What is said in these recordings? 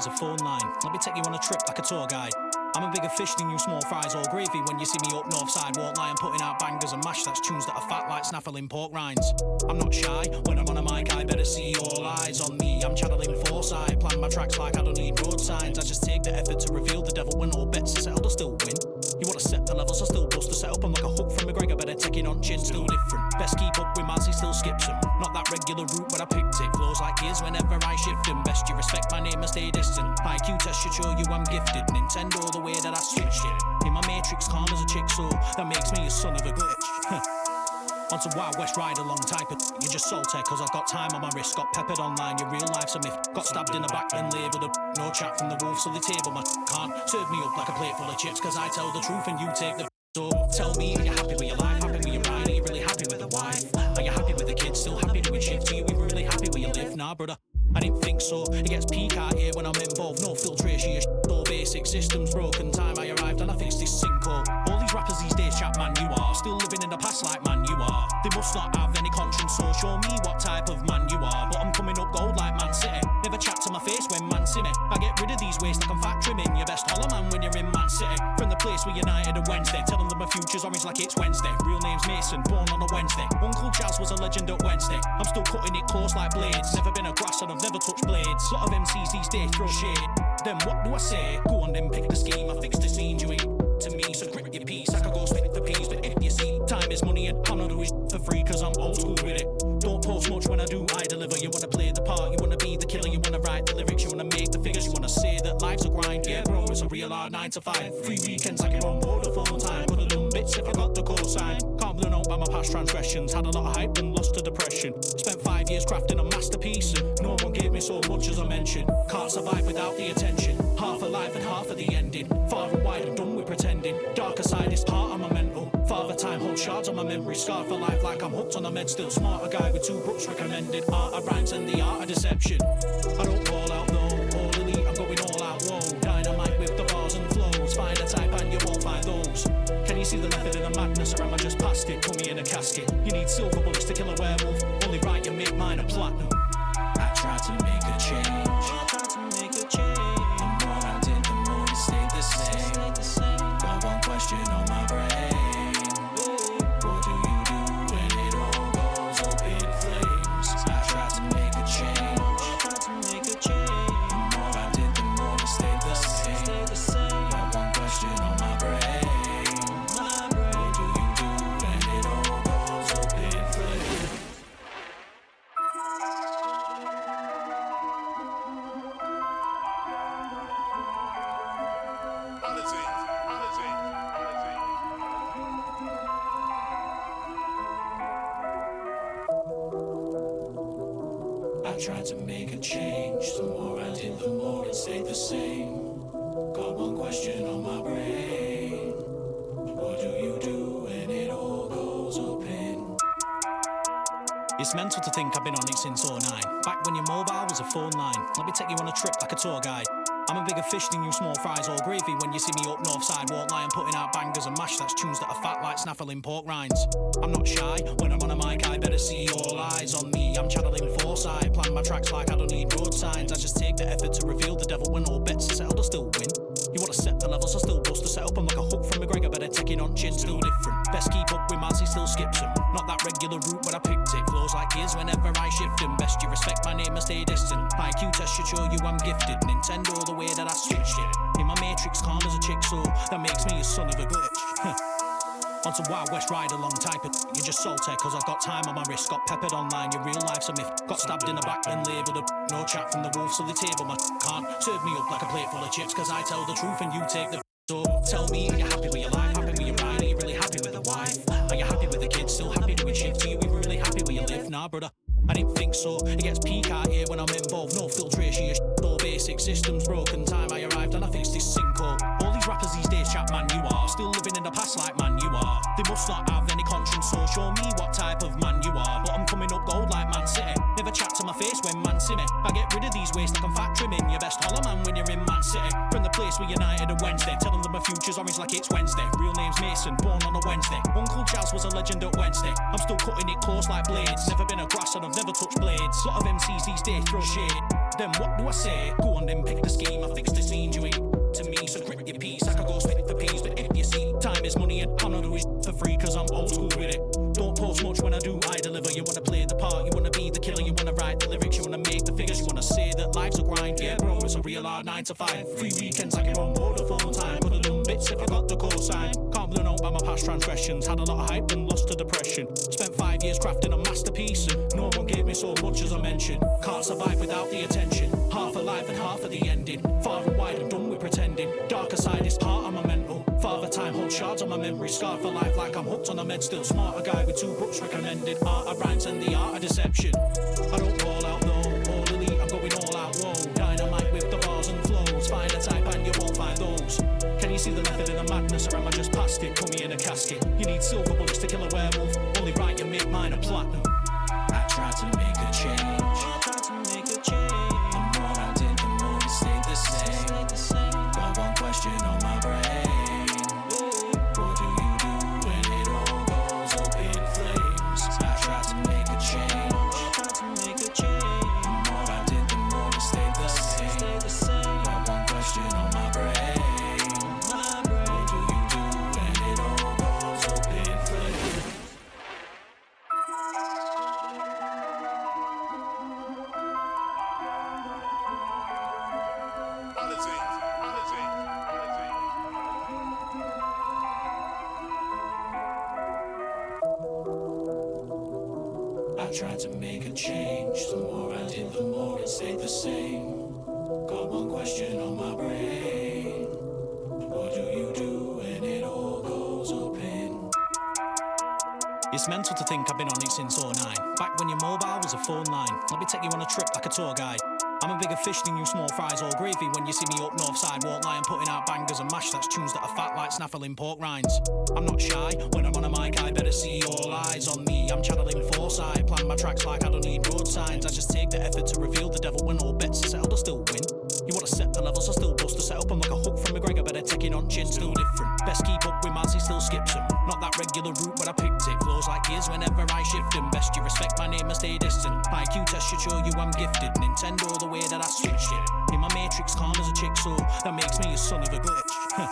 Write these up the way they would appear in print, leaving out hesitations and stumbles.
is a phone line. Let me take you on a trip like a tour guide. I'm a bigger fish than you small fries or gravy. When you see me up north side, won't lie, I'm putting out bangers and mash. That's tunes that are fat like snaffling pork rinds. I'm not shy, when I'm on a mic I better see all eyes on me. I'm channeling foresight, plan my tracks like I don't need road signs. I just take the effort to reveal the devil when all bets are settled, I still win. You wanna set the levels, I still bust the setup. I'm like a hook from McGregor, better take it on chin, still different. Best keep up with Maz, he still skips him. Not that regular route but I picked it. Flows like his whenever I shift him. Best you respect my name and stay distant. IQ test should show you I'm gifted. Nintendo the way that I switched it. In my matrix calm as a chick, so that makes me a son of a glitch. Onto Wild West ride along type of you're just salty cause I've got time on my wrist. Got peppered online, your real life's a myth. Got stabbed in the back then labelled a no chat from the wolves so they table my can't serve me up like a plate full of chips cause I tell the truth and you take the so tell me, are you happy with your life? Happy with your ride? Are you really happy with the wife? Are you happy with the kids? Still happy doing shifts? Are you even really happy where you live? Nah brother, I didn't think so. It gets peak out here when I'm involved. No filtration, your all basic systems broken. Time I arrived and I fixed this sinkhole. All these rappers these days chat man you are. Still living in the past like man you are. They must not have any conscience, so show me what type of man you are. But I'm coming up gold like Man City. Never chat to my face when man see me. I get rid of these waste like I'm factory in. Your best holler man when you're in Man City. From the place we united on Wednesday, telling them my future's orange like it's Wednesday. Real name's Mason, born on a Wednesday. Uncle Jazz was a legend at Wednesday. I'm still cutting it close like blades. Never been a grass and I've never touched blades. Lot of MCs these days throw shade. Then what do I say? Go on then pick the scheme. I fix the scene you ain't to me, so grit your piece. I could go spit for peas, but if you see time is money and I'm not doing for free cause I'm old school with it. Don't post much when I do, I deliver. You wanna play the part, you wanna be the killer, you wanna write the lyrics, you wanna make the figures, you wanna say that life's a grind. Yeah bro, it's a real hard 9 to 5. 3 weekends like you're on board a full time. Could've done bits if I got the cosign. Can't blown out by my past transgressions. Had a lot of hype and lost to depression. Spent 5 years crafting a masterpiece and no one gave me so much as I mentioned. Can't survive without the attention. Half alive and half of the ending. Far and wide and done with pretending. Darker side is part of my mental. Father time holds shards on my memory. Scarred for life like I'm hooked on a med. Still smart, a guy with 2 books recommended. Art of rhymes and the art of deception. I don't call out though, all elite, I'm going all out, whoa. Dynamite with the bars and flows. Find a type and you won't find those. Can you see the method in the madness or am I just past it? Put me in a casket. You need silver bullets to kill a werewolf. Only right you make mine a platinum. I tried to make a change. The more I did, the more it stayed the same. Got one question on my brain. What do you do when it all goes up in flames? I tried to make a change. The more I did, the more it stayed the same. Got one question on my brain. What do you do when it all goes up in flames? I tried to make a change. The more I did, the more it stayed the same. Got one question on my brain. What do you do when it all goes up in? It's mental to think I've been on it since 09. Back when your mobile was a phone line. Let me take you on a trip like a tour guide. I'm a bigger fish than you small fries or gravy. When you see me up north side, won't lie, I'm putting out bangers and mash. That's tunes that are fat like snaffling pork rinds. I'm not shy, when I'm on a mic I better see all eyes on me. I'm channeling foresight, plan my tracks like I don't need road signs. I just take the effort to reveal the devil when all bets are settled, I still win. You wanna set the levels, I still bust the setup. I'm like a hook from McGregor, better take it on chin, still different. Best keep up with Maz, he still skips him. Not that regular route but I picked it. Flows like his whenever I shift him. Best you respect my name and stay distant. IQ test should show you I'm gifted. Nintendo the way that I switched it. In my matrix calm as a chick, so that makes me a son of a glitch. Onto Wild West ride along type of you're just salty cause I've got time on my wrist. Got peppered online, your real life's a myth. Got stabbed in the back then labelled a no chat from the wolves so they table my can't serve me up like a plate full of chips cause I tell the truth and you take the so tell me, are you happy with your life? Happy with your ride? Are you really happy with the wife? Are you happy with the kids? Still happy doing shifts? Are you even really happy where you live? Nah brother, I didn't think so. It gets peak out here when I'm involved. No filtration, your all basic systems broken. Time I arrived and I fixed this sinkhole. All these rappers these days chat man you are. Still living in the past like man you are. They must not have any conscience, so show me what type of man you are. But I'm coming up gold like Man City. Never chat to my face when man see me. I get rid of these waste like I'm factory in. Your best holler man when you're in Man City. From the place we united on Wednesday, telling them my future's orange like it's Wednesday. Real name's Mason, born on a Wednesday. Uncle Jazz was a legend at Wednesday. I'm still cutting it close like blades. Never been a grass and I've never touched blades. Lot of MCs these days throw shade. Then what do I say? Go on then, pick the scheme. I fix the scene, you ain't to me, so grip your piece. I could go spit for peas, but if you see, time is money and I'm not doing for free, cause I'm old school with it. Don't post much when I do, I deliver. You wanna play the part, you wanna be the killer, you wanna write the lyrics, you wanna make the figures, you wanna say that life's a grind. Yeah bro, it's a real hard 9 to 5. 3 weekends like you're on board the full time. Could've done bits if I got the cosign. Can't blow out by my past transgressions. Had a lot of hype and lost to depression. Spent 5 years crafting a masterpiece and no one gave me so much as I mentioned. Can't survive without the attention. Half alive and half of the ending. Far and wide and done with pretending. Darker side is part of my mental. Father time holds shards on my memory. Scarred for life like I'm hooked on a med. Still smart, a guy with 2 books recommended. Art of rhymes and the art of deception. I don't call out though, all elite, I'm going all out, whoa. Dynamite with the bars and flows. Find a type and you won't find those. Can you see the method in the madness, or am I just past it? Put me in a casket. You need silver bullets to kill a werewolf. Only right, you make mine a platinum. I tried to make a change. The more I did, the more it stayed the same. Got one question on my brain. What do you do when it all goes up in flames? I tried to make a change. The more I did, the more it stayed the same. Got one question on my brain. What do you do when it all goes up in flames? I tried to make a change. The more I did, the more it stayed the same. Got one question on my brain. What do you do when it all goes up in? It's mental to think I've been on it since 09. Back when your mobile was a phone line. Let me take you on a trip like a tour guide. I'm a bigger fish than you small fries or gravy. When you see me up north side, won't lie, I'm putting out bangers and mash. That's tunes that are fat like snaffle in pork rinds. I'm not shy, when I'm on a mic I better see all eyes on me. I'm channeling foresight, plan my tracks like I don't need road signs. I just take the effort to reveal the devil. When all bets are settled, I still win. You wanna set the levels, I still bust the setup. I'm like a hook from McGregor, better take it on chin, still different. Best keep up with Mazzy, still skips him. Not that regular route, but I picked it. Flows like his whenever I shift him. Best you respect my name and stay distant. IQ test should show you I'm gifted. Nintendo the way that I switched it. In my matrix, calm as a chick, so that makes me a son of a glitch.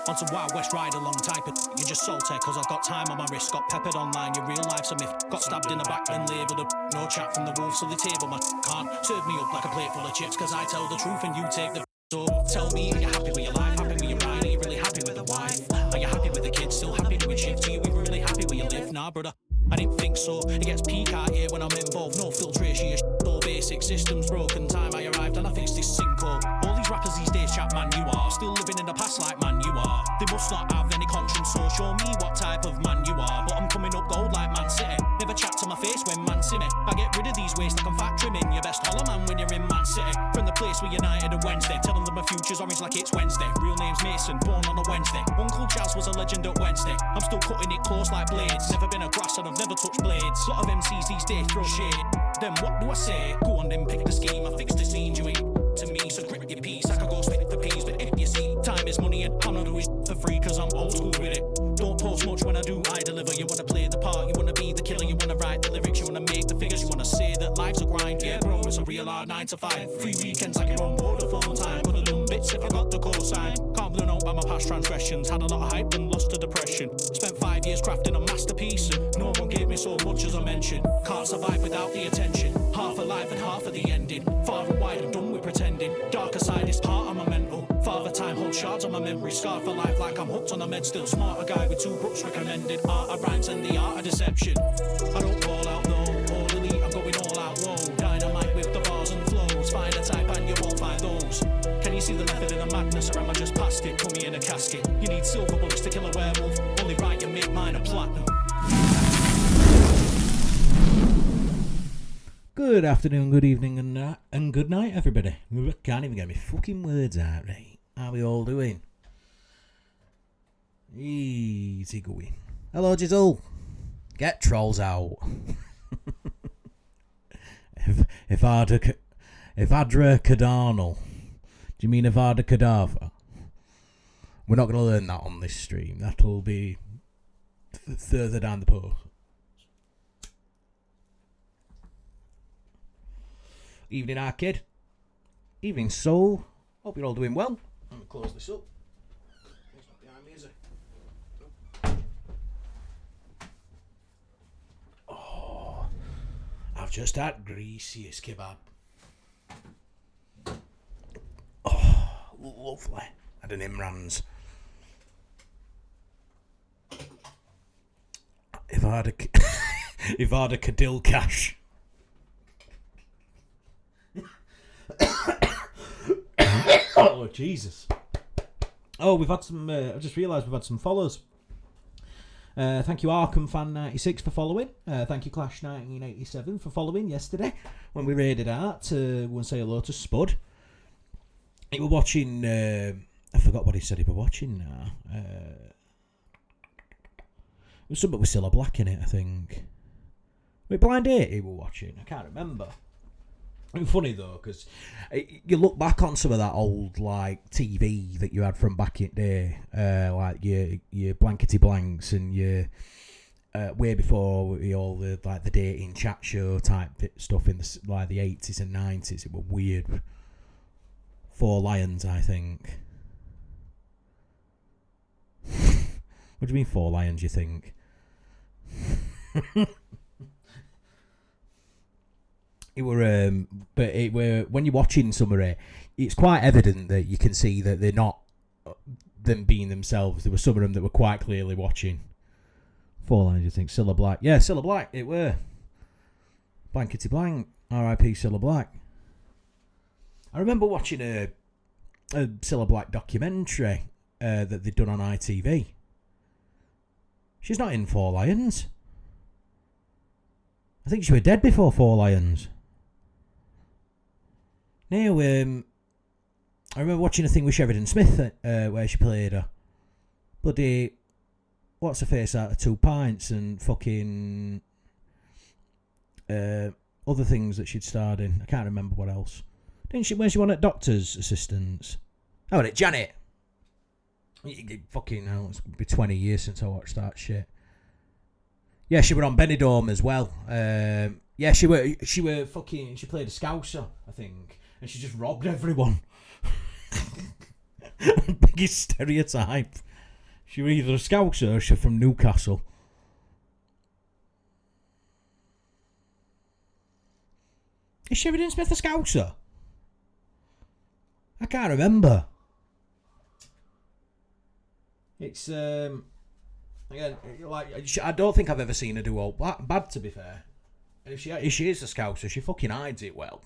On some Wild West ride along type of you just salty cause I've got time on my wrist. Got peppered online, your real life's a myth. Got stabbed in the back then labelled up. No chat from the wolves to the table, man. Can't serve me up like a plate full of chips cause I tell the truth and you take the. So tell me, are you happy with your life? Happy with your ride? Are you really happy with the wife? Are you happy with the kids? Still happy doing shift? Are you even really happy where you live? Nah brother, I didn't think so. It gets peak out here when I'm involved. No filtration, your all basic systems broken. Time I arrived and I fixed this sinkhole. All these rappers these days chat man you are. Still living in the past like man you are. They must not have any conscience, so show me what type of man you are. But I'm coming up gold like Man City. Never chat to my face when man see me. I get rid of these waste like I'm fat trimming. Your best holler man when you're in Man City. From the place we united on Wednesday. Telling them my future's orange like it's Wednesday. Real name's Mason, born on a Wednesday. Uncle Jazz was a legend at Wednesday. I'm still cutting it close like blades. Never been a grass and I've never touched blades. Lot of MCs these days throw shade. Then what do I say? Go on then, pick the scheme. I fix the scene, you ain't to me, so grip your piece. I could go spit for peas, but if you see, time is money and I'm not doing for free cause I'm old school with it. Don't post much when I do, I deliver. You wanna play the part, you wanna be the killer, you wanna write the lyrics, you wanna make the figures, you wanna say that life's a grind. Yeah bro, it's a real hard 9 to 5. 3 weekends like you're on board the full time. Could've done bits if I got the cosign. Can't blow out by my past transgressions. Had a lot of hype and lost to depression. Spent 5 years crafting a masterpiece and no one gave me so much as I mentioned. Can't survive without the attention. Half alive and half of the ending. Far and wide and done with pretending. Darker side is part of my mental. Father time holds shards on my memory. Scarred for life like I'm hooked on a med. Still smart, a guy with 2 books recommended. Art of rhymes and the art of deception. I don't call out though, all elite, I'm going all out, whoa. Dynamite with the bars and flows. Find a type and you won't find those. Can you see the method in the madness, or am I just past it? Put me in a casket. You need silver bullets to kill a werewolf. Only right, you make mine a platinum. Good afternoon, good evening, and good night, everybody. I can't even get my fucking words out right. How are we all doing? Easy going. Hello, Jizzle. Get trolls out. if Adra Cardinal, do you mean Avada Kedavra? We're not going to learn that on this stream. That'll be further down the post. Evening, our kid. Evening, soul. Hope you're all doing well. I'm going to close this up. It's not behind me, is it? Oh, I've just had greasiest kebab. Oh, lovely. Had an errands. If I had a Cadil cash. Oh, Jesus. Oh, we've had some, I just realised we've had some follows. Thank you, ArkhamFan96 for following. Thank you, Clash1987 for following yesterday when we raided out to go and say hello to Spud. He was watching, I forgot what he said he was watching now. It was something with Cilla Black in it, I think. Wait, Blind 8 he was watching? I can't remember. It's funny though, because you look back on some of that old like TV that you had from back in the day, like your blankety blanks and your way before all the like the dating chat show type stuff in the like the 80s and 90s. It was weird. Four Lions, I think. What do you mean Four Lions? You think? It were, but it were when you're watching some of it, it's quite evident that you can see that they're not them being themselves. There were some of them that were quite clearly watching. Four Lines, you think? Cilla Black, yeah, Cilla Black. It were blankety blank. R.I.P. Cilla Black. I remember watching a Cilla Black documentary that they'd done on ITV. She's not in Four Lions. I think she was dead before Four Lions. No, I remember watching a thing with Sheridan Smith where she played her. Bloody, what's her face out of 2 pints and fucking other things that she'd starred in. I can't remember what else. Didn't she? When she won at Doctor's Assistants? Oh, it Janet. Fucking hell, it's been 20 years since I watched that shit. Yeah, she were on Benidorm as well. Yeah, she were fucking. She played a Scouser, I think, and she just robbed everyone. Biggest stereotype. She were either a Scouser or she from Newcastle. Is Sheridan Smith a Scouser? I can't remember. It's again, like I don't think I've ever seen her do all bad. To be fair, and if she is a Scouser, she fucking hides it well.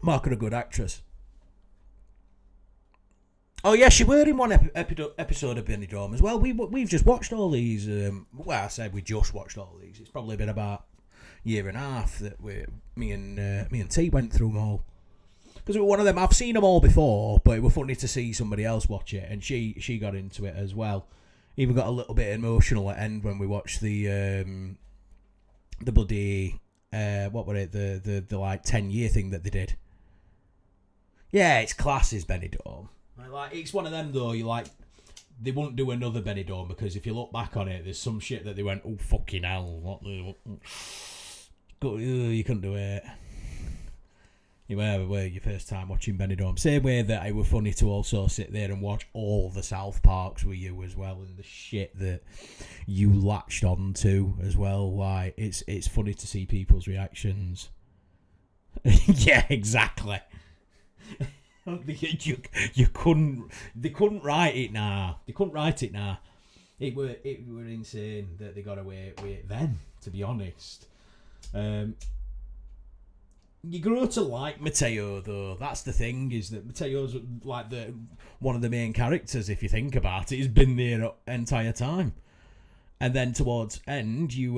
Mark her a good actress. Oh yeah, she were in one episode of Benidorm as well. We've just watched all these. Well, I said we just watched all these. It's probably been about a year and a half that me and T went through them all. Because one of them, I've seen them all before, but it was funny to see somebody else watch it, and she got into it as well. Even got a little bit emotional at end when we watched the bloody what were it, the like 10-year thing that they did. Yeah, it's classes Benidorm. Like it's one of them though. You like they won't do another Benidorm because if you look back on it, there's some shit that they went, oh fucking hell, what the, you couldn't do it. You were your first time watching Benidorm. Same way that it was funny to also sit there and watch all the South Parks with you as well, and the shit that you latched on to as well. Why it's funny to see people's reactions. Yeah, exactly. you couldn't. They couldn't write it now. They couldn't write it now. It were insane that they got away with it then. To be honest. You grow to like Mateo though. That's the thing, is that Mateo's like one of the main characters. If you think about it, he's been there the entire time, and then towards end, you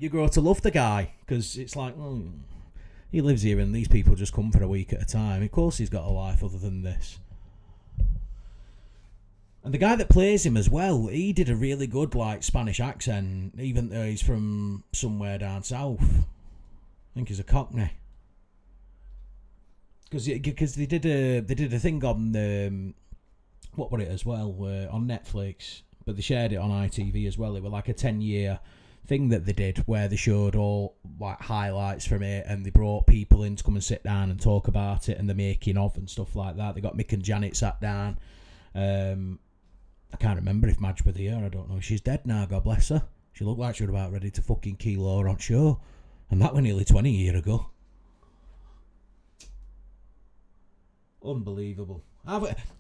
grow to love the guy because it's like, he lives here and these people just come for a week at a time. Of course, he's got a life other than this. And the guy that plays him as well, he did a really good like Spanish accent, even though he's from somewhere down south. I think he's a Cockney. Because they did a thing on what were it as well on Netflix, but they shared it on ITV as well. It was like a 10-year thing that they did where they showed all like highlights from it, and they brought people in to come and sit down and talk about it and the making of and stuff like that. They got Mick and Janet sat down. I can't remember if Madge were there. I don't know. She's dead now, God bless her. She looked like she was about ready to fucking keel her on show, and that was nearly 20 years ago. Unbelievable.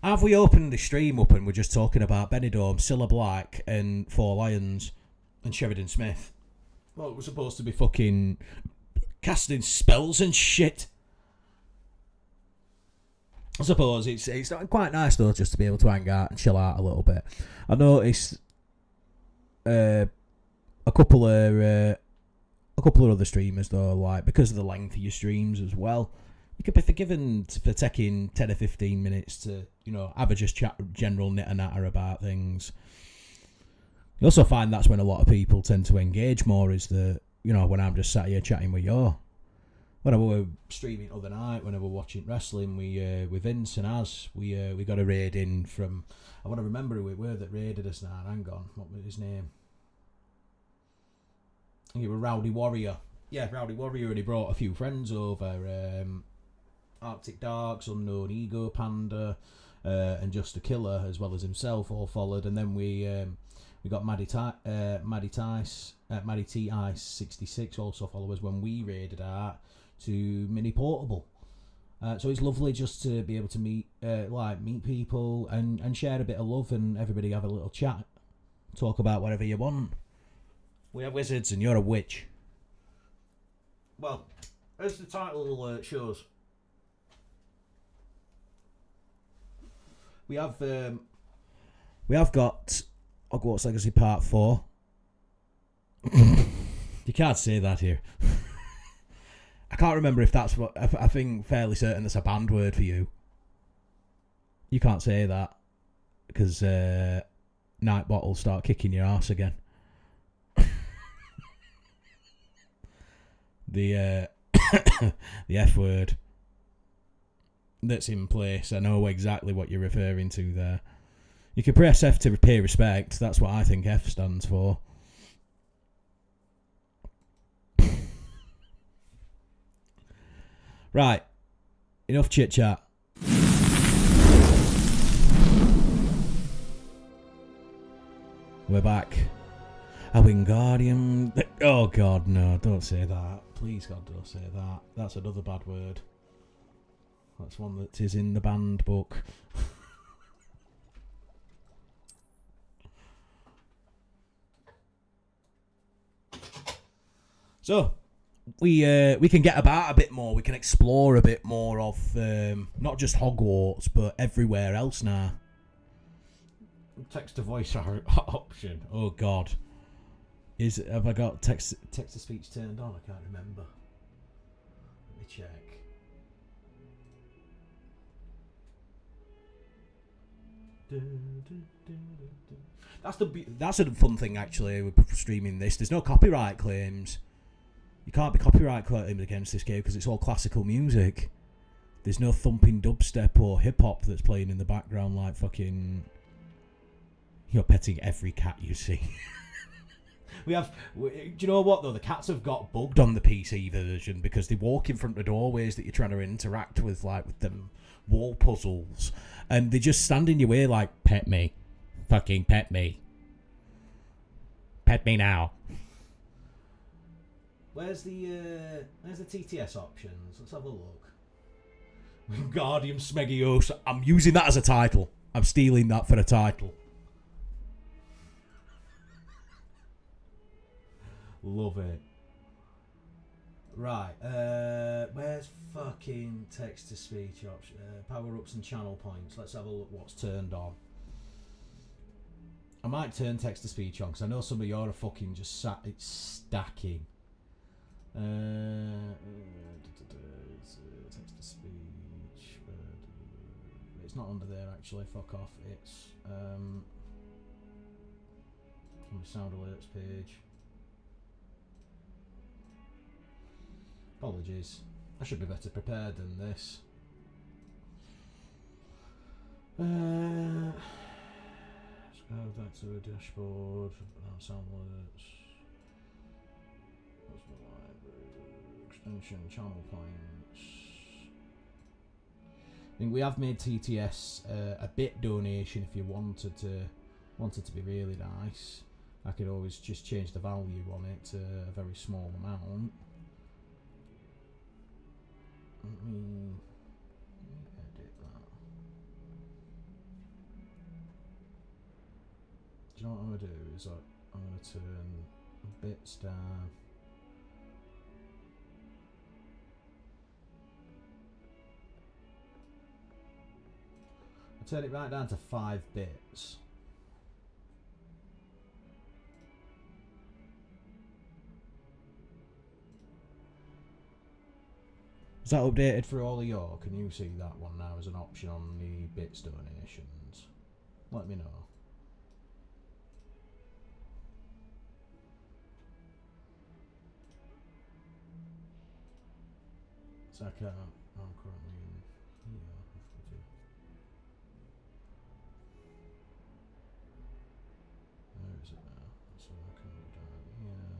Have we opened the stream up and we're just talking about Benidorm, Cilla Black and Four Lions and Sheridan Smith? Well, we're supposed to be fucking casting spells and shit. I suppose it's quite nice though just to be able to hang out and chill out a little bit. I noticed a couple of other streamers though, like because of the length of your streams as well, you could be forgiven for taking 10 or 15 minutes to, you know, have a just chat, general nitter natter about things. You also find that's when a lot of people tend to engage more, is the, you know, when I'm just sat here chatting with you. When I were streaming the other night, when I were watching wrestling, with Vince and Az, we got a raid in from, I want to remember who it were that raided us now. Hang on, what was his name? I think it was Rowdy Warrior. Yeah, Rowdy Warrior, and he brought a few friends over. Arctic Darks, Unknown Ego Panda, and Just a Killer, as well as himself, all followed. And then we got Maddie T Ice 66 also followers when we raided out to Mini Portable. So it's lovely just to be able to meet people and share a bit of love, and everybody have a little chat, talk about whatever you want. We are wizards and you're a witch. Well, as the title shows, we have got Hogwarts Legacy Part 4. You can't say that here. I can't remember if that's what... I think fairly certain that's a banned word for you. You can't say that because Nightbot will start kicking your ass again. The F word that's in place. I know exactly what you're referring to there. You can press F to pay respect. That's what I think F stands for. Right. Enough chit chat. We're back. A Wingardium. Oh God, no! Don't say that. Please, God, don't say that. That's another bad word. That's one that is in the banned book. So, we can get about a bit more. We can explore a bit more of not just Hogwarts, but everywhere else now. Text to voice option. Oh God, have I got text to speech turned on? I can't remember. Let me check. That's a fun thing actually with streaming this. There's no copyright claims. You can't be copyright claimed against this game because it's all classical music. There's no thumping dubstep or hip hop that's playing in the background like fucking. You're petting every cat you see. Do you know what though? The cats have got bugged on the PC version because they walk in front of doorways that you're trying to interact with, like with them wall puzzles, and they just stand in your way like, pet me, fucking pet me now. Where's the TTS options? Let's have a look. Wingardium Smegiosa. I'm using that as a title. I'm stealing that for a title. Love it. Right, where's fucking text-to-speech option? Power-ups and channel points. Let's have a look what's turned on. I might turn text-to-speech on, because I know some of you are fucking just it's stacking. Text-to-speech. It's not under there, actually. Fuck off. It's on the sound alerts page. Apologies. I should be better prepared than this. Let's go back to the dashboard. Sound alerts. Extension channel points. I think we have made TTS a bit donation if you wanted to be really nice. I could always just change the value on it to a very small amount. Let me edit that. Do you know what I'm going to do? Is I'm going to turn bits down. I'll turn it right down to 5 bits. Is that updated for all of you? Can you see that one now as an option on the bits donations? Let me know. So I can't. I'm currently in here. Where is it now? So I can go down here.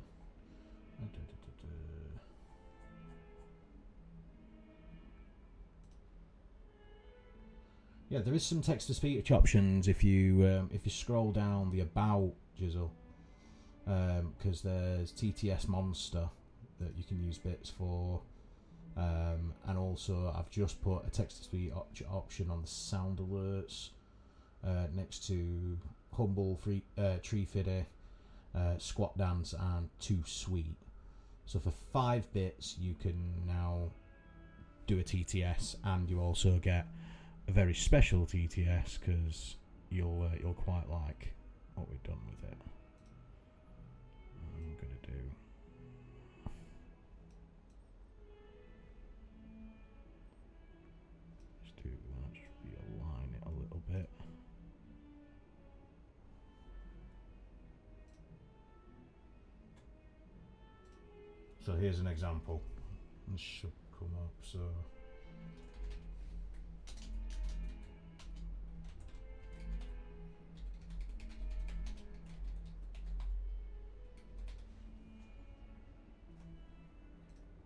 Yeah, there is some text-to-speech options if you scroll down the about, Jizzle, because there's TTS Monster that you can use bits for, and also I've just put a text-to-speech option on the sound alerts next to Humble, Tree Fiddy, Squat Dance, and Too Sweet. So for 5 bits, you can now do a TTS, and you also get a very special TTS because you'll quite like what we've done with it. I'm gonna do. Just do that. Just realign it a little bit. So here's an example. This should come up. So.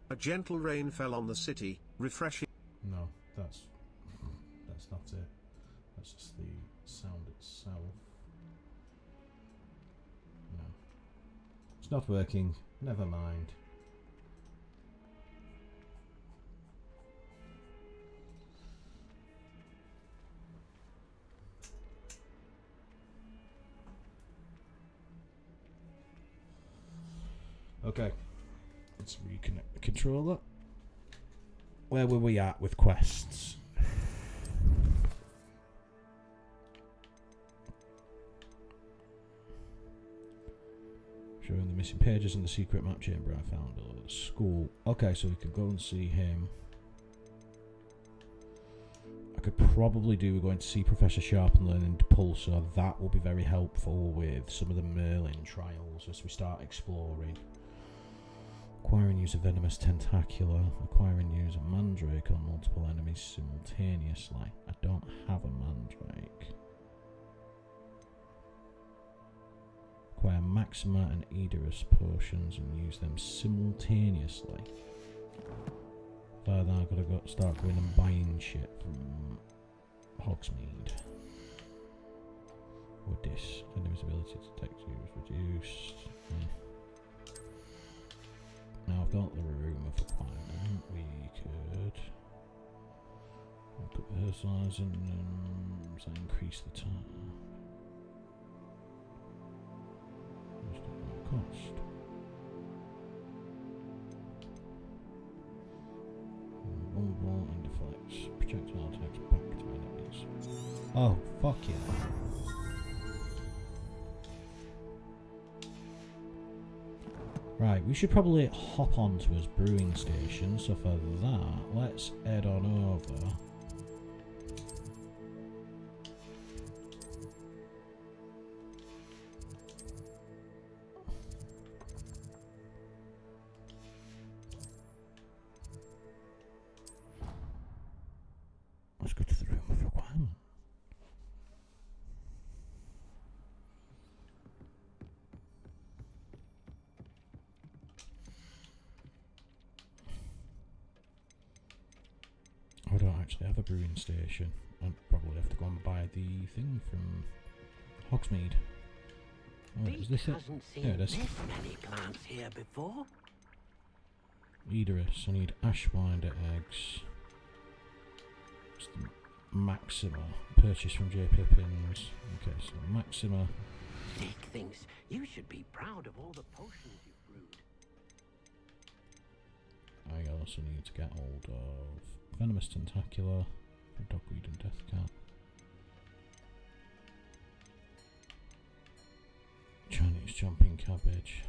A gentle rain fell on the city, refreshing. No, that's not it. That's just the sound itself. No. It's not working. Never mind. Okay. Let's reconnect the controller. Where were we at with quests? Showing the missing pages in the secret map chamber I found at the school. Okay, so we could go and see him. I could probably do going to see Professor Sharp and learning to pull, so that will be very helpful with some of the Merlin trials as we start exploring. Acquire and use a venomous tentacular. Acquire and use a mandrake on multiple enemies simultaneously. I don't have a mandrake. Acquire Maxima and Eidorus potions and use them simultaneously. Further, I've got to go start going and buying shit from Hogsmeade. With this, enemy's ability to detect you is reduced. Now I've got the room of requirement. We could look at personalising and increase the time. Just at what cost? Vulnerable and deflects projectile attacks back to enemies. Oh, fuck yeah. Right, we should probably hop onto his brewing station, so for that, let's head on over. Let's go to the room of requirement. actually have a brewing station. I'd probably have to go and buy the thing from Hogsmeade. Oh, is this it? There it is. Many plants here before. Edoris. I need Ashwinder eggs. It's the Maxima. Purchased from J. Pippins. Okay, so Maxima. Dick thinks you should be proud of all the potions you've brewed. I also need to get hold of Venomous Tentacular, Dogweed and Deathcat. Chinese Jumping Cabbage.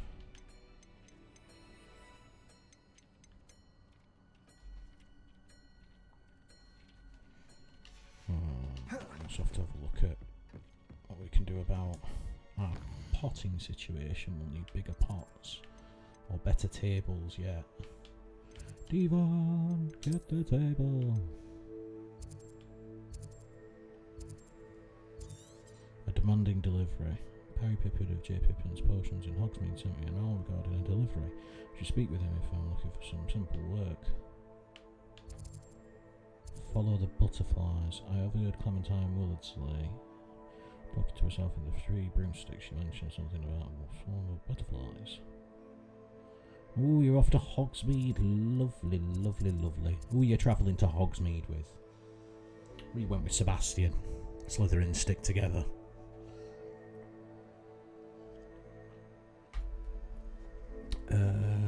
Let's have to have a look at what we can do about our potting situation. We'll need bigger pots or better tables yet. Devon, get the table. A demanding delivery. Perry Pippin of J. Pippin's Potions in Hogsmeade sent me an hour regarding a delivery. I should speak with him if I'm looking for some simple work. Follow the butterflies. I overheard Clementine Willardsley talking to herself in the 3 broomsticks. She mentioned something about a swarm of butterflies. Ooh, you're off to Hogsmeade. Lovely, lovely, lovely. Ooh, you're travelling to Hogsmeade with. We went with Sebastian. Slytherin stick together.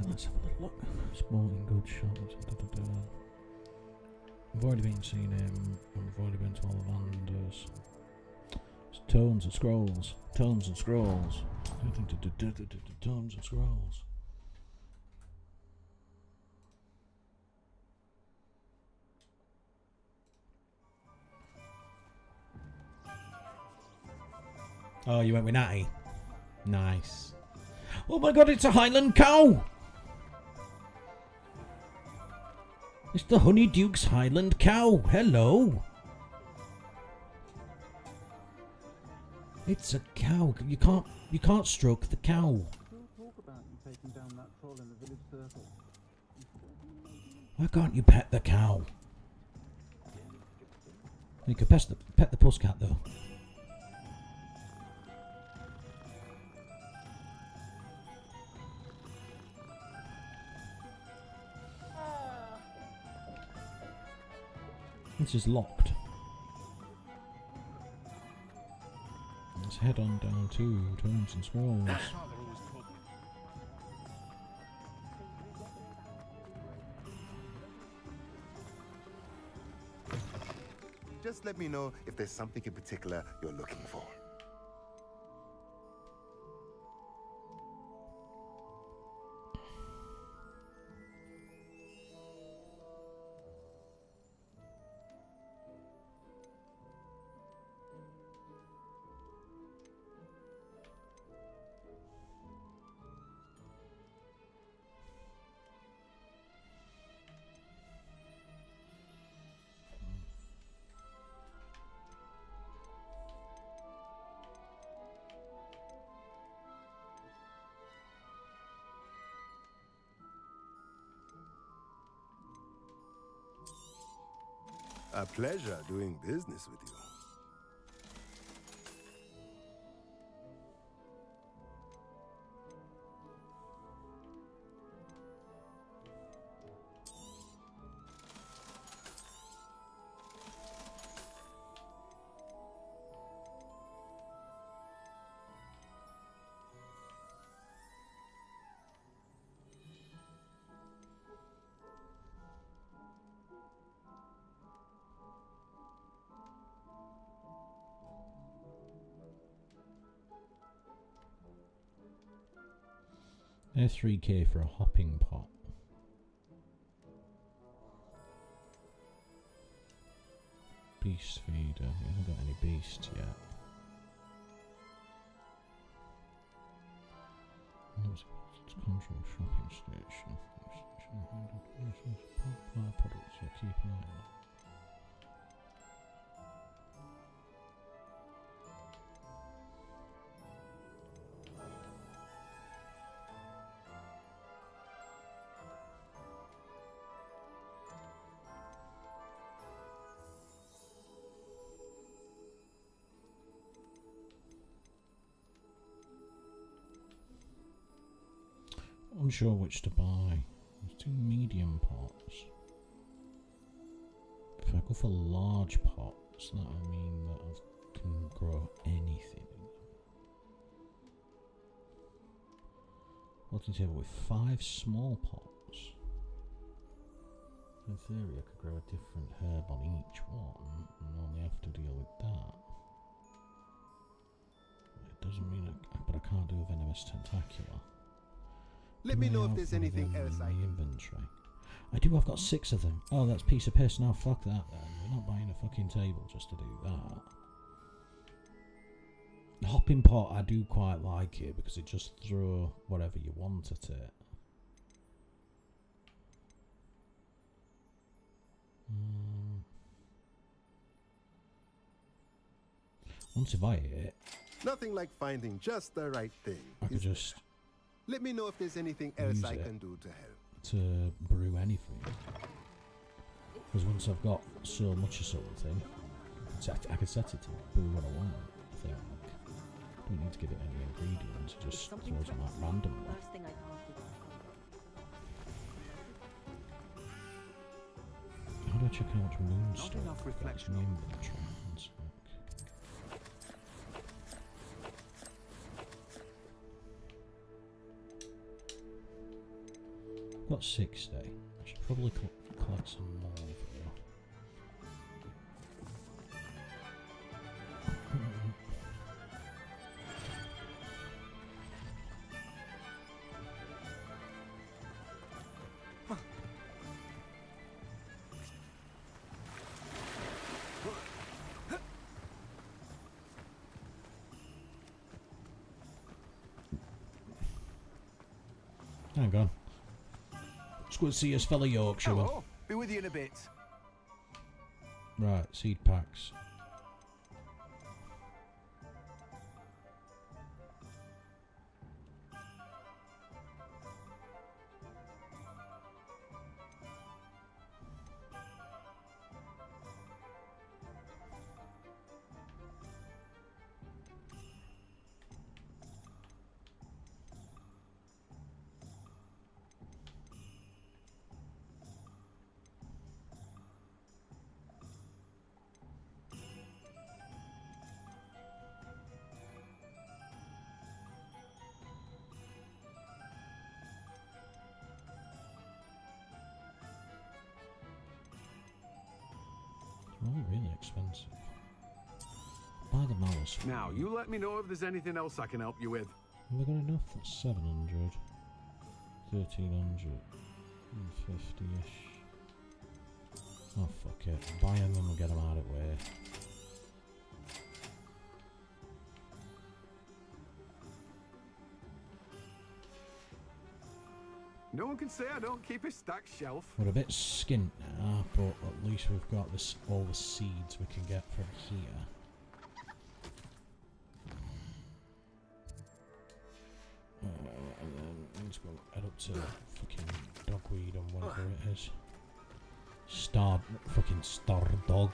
Let's have a little look. Sporting goods shop. We've already been seeing him, and we've already been to all the vendors. It's tomes and scrolls. Tomes and scrolls. Tomes and scrolls. Oh, you went with Natty? Nice. Oh my god, it's a Highland cow! It's the Honeyduke's Highland cow. Hello. It's a cow. You can't stroke the cow. Why can't you pet the cow? You could pet the pussycat though. This is locked. Let's head on down to Tomes and Scrolls. Just let me know if there's something in particular you're looking for. A pleasure doing business with you. They're 3k for a hopping pot. Beast feeder. We haven't got any beasts yet. Control shopping station. Products I'll keep an eye on. unsure which to buy. There's 2 medium pots. If I go for large pots, that'll mean that I can grow anything. Potting table with 5 small pots. In theory, I could grow a different herb on each one and only have to deal with that. It doesn't mean but I can't do a venomous tentacular. Let me know if there's anything else in I my can. inventory. I do. I've got 6 of them. Oh, that's a piece of piss. Now fuck that. Then we're not buying a fucking table just to do that. The hopping pot, I do quite like it because it just throw whatever you want at it. Once I buy it, Nothing like finding just the right thing. I could is there? just Let me know if there's anything else use I it. can do to help. to brew anything. Because once I've got so much of something, I can set it to brew what I want, I think. I don't need to give it any ingredients, it just throws them out randomly. First thing I passed it. How do I check how much moonstone enough I've got reflection in the on inventory? One sec. I've got 60. I should probably collect some more though. Hang on. Let's go and see his fellow Yorkshireman. Hello. Be with you in a bit. Right, seed packs. They're all really expensive. Buy the mallows. Now, you let me know if there's anything else I can help you with. Have I got enough? That's 700. 1300. 50-ish. Oh, fuck it. Buy them and we'll get them out of the way. No one can say I don't keep a stacked shelf. We're a bit skint now, but at least we've got this all the seeds we can get from here. And then let's go head up to fucking dogweed and whatever it is. Fucking star dog.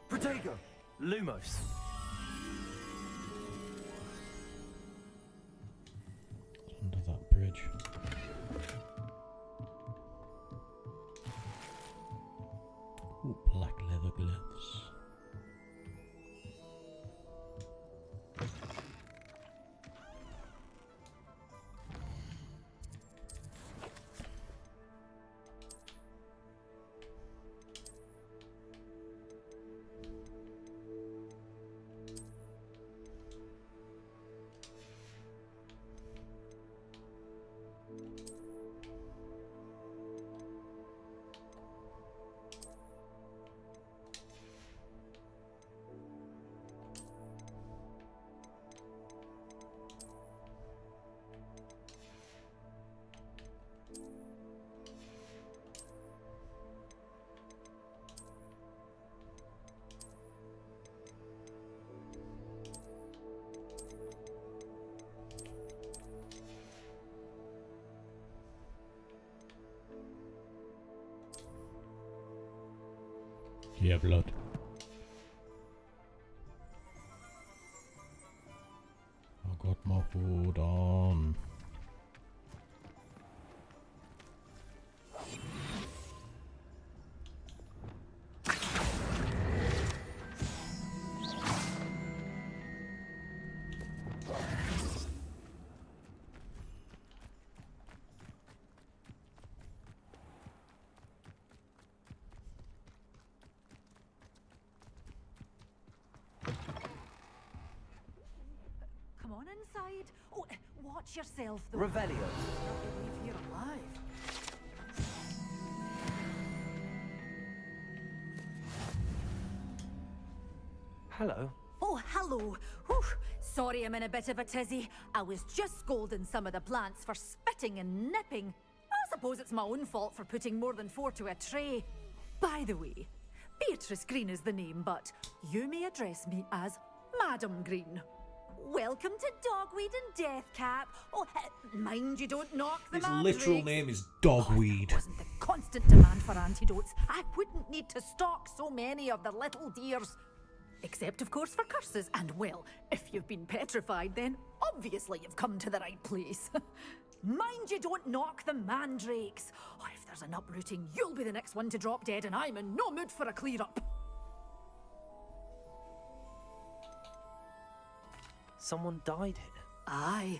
Protego! Lumos! Under that bridge. Ooh, black leather gloves. Yeah, blood. I got my hood on. Come on inside. Oh, watch yourself, though. Revelio. I can't believe you're alive. Hello. Oh, hello. Whew. Sorry I'm in a bit of a tizzy. I was just scolding some of the plants for spitting and nipping. I suppose it's my own fault for putting more than 4 to a tray. By the way, Beatrice Green is the name, but you may address me as Madam Green. Welcome to Dogweed and Deathcap. Oh, mind you don't knock the His mandrakes. literal name is Dogweed. If it wasn't the constant demand for antidotes, I wouldn't need to stock so many of the little dears. Except, of course, for curses. And, well, if you've been petrified, then obviously you've come to the right place. Mind you don't knock the mandrakes. Oh, if there's an uprooting, you'll be the next one to drop dead, and I'm in no mood for a clear-up. Someone died here. Aye.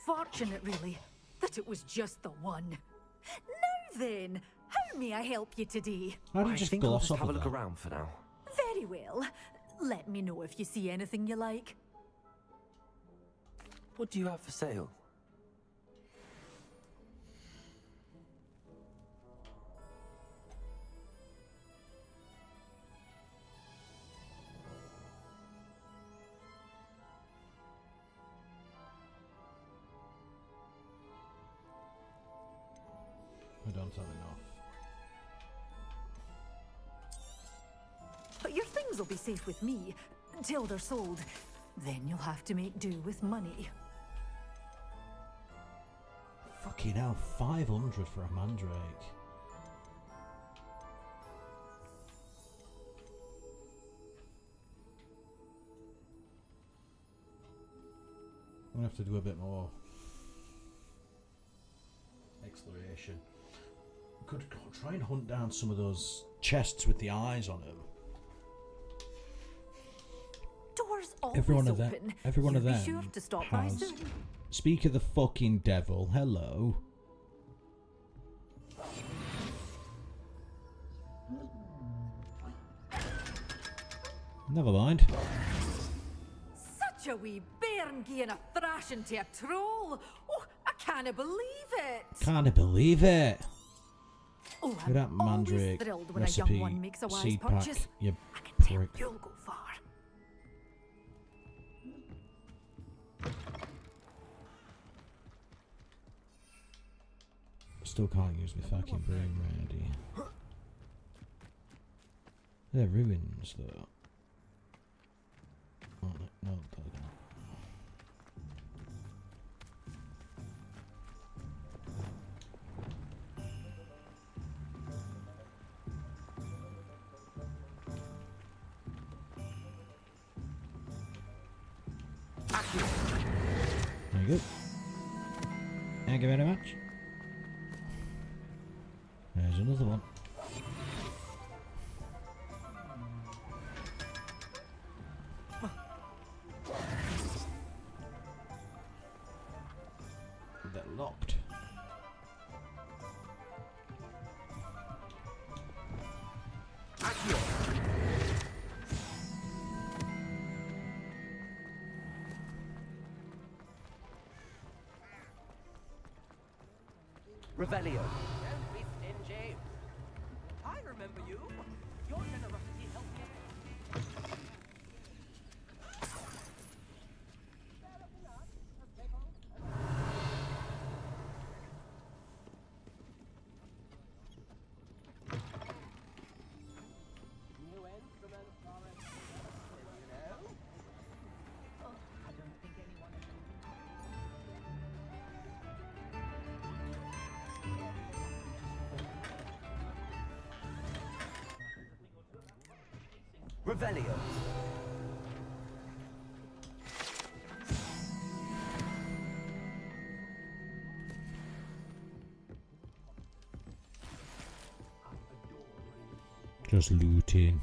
Fortunate, really, that it was just the one. Now then, how may I help you today? How do you I just think I'll gloss just off have a of look that? around for now. Very well. Let me know if you see anything you like. What do you have for sale? I don't have enough. But your things will be safe with me until they're sold. Then you'll have to make do with money. Fucking hell, 500 for a mandrake. I'm gonna have to do a bit more exploration. Could try and hunt down some of those chests with the eyes on them. Doors always Every one of open. them. Every one of You them be sure to stop by has. soon. Speak of the fucking devil. Hello. Never mind. Such a wee bairn giving a thrashing to a troll. Oh, I can't believe it. Can't believe it. Oh, Look I'm at that always mandrake thrilled when a recipe young one makes a wise seed pack. purchase. You I can tell prick. you'll go far. Still can't use my fucking broom ready. They're ruins though. Oh, no, they're not. There you go. Thank you very much. There's another one. They're locked. Revelio. Don't be stingy. I remember you. Your generosity helped me. New instrument for it. You know? Oh, I don't think anyone is. Revelio. Just looting.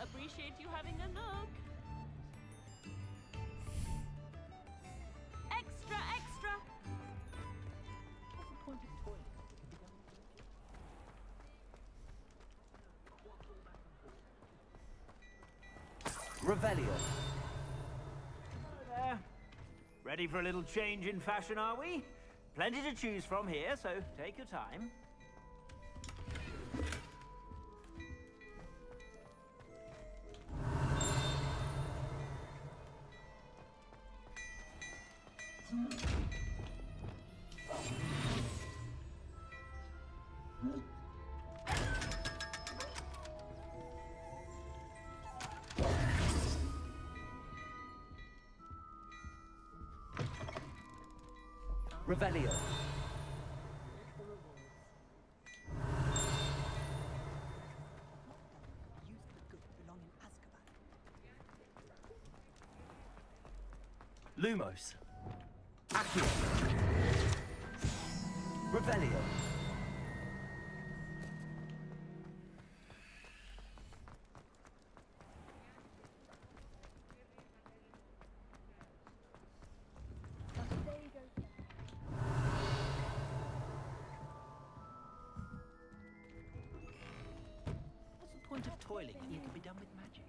Appreciate you having a look. Extra, extra. Revelio. There. Ready for a little change in fashion, are we? Plenty to choose from here, so take your time. Revelio. Lumos. Accio. Revelio. What's the point of toiling when you can be done with magic?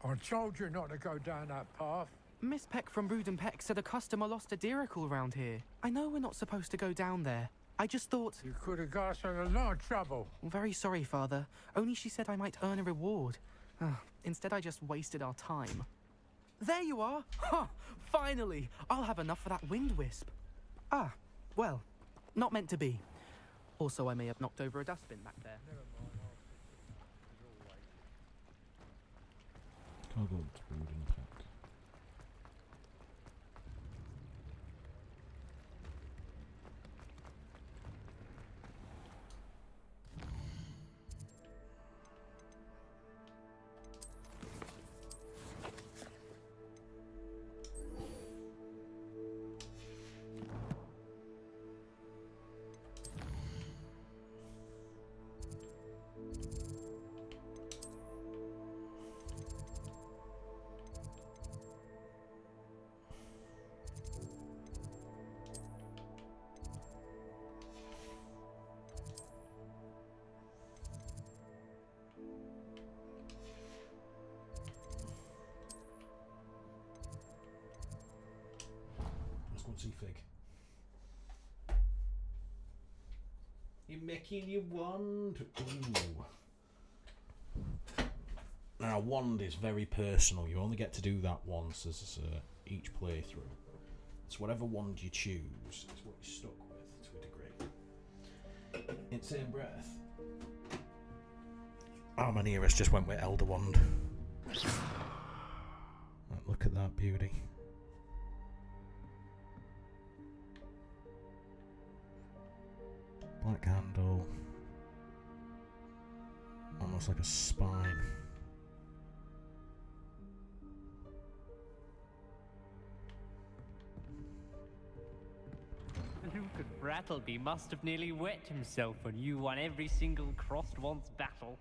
I told you not to go down that path. Miss Peck from Brood and Peck said a customer lost a deeracle round here. I know we're not supposed to go down there. I just thought... You could have got us in a lot of trouble. I'm very sorry, Father. Only she said I might earn a reward. Instead, I just wasted our time. There you are! Ha! Finally! I'll have enough for that wind wisp. Ah, well, not meant to be. Also, I may have knocked over a dustbin back there. Can't go up to Brood and Peck. Let's go and see Fig. You're making your wand. Ooh. Now, wand is very personal. You only get to do that once as each playthrough. It's whatever wand you choose. It's what you're stuck with to a degree. In the same breath, Armaneris just went with Elder Wand. Right, look at that beauty. Black handle. Almost like a spine. Luke Brattleby must have nearly wet himself when you won every single crossed one's battle.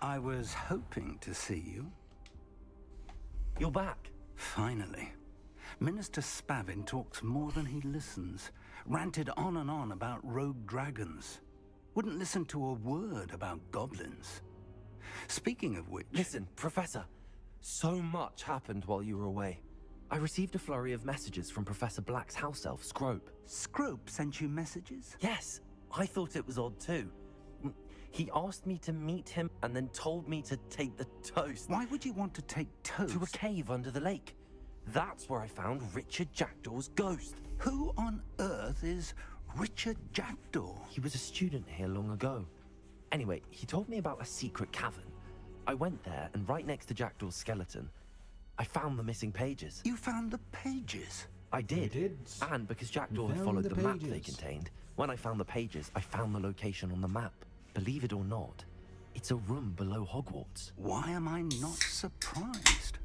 I was hoping to see you. You're back. Finally. Minister Spavin talks more than he listens. Ranted on and on about rogue dragons. Wouldn't listen to a word about goblins. Speaking of which... Listen, Professor. So much happened while you were away. I received a flurry of messages from Professor Black's house elf, Scrope. Scrope sent you messages? Yes. I thought it was odd too. He asked me to meet him and then told me to take the toast. Why would you want to take toast? To a cave under the lake. That's where I found Richard Jackdaw's ghost. Who on earth is Richard Jackdaw? He was a student here long ago. Anyway, he told me about a secret cavern. I went there, and right next to Jackdaw's skeleton, I found the missing pages. You found the pages? I did. You did. And because Jackdaw had followed the map they contained, when I found the pages, I found the location on the map. Believe it or not, it's a room below Hogwarts. Why am I not surprised?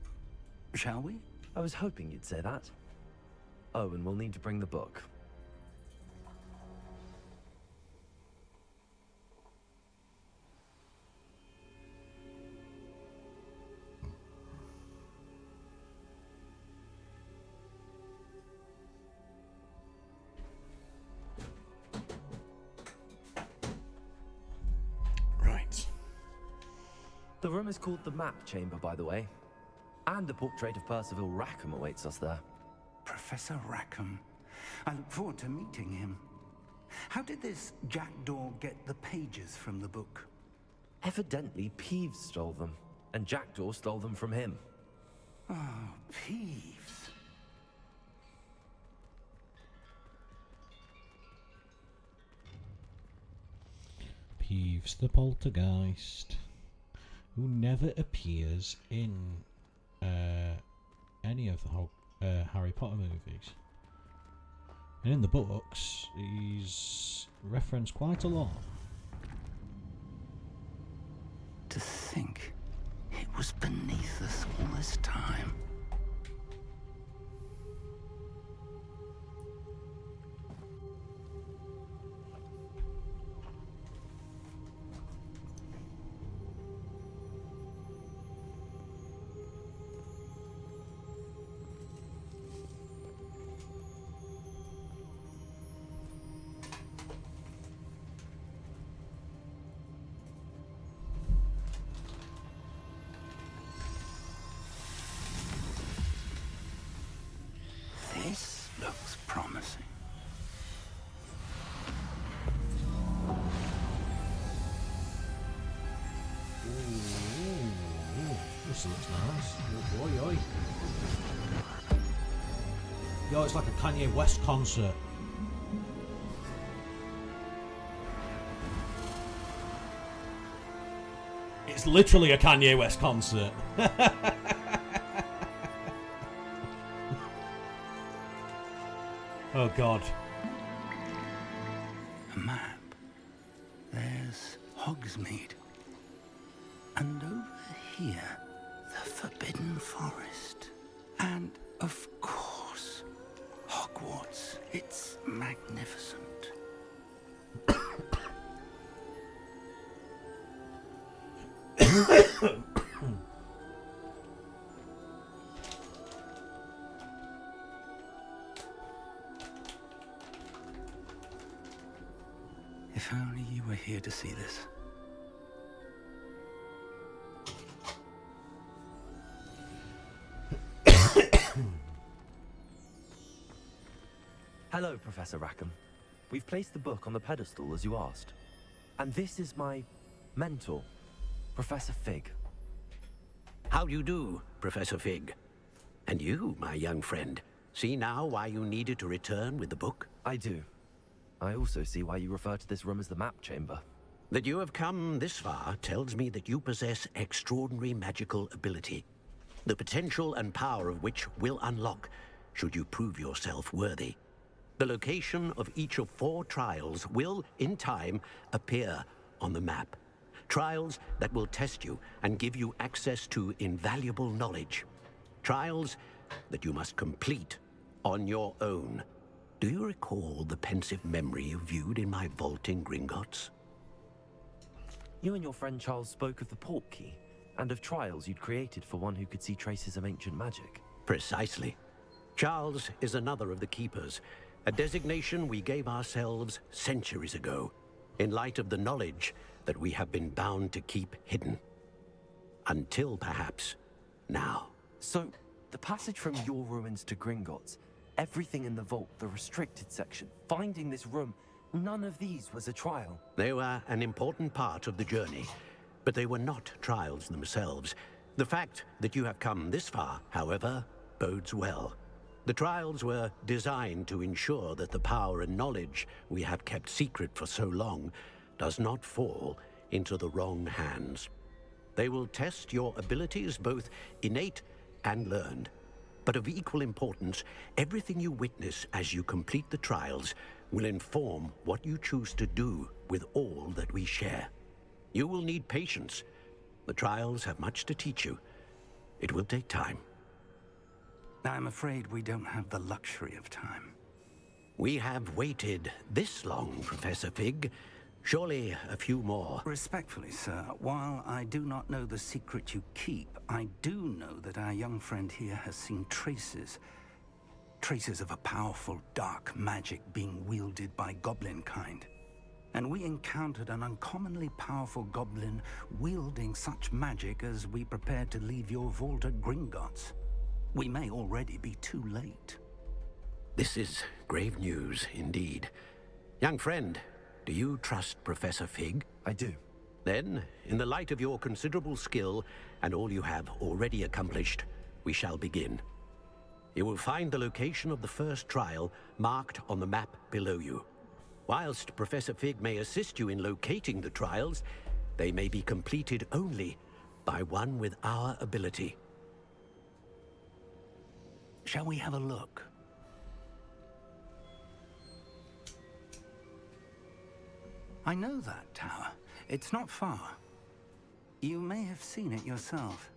Shall we? I was hoping you'd say that. Oh, and we'll need to bring the book. The room is called the Map Chamber, by the way. And a portrait of Percival Rackham awaits us there. Professor Rackham. I look forward to meeting him. How did this Jackdaw get the pages from the book? Evidently, Peeves stole them, and Jackdaw stole them from him. Oh, Peeves. Peeves the poltergeist, who never appears in any of the Harry Potter movies. And in the books, he's referenced quite a lot. To think it was beneath us all this time. This looks promising. This looks nice. Oh, boy, oi. Yo, it's like a Kanye West concert. It's literally a Kanye West concert. Oh God. A map. There's Hogsmeade. And over here, the Forbidden Forest. And, of course, Hogwarts. It's magnificent. If only you were here to see this. Hello, Professor Rackham. We've placed the book on the pedestal as you asked. And this is my mentor, Professor Fig. How do you do, Professor Fig? And you, my young friend, see now why you needed to return with the book? I do. I also see why you refer to this room as the Map Chamber. That you have come this far tells me that you possess extraordinary magical ability, the potential and power of which will unlock should you prove yourself worthy. The location of each of 4 trials will, in time, appear on the map. Trials that will test you and give you access to invaluable knowledge. Trials that you must complete on your own. Do you recall the pensive memory you viewed in my vault in Gringotts? You and your friend Charles spoke of the port key, and of trials you'd created for one who could see traces of ancient magic. Precisely. Charles is another of the keepers, a designation we gave ourselves centuries ago, in light of the knowledge that we have been bound to keep hidden. Until perhaps now. So, the passage from your ruins to Gringotts, everything in the vault, the restricted section, finding this room, none of these was a trial. They were an important part of the journey, but they were not trials themselves. The fact that you have come this far, however, bodes well. The trials were designed to ensure that the power and knowledge we have kept secret for so long does not fall into the wrong hands. They will test your abilities, both innate and learned. But of equal importance, everything you witness as you complete the trials will inform what you choose to do with all that we share. You will need patience. The trials have much to teach you. It will take time. I'm afraid we don't have the luxury of time. We have waited this long, Professor Fig. Surely a few more. Respectfully, sir, while I do not know the secret you keep, I do know that our young friend here has seen traces of a powerful dark magic being wielded by goblin kind. And we encountered an uncommonly powerful goblin wielding such magic as we prepared to leave your vault at Gringotts. We may already be too late. This is grave news indeed. Young friend, do you trust Professor Fig? I do. Then, in the light of your considerable skill and all you have already accomplished, we shall begin. You will find the location of the first trial marked on the map below you. Whilst Professor Fig may assist you in locating the trials, they may be completed only by one with our ability. Shall we have a look? I know that tower. It's not far. You may have seen it yourself.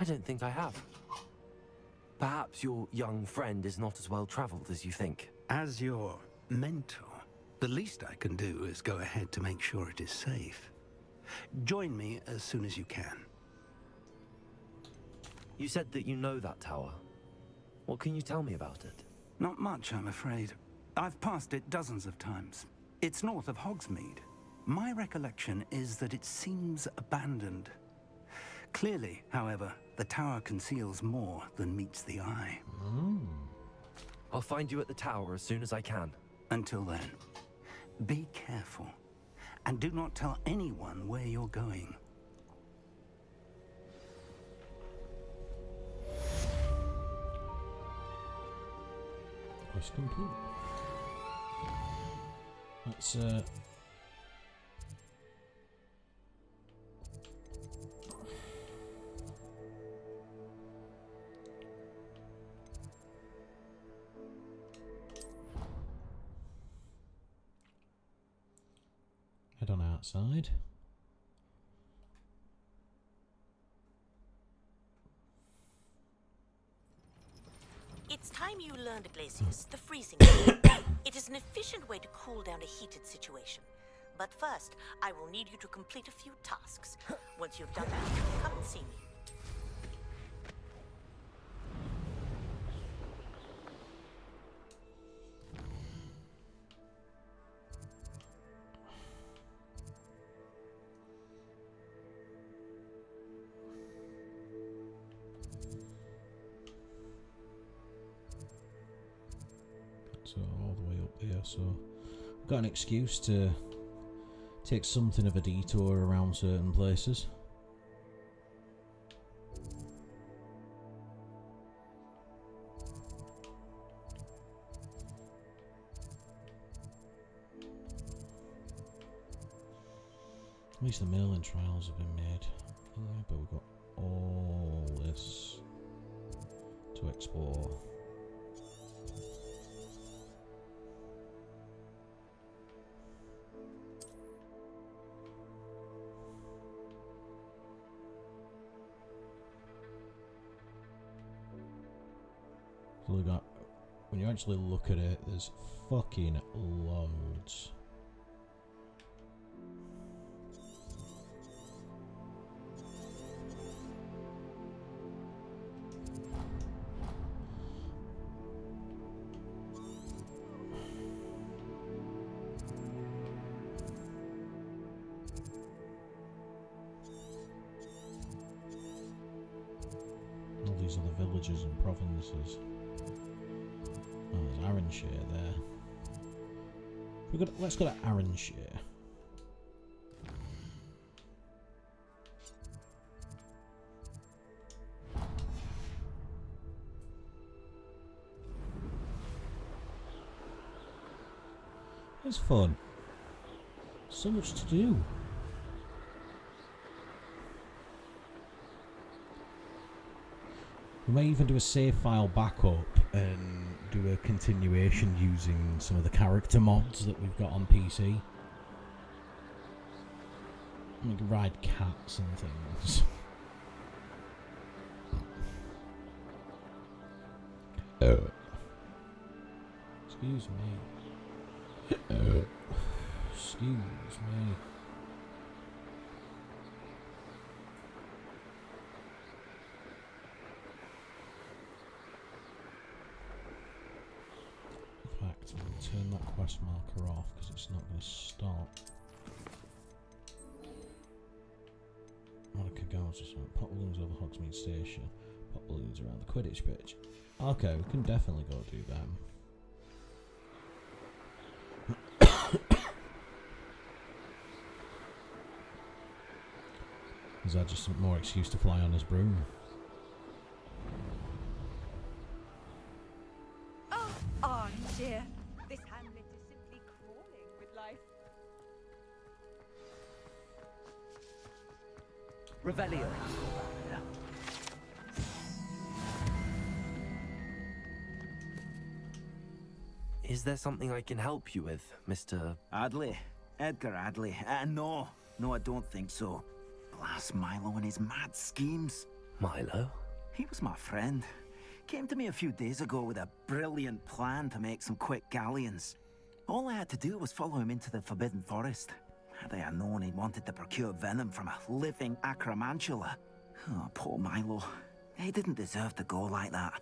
I don't think I have. Perhaps your young friend is not as well traveled as you think. As your mentor, the least I can do is go ahead to make sure it is safe. Join me as soon as you can. You said that you know that tower. What can you tell me about it? Not much, I'm afraid. I've passed it dozens of times. It's north of Hogsmeade. My recollection is that it seems abandoned. Clearly, however, the tower conceals more than meets the eye. I'll find you at the tower as soon as I can. Until then, be careful, and do not tell anyone where you're going. Quest complete. Let's head on outside. It's time you learned, Glacius, the freezing technique. It is an efficient way to cool down a heated situation. But first, I will need you to complete a few tasks. Once you've done that, come and see me. So all the way up there, so I've got an excuse to take something of a detour around certain places. At least the mailing trials have been made. Yeah, but we've got all this to explore. So we got, when you actually look at it, there's fucking loads. these other villages and provinces. Oh, there's Arranshire there. Let's go to Arranshire. It's fun. So much to do. We may even do a save file backup and do a continuation using some of the character mods that we've got on PC. We can ride cats and things. Excuse me. Excuse me. In fact, I'm going to turn that quest marker off because it's not going to stop. Monica goes or something. Pop balloons over Hogsmeade Station. Pop balloons around the Quidditch pitch. Okay, we can definitely go do them. Is that just some more excuse to fly on his broom? Oh dear. This hamlet is simply crawling with life. Revelio. Is there something I can help you with, Mr. Adley? Edgar Adley? No, I don't think so. Blast Milo and his mad schemes. Milo? He was my friend. Came to me a few days ago with a brilliant plan to make some quick galleons. All I had to do was follow him into the Forbidden Forest. Had I known he wanted to procure venom from a living acromantula. Oh, poor Milo. He didn't deserve to go like that.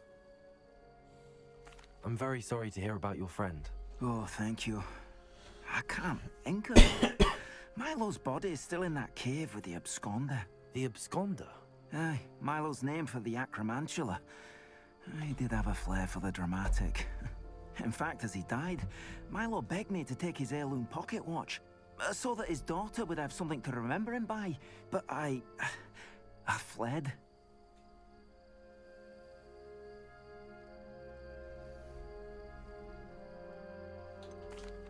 I'm very sorry to hear about your friend. Oh, thank you. I can't think of it. Milo's body is still in that cave with the absconder. The absconder? Aye, Milo's name for the acromantula. He did have a flair for the dramatic. In fact, as he died, Milo begged me to take his heirloom pocket watch, so that his daughter would have something to remember him by. But I fled.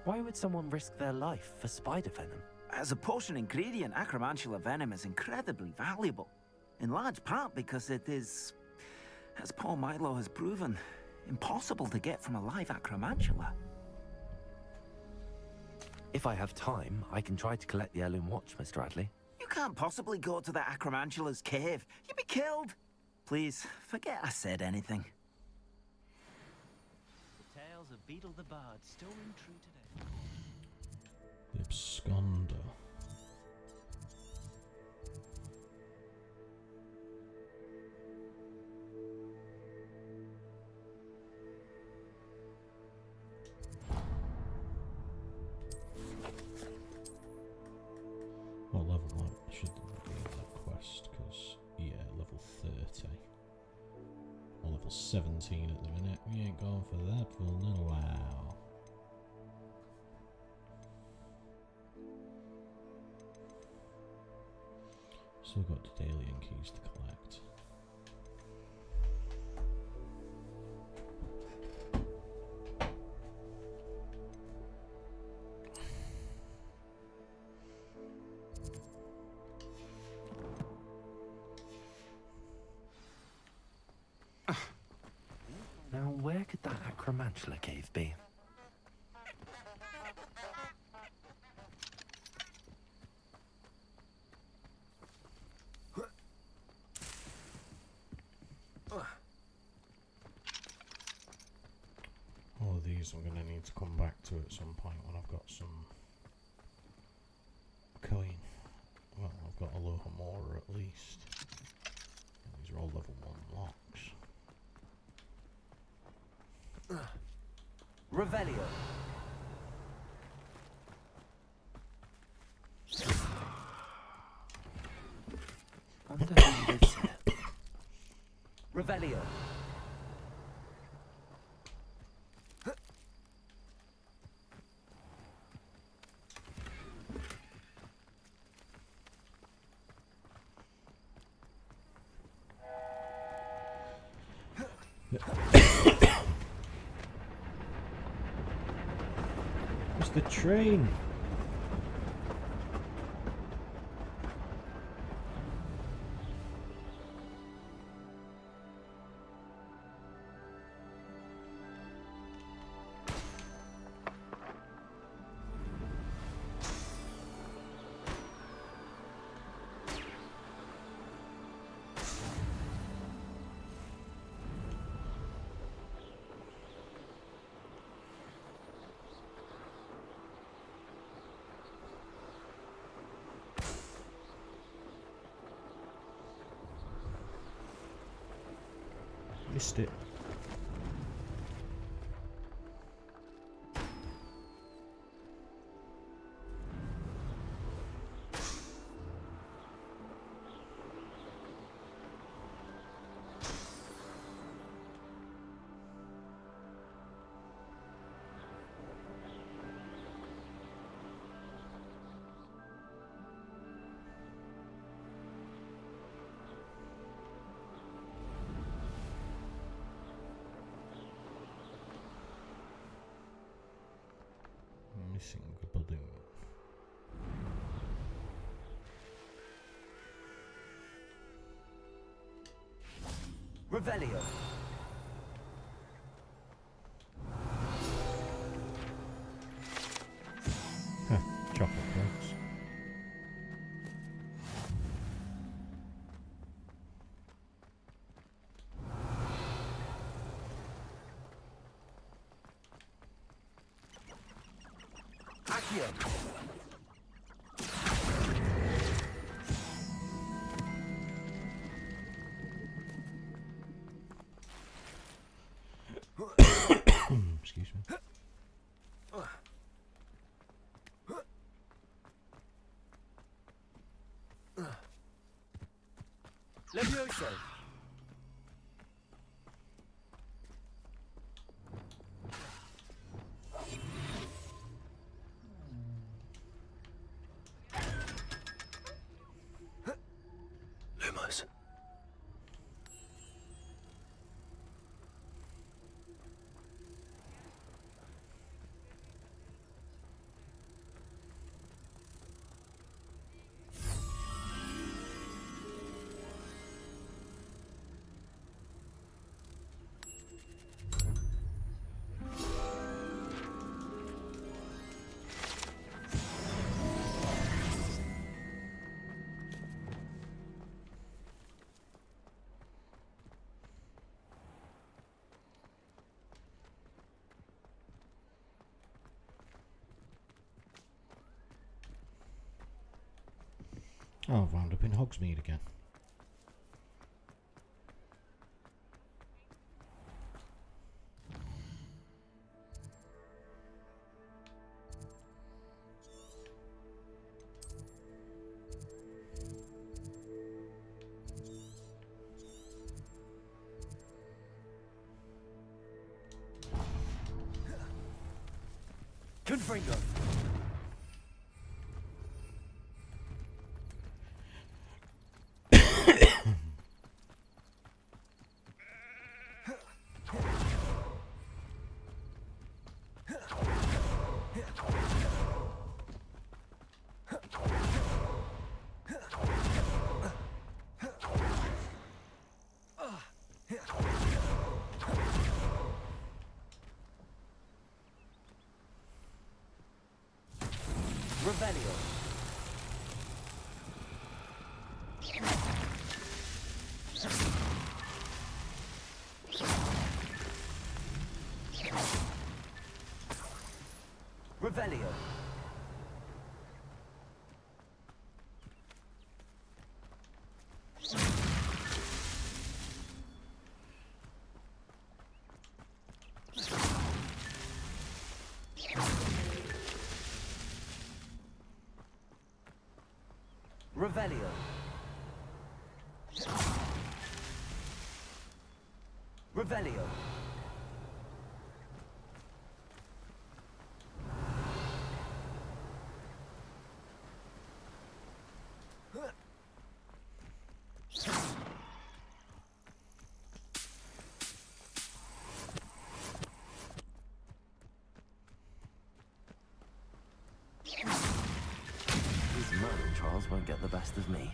Why would someone risk their life for spider venom? As a potion ingredient, acromantula venom is incredibly valuable. In large part because it is, as poor Milo has proven, impossible to get from a live acromantula. If I have time, I can try to collect the heirloom watch, Mr. Adley. You can't possibly go to the acromantula's cave. You'd be killed. Please, forget I said anything. The tales of Beetle the Bard still ring true today. The absconder. What level I should be at that quest? Because, yeah, level 30. Or level 17 at the minute. We ain't going for that for a little while. Still got the Daedalian keys to collect. Now, where could that acromantula cave be? All of these I'm going to need to come back to at some point when I've got some coin. Well, I've got Alohomora at least. These are all level 1 locks. Revelio. Wonder who lives here. Revelio. It's the train. Missed it. Missing a balloon. Revelio. Chocolate cakes. Accio. Excuse me. Levioso. Lumos. Oh, I've wound up in Hogsmeade again. Confringo. Revelio. Revelio. Revelio. Revelio. These Merlin trials won't get the best of me.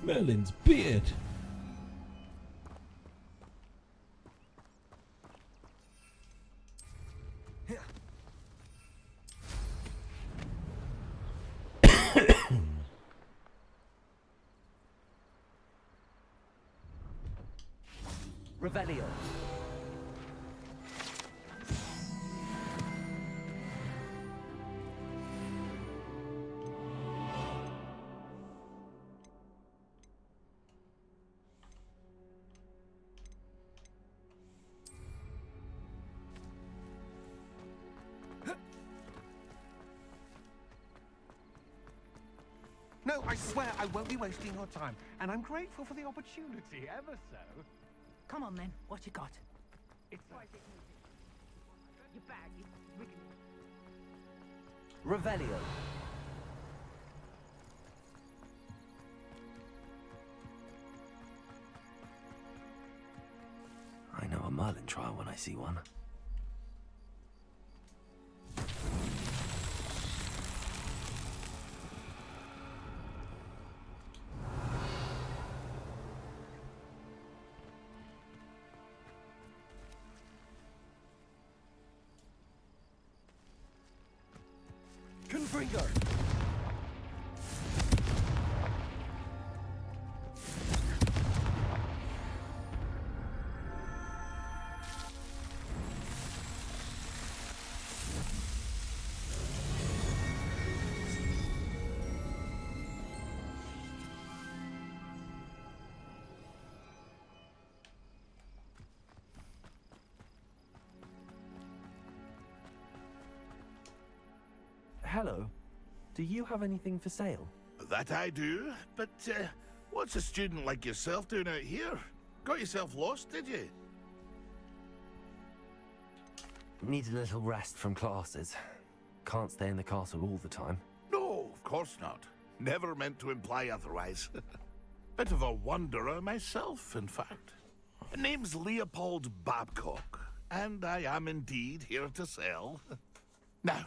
Merlin's beard. Revelio. No, I swear I won't be wasting your time, and I'm grateful for the opportunity, ever so. Come on then, what you got? It's like Your bag is wicked. Revelio. I know a Merlin trial when I see one. Confringo. Hello. Do you have anything for sale? That I do, but what's a student like yourself doing out here? Got yourself lost, did you? Need a little rest from classes. Can't stay in the castle all the time. No, of course not. Never meant to imply otherwise. Bit of a wanderer myself, in fact. Name's Leopold Babcock, and I am indeed here to sell. Now,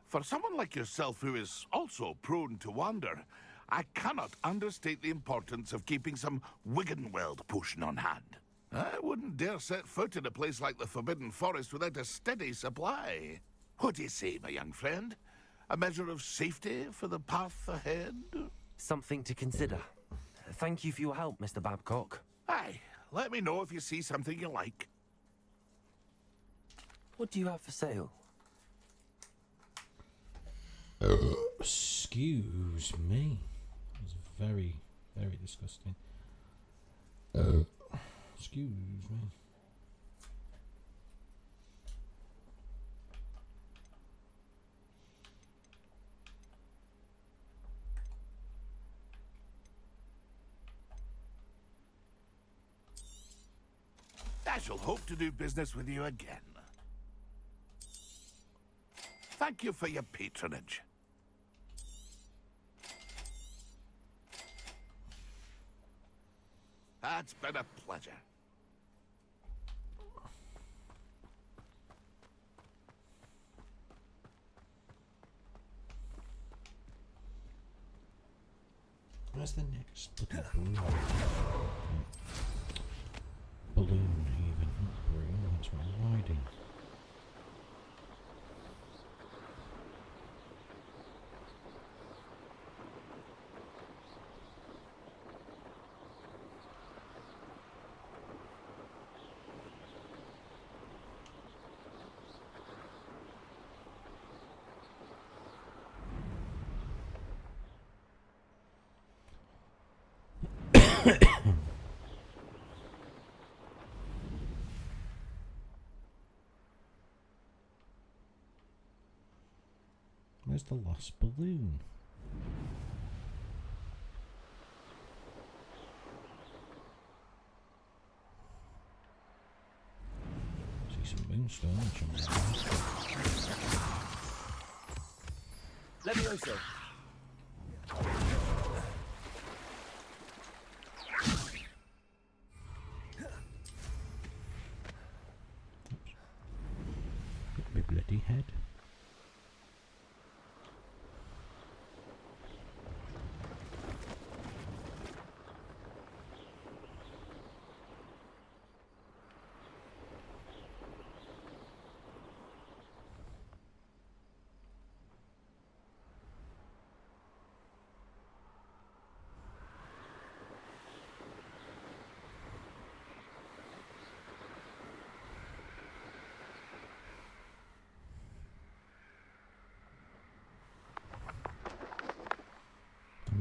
for someone like yourself who is also prone to wander, I cannot understate the importance of keeping some Wiggenweld potion on hand. I wouldn't dare set foot in a place like the Forbidden Forest without a steady supply. What do you say, my young friend? A measure of safety for the path ahead? Something to consider. Thank you for your help, Mr. Babcock. Aye, let me know if you see something you like. What do you have for sale? Excuse me. That was very, very disgusting. Excuse me. I shall hope to do business with you again. Thank you for your patronage. It's been a pleasure. Where's the next bloody balloon even? Not balloon, that's what I'm riding. Where's the last balloon? See some moonstone, which I'm Levioso. my bloody head.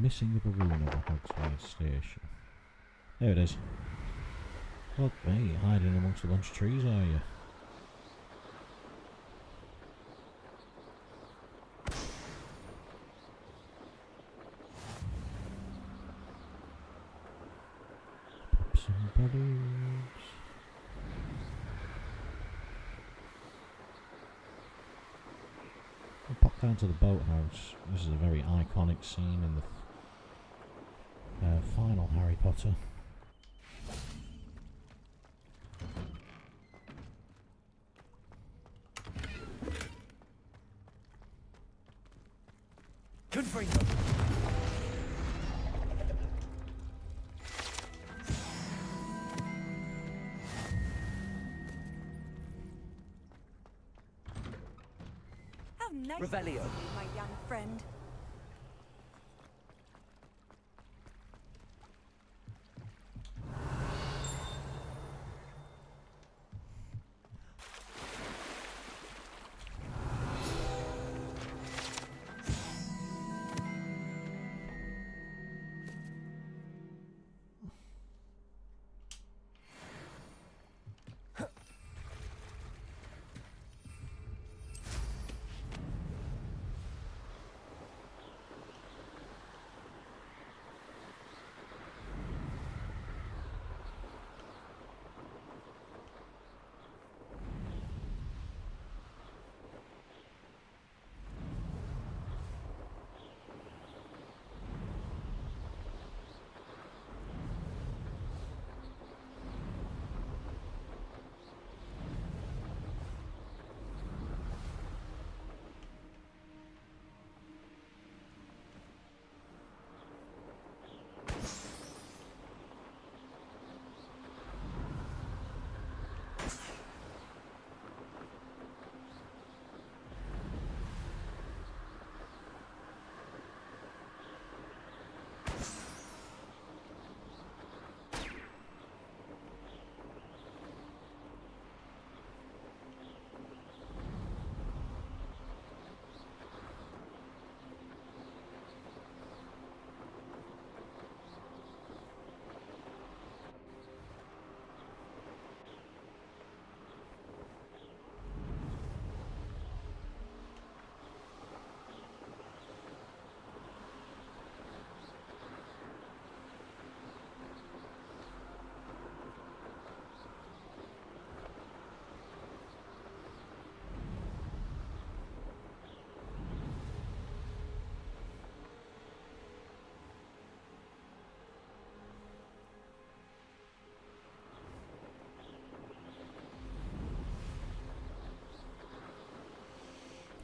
Missing a balloon at the Hogwarts station. There it is. Look, mate, you're hiding amongst a bunch of trees, are you? Pop some balloons. I'll pop down to the boathouse. This is a very iconic scene in the final Harry Potter. Confringo. How nice Revelio. of you, my young friend.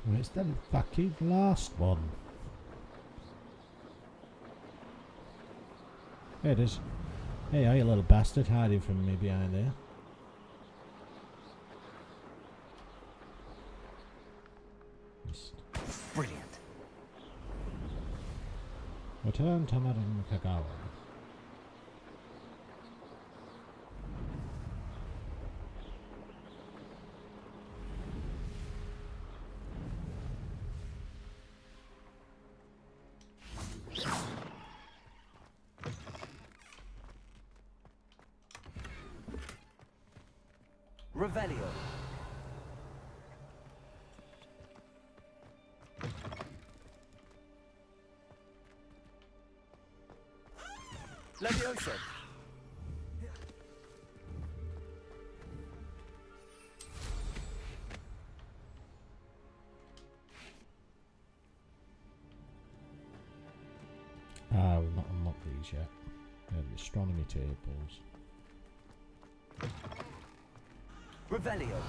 Where's the fucking last one? There it is. Hey, you little bastard, hiding from me behind there. Brilliant. Return to Madame Kagawa. Revelio. Leviosa. Ah, we've not unlocked these yet. We have the astronomy tables. Revelio.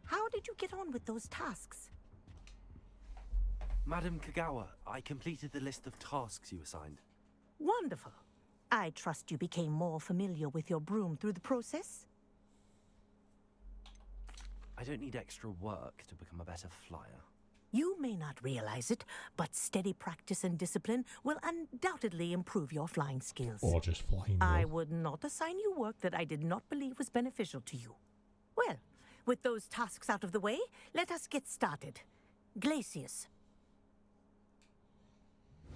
How did you get on with those tasks? Madam Kagawa, I completed the list of tasks you assigned. Wonderful. I trust you became more familiar with your broom through the process? I don't need extra work to become a better flyer. You may not realize it, but steady practice and discipline will undoubtedly improve your flying skills. Or just flying. I would not assign you work that I did not believe was beneficial to you. Well, with those tasks out of the way, let us get started. Glacius.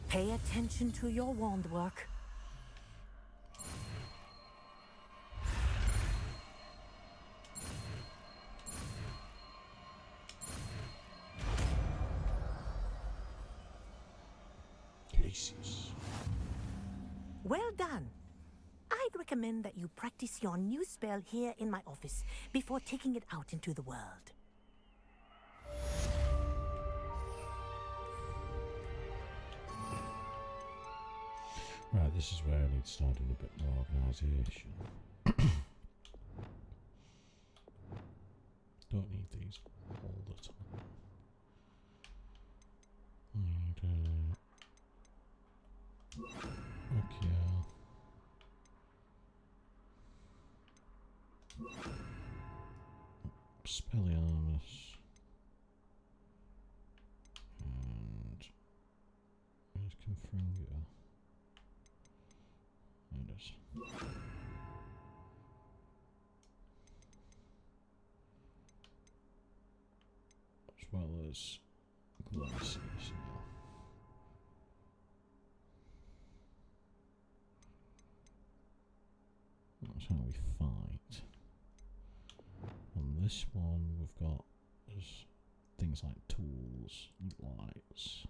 Pay attention to your wand work. Glacius. Well done. I'd recommend that you practice your new spell here in my office before taking it out into the world. Right, this is where I need to start doing a bit more organisation. Don't need these all the time. Need okay. Spelliarmus. And where's Confringo? There it is. As well as Glacius now. That's how we fight. On this one, we've got things like tools, lights.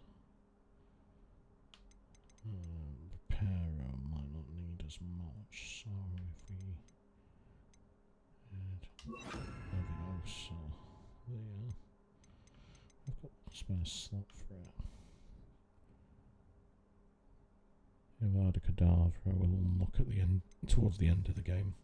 Repairer might not need as much, so if we add Leviosa there, I've got a spare slot for it. Evada Cadavra will unlock at the end, towards the end of the game.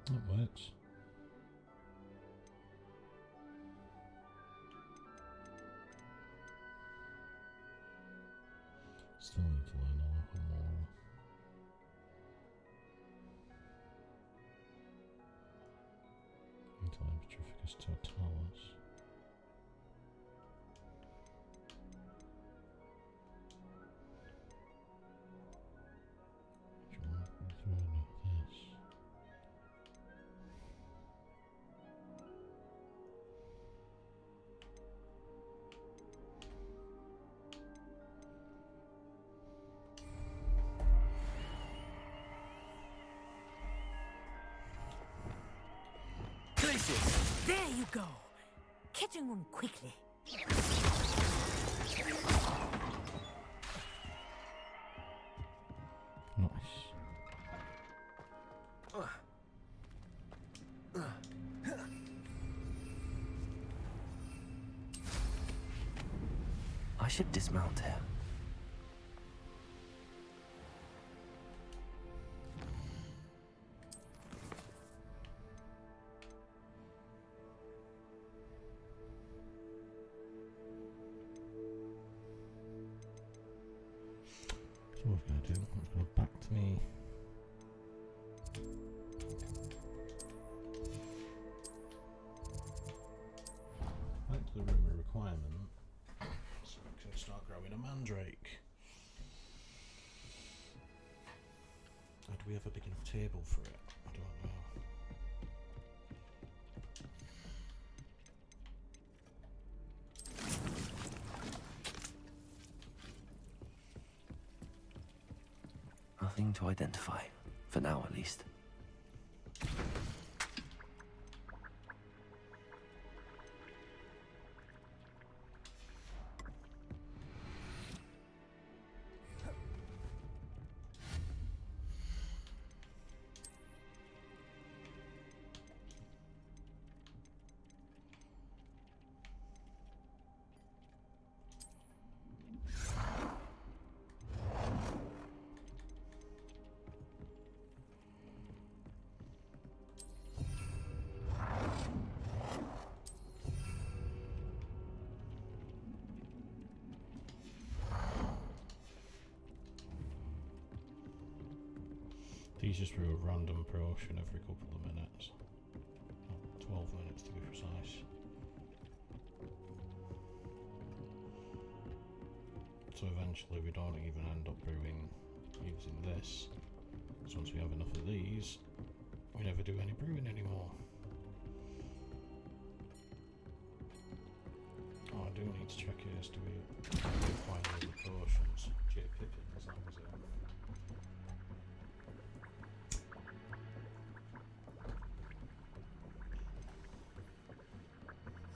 That works. Still need to learn a little more. Need to learn Petrificus to attack. Glacius! There you go. Catching on quickly. Nice. I should dismount here. So what was going to do? Let's go back to me. Back to the room of requirement. So we can start growing a mandrake. Do we have a big enough table for it? I don't know. Nothing to identify, for now at least. These just brew a random potion every couple of minutes. 12 minutes to be precise. So eventually we don't even end up brewing using this. So once we have enough of these, we never do any brewing anymore. Oh, I do need to check here as to find all the potions. J. Pippins, that was it.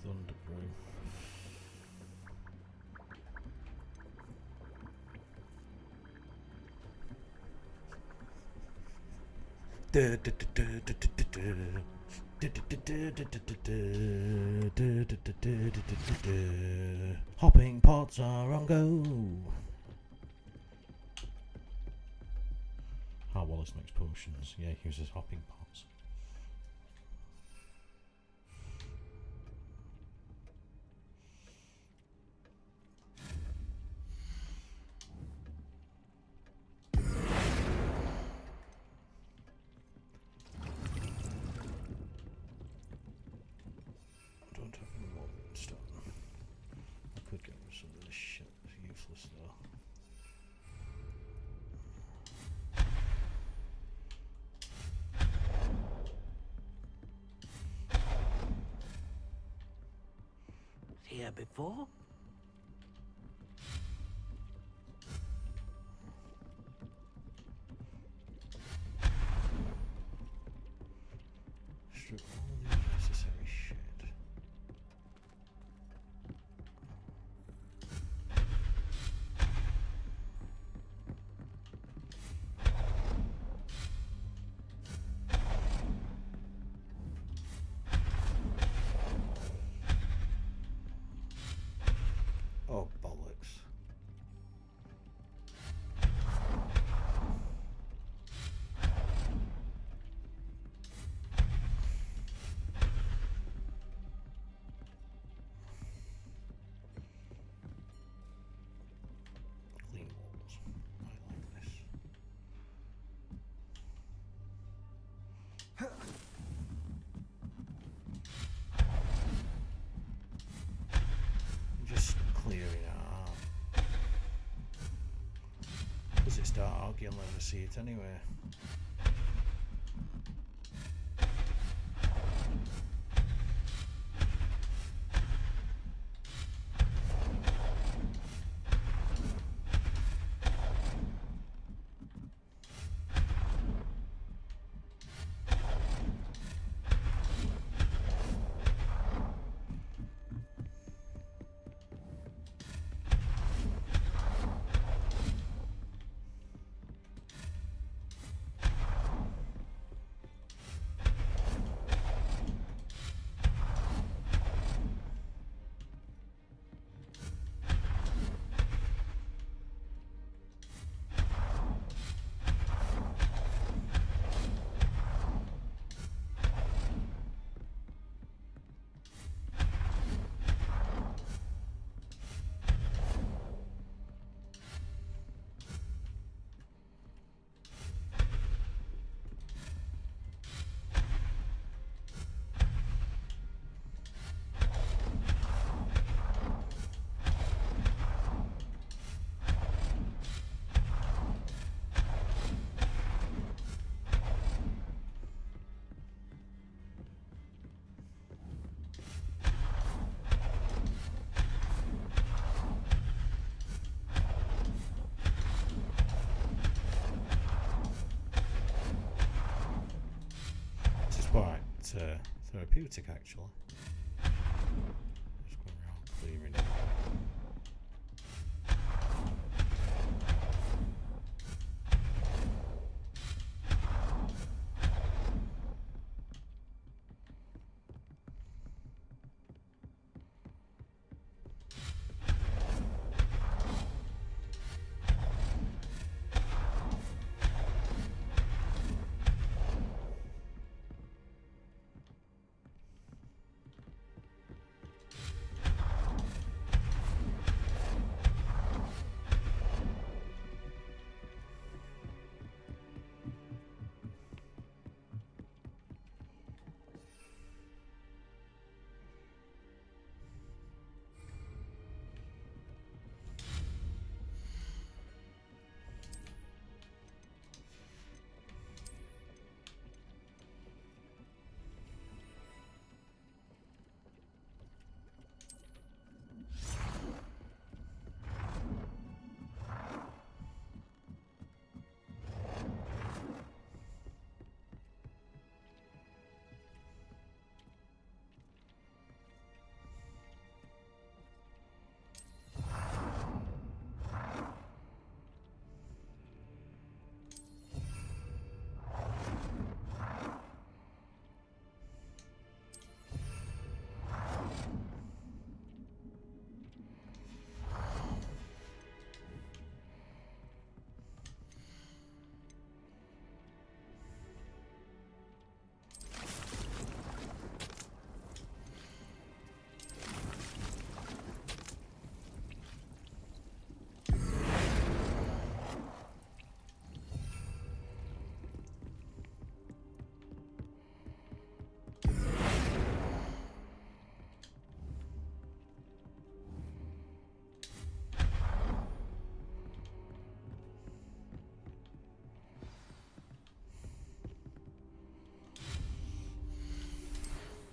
Thunder brew. Hopping pots are on go. How Wallace makes potions. Yeah, he uses hopping pots. Don't have any more stuff. I could get rid of some of this shit. It's useless though. Here before? Strip all the unnecessary shit. Oh, bollocks. Clean walls. I like this. Just clearing it out. Does it start arguing? Let us see it anyway. therapeutic actually. Just going around clearing it.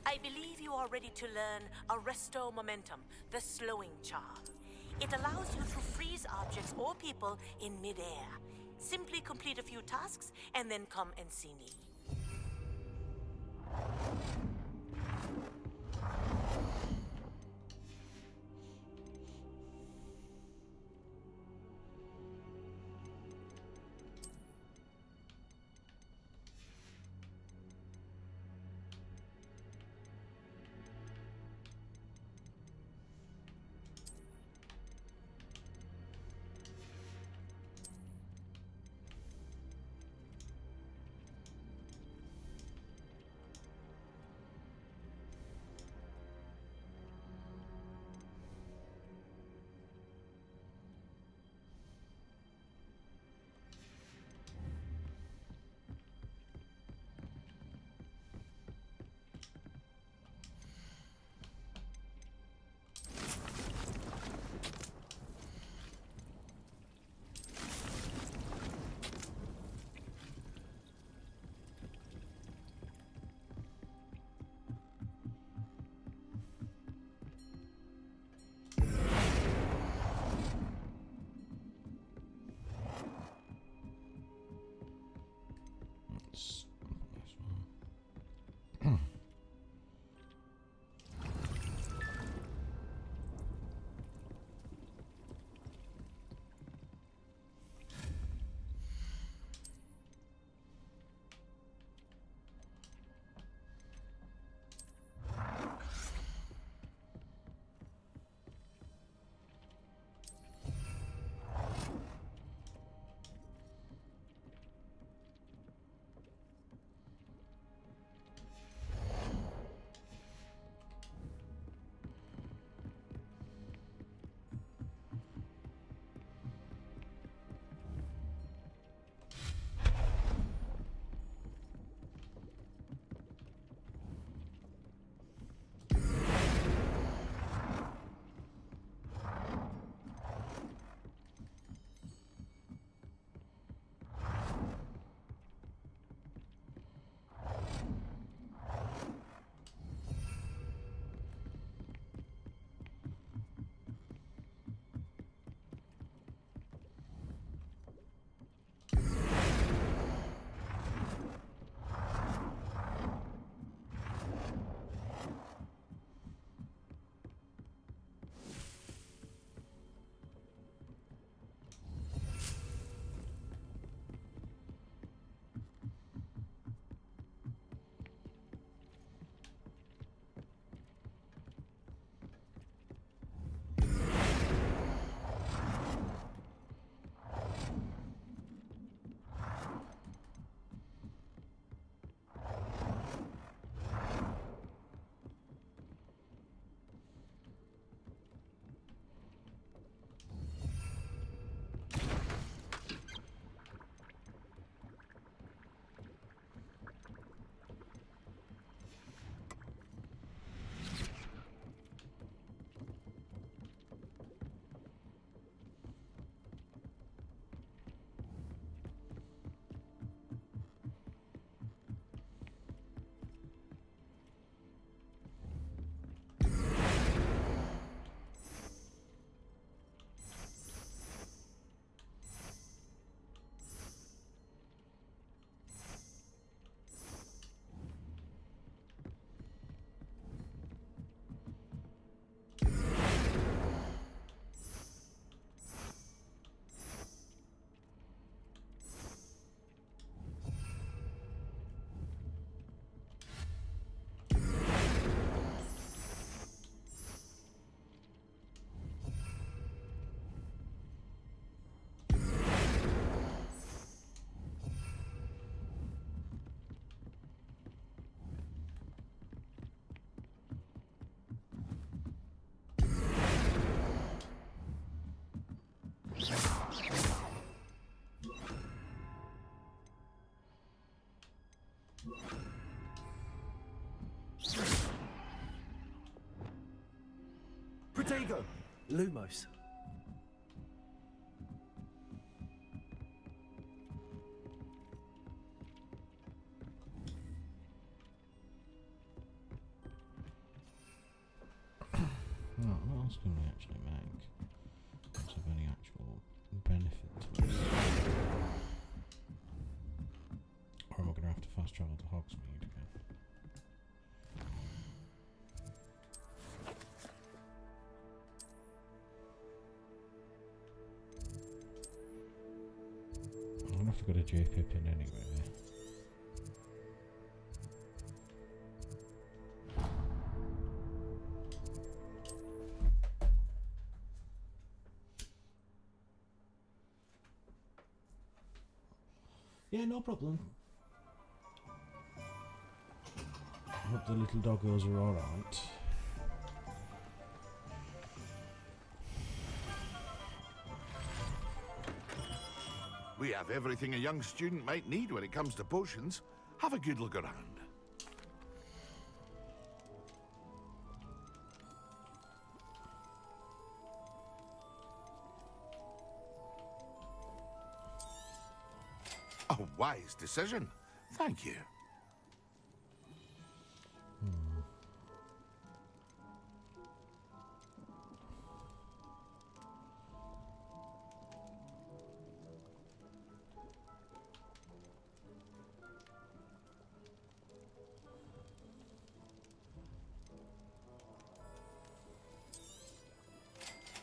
I believe you are ready to learn Arresto Momentum, the slowing charm. It allows you to freeze objects or people in midair. Simply complete a few tasks and then come and see me. Lumos. No, what else can we actually make? Does have any actual benefit to us? Or am I going to have to fast travel to Hogsmeade again? I'm going to have to go to J. Pippin anyway. Yeah, no problem. I hope the little doggos are alright. We have everything a young student might need when it comes to potions. Have a good look around. A wise decision. Thank you.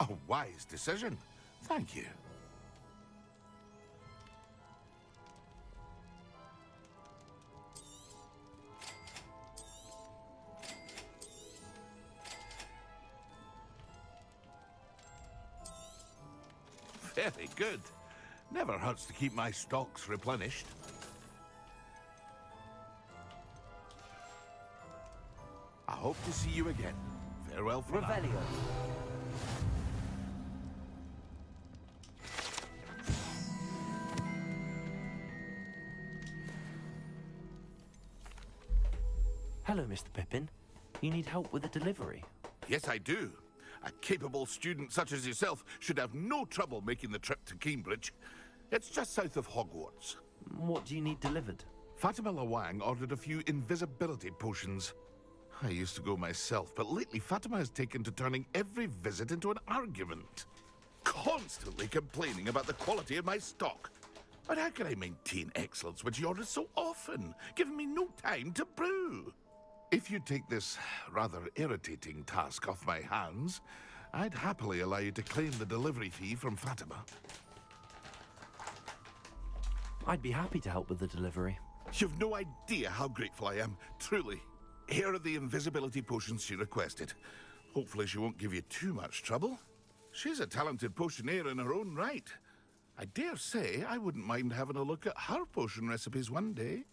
A wise decision. Thank you. Very good. Never hurts to keep my stocks replenished. I hope to see you again. Farewell for now. Revelio. Hello, Mr. Pippin. You need help with a delivery? Yes, I do. A capable student such as yourself should have no trouble making the trip to Cambridge. It's just south of Hogwarts. What do you need delivered? Fatima Lawang ordered a few invisibility potions. I used to go myself, but lately Fatima has taken to turning every visit into an argument. Constantly complaining about the quality of my stock. But how can I maintain excellence when she orders so often, giving me no time to brew? If you take this rather irritating task off my hands, I'd happily allow you to claim the delivery fee from Fatima. I'd be happy to help with the delivery. You've no idea how grateful I am, truly. Here are the invisibility potions she requested. Hopefully she won't give you too much trouble. She's a talented potioneer in her own right. I dare say I wouldn't mind having a look at her potion recipes one day.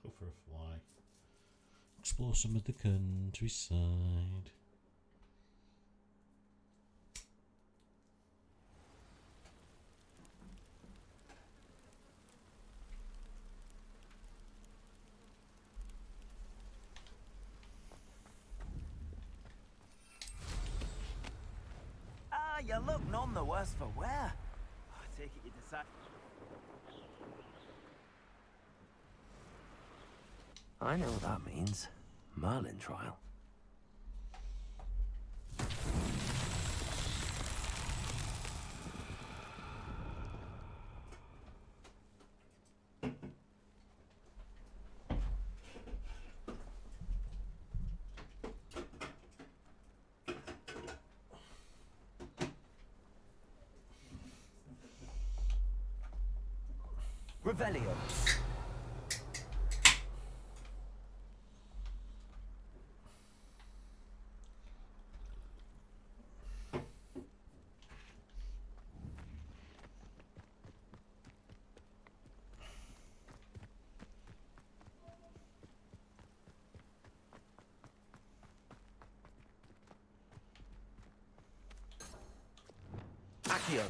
Go for a fly. Explore some of the countryside. Ah, you look none the worse for wear. I take it you decide. I know what that means. Merlin trial. Revelio. Accio.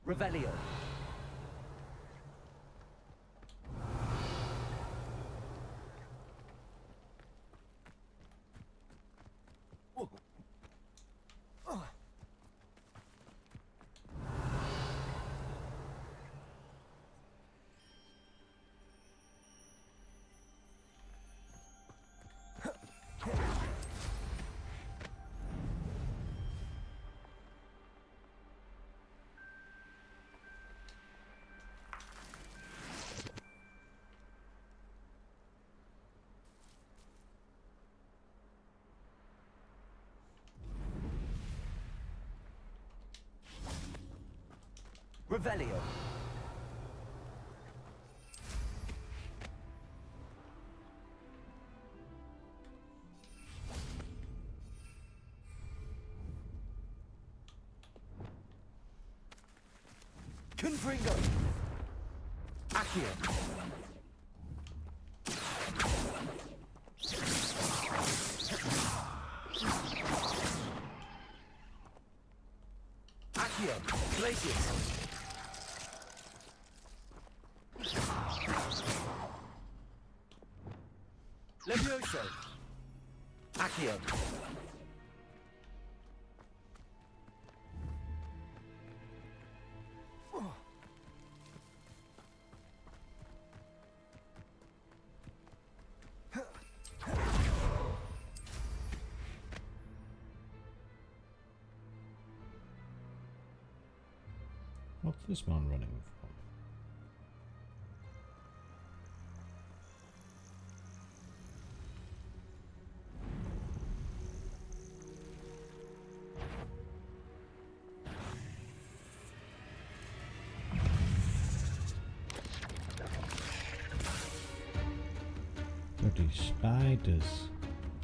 Revelio. Revelio. Confringo. Accio. Accio. Glacius. Levioso. Accio. What's this man running from? Bloody spiders.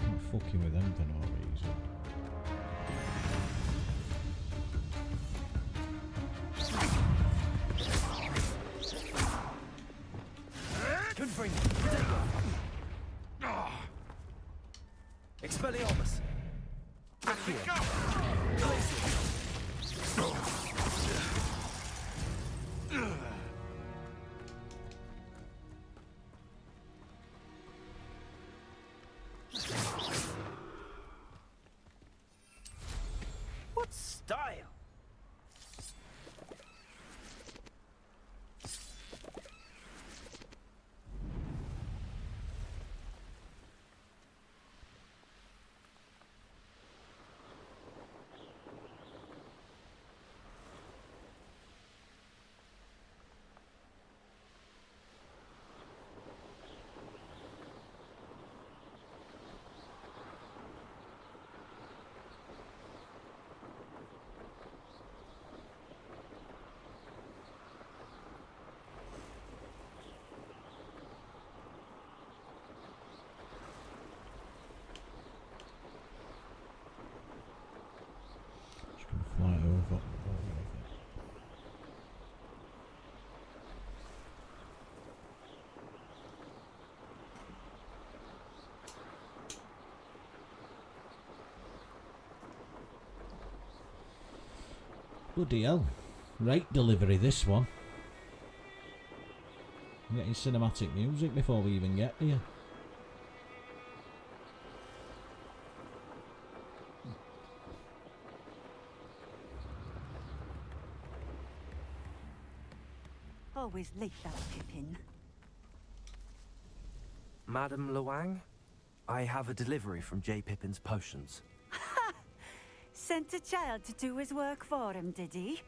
I'm fucking with them for no reason. Expelliarmus. Accio. What style? Fly over. Bloody hell. Right delivery, this one. I'm getting cinematic music before we even get here. Always like that, Pippin. Madame Luang? I have a delivery from J. Pippin's Potions. Sent a child to do his work for him, did he?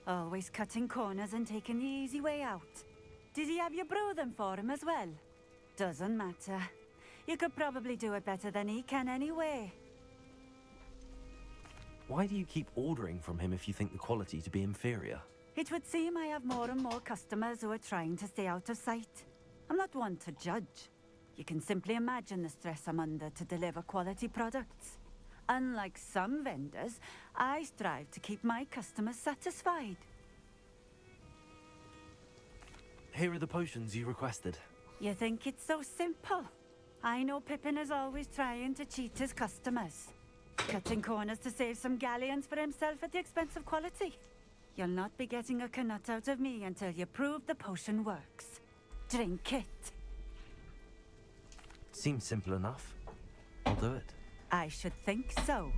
Always cutting corners and taking the easy way out. Did he have you brew them for him as well? Doesn't matter. You could probably do it better than he can anyway. Why do you keep ordering from him if you think the quality to be inferior? It would seem I have more and more customers who are trying to stay out of sight. I'm not one to judge. You can simply imagine the stress I'm under to deliver quality products. Unlike some vendors, I strive to keep my customers satisfied. Here are the potions you requested. You think it's so simple? I know Pippin is always trying to cheat his customers. Cutting corners to save some galleons for himself at the expense of quality. You'll not be getting a canut out of me until you prove the potion works. Drink it. Seems simple enough. I'll do it. I should think so.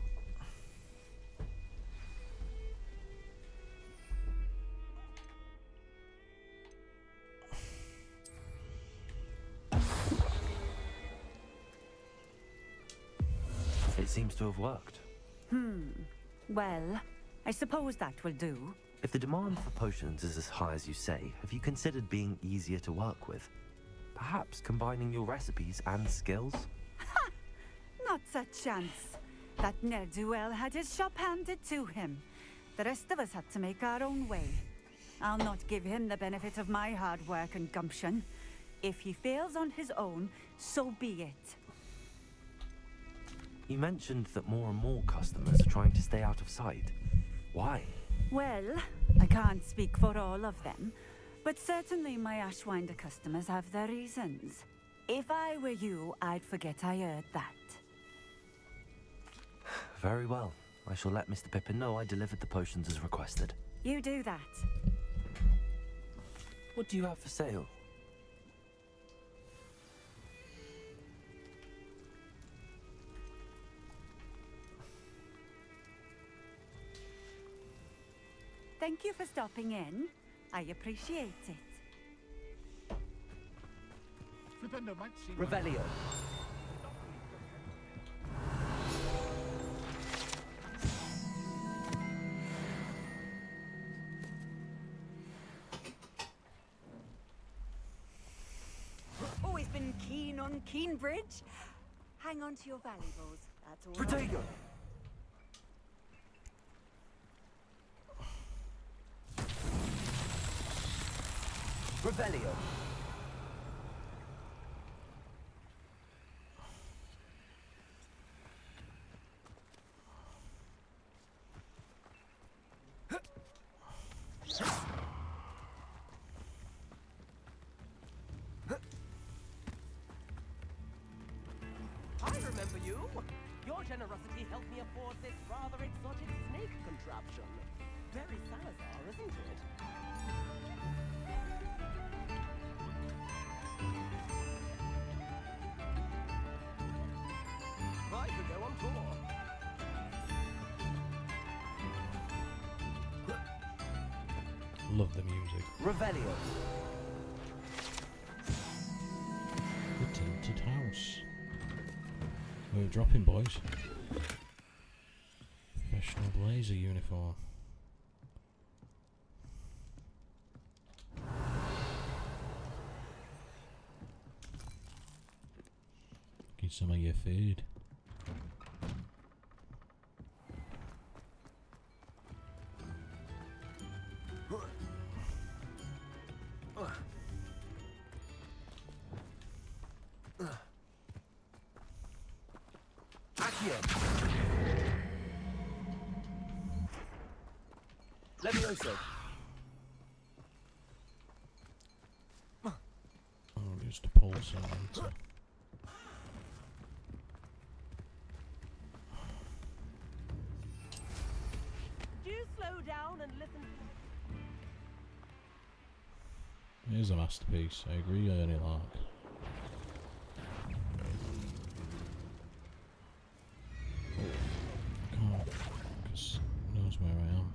It seems to have worked. Well, I suppose that will do. If the demand for potions is as high as you say, have you considered being easier to work with? Perhaps combining your recipes and skills? Not a chance. That ne'er-do-well had his shop handed to him. The rest of us had to make our own way. I'll not give him the benefit of my hard work and gumption. If he fails on his own, so be it. You mentioned that more and more customers are trying to stay out of sight. Why? Well, I can't speak for all of them, but certainly my Ashwinder customers have their reasons. If I were you, I'd forget I heard that. Very well. I shall let Mr. Pippin know I delivered the potions as requested. You do that. What do you have for sale? Thank you for stopping in. I appreciate it. Revelio. Always been keen on Keenbridge. Hang on to your valuables. That's all. Protego. Revelio. I remember you. Your generosity helped me afford this rather exotic snake contraption. Very Salazar, isn't it? I could go on tour. Love the music. Revelio. The Tinted House. We're dropping, boys. Professional blazer uniform. Get some of your food. Levioso. Oh, just a pulse on it. Do you slow down and listen? Here's a masterpiece. I agree, I only like. Can't, because it knows where I am.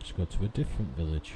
Let's go to a different village.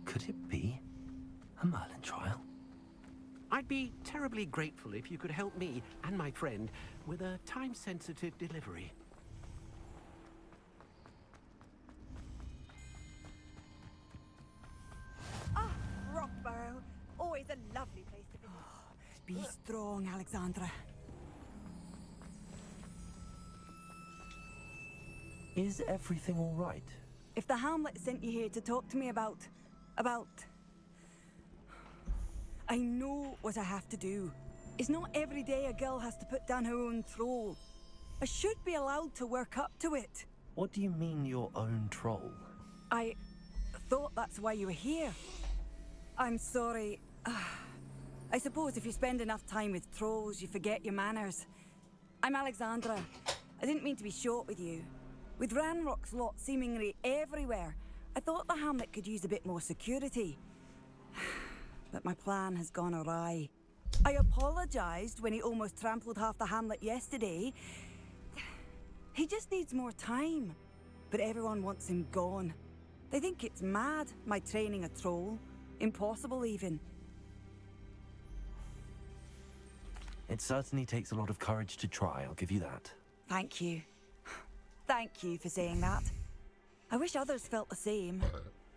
Could it be a Merlin trial? I'd be terribly grateful if you could help me and my friend with a time-sensitive delivery. Ah, Rockbarrow. Always a lovely place to visit. Be strong, Alexandra. Is everything all right? If the Hamlet sent you here to talk to me about... I know what I have to do. It's not every day a girl has to put down her own troll. I should be allowed to work up to it. What do you mean, your own troll? I thought that's why you were here. I'm sorry. I suppose if you spend enough time with trolls, you forget your manners. I'm Alexandra. I didn't mean to be short with you. With Ranrock's lot seemingly everywhere, I thought the Hamlet could use a bit more security. But my plan has gone awry. I apologized when he almost trampled half the Hamlet yesterday. He just needs more time. But everyone wants him gone. They think it's mad, my training a troll. Impossible, even. It certainly takes a lot of courage to try, I'll give you that. Thank you. Thank you for saying that. I wish others felt the same.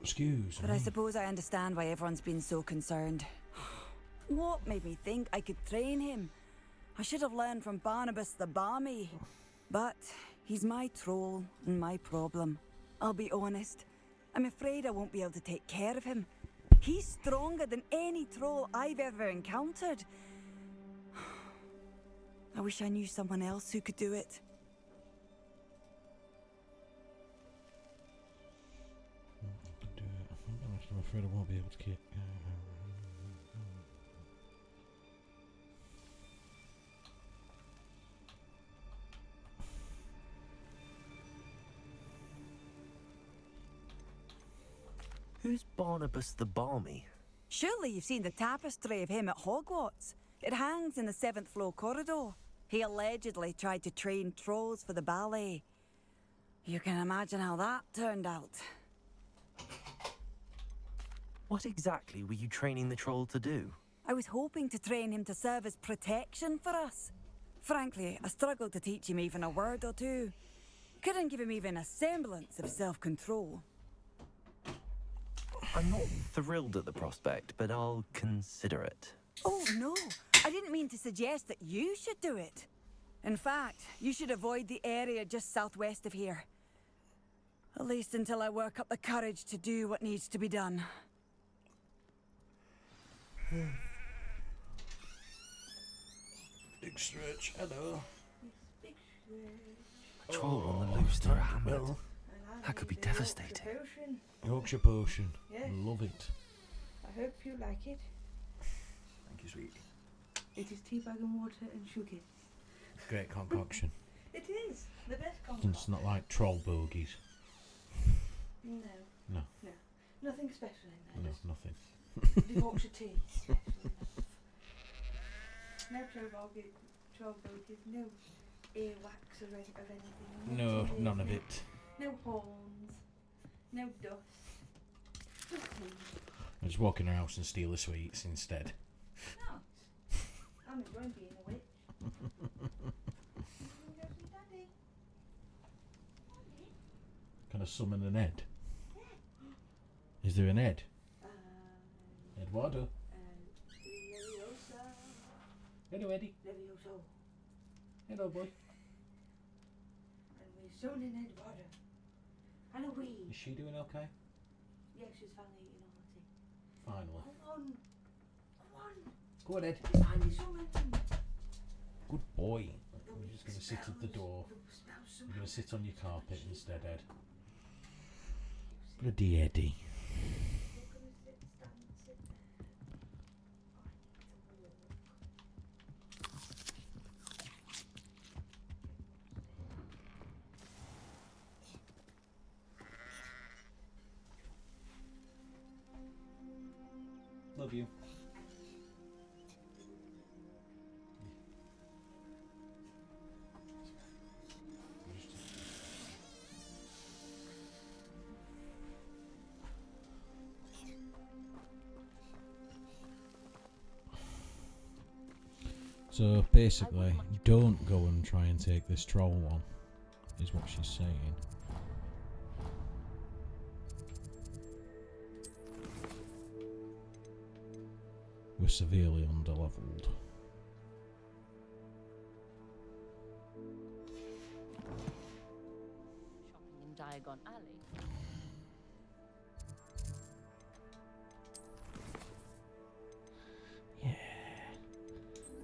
Excuse But me. I suppose I understand why everyone's been so concerned. What made me think I could train him? I should have learned from Barnabas the Balmy. But he's my troll and my problem. I'll be honest. I'm afraid I won't be able to take care of him. He's stronger than any troll I've ever encountered. I wish I knew someone else who could do it. I'm afraid I won't be able to keep. Who's Barnabas the Balmy? Surely you've seen the tapestry of him at Hogwarts. It hangs in the 7th floor corridor. He allegedly tried to train trolls for the ballet. You can imagine how that turned out. What exactly were you training the troll to do? I was hoping to train him to serve as protection for us. Frankly, I struggled to teach him even a word or two. Couldn't give him even a semblance of self-control. I'm not thrilled at the prospect, but I'll consider it. Oh, no. I didn't mean to suggest that you should do it. In fact, you should avoid the area just southwest of here. At least until I work up the courage to do what needs to be done. Big stretch, hello. A troll on the loose near a hamlet. That could be devastating. Yorkshire potion. Yes. Love it. I hope you like it. Thank you, sweetie. It is tea bag and water and sugar. Great concoction. It is the best concoction. It's not like troll bogies. No. No. No. Nothing special in No, there. nothing. The Yorkshire tea. Special enough. No troll bogies, no earwax of anything. No, tears, none of it. No horns. No dust. Just tea. I just walk in her house and steal the sweets instead. No. I'm enjoying being a witch. Daddy. Can I summon an Ed? Is there an Ed? Eduardo. Leviosa. Hello, Eddie. Levioso. Hello, boy. And we soon in Eduardo. And a wee. Is she doing okay? Yeah, she's finally eating all the tea. Finally. Come on. Come on. Go on, Ed. It's finally summoned. Good boy. You're just going to sit at the door. You're going to sit on your carpet instead, Ed. Bloody Eddie. Love you. So basically, don't go and try and take this troll one, is what she's saying. We're severely underleveled. Shopping in Diagon Alley. Yeah.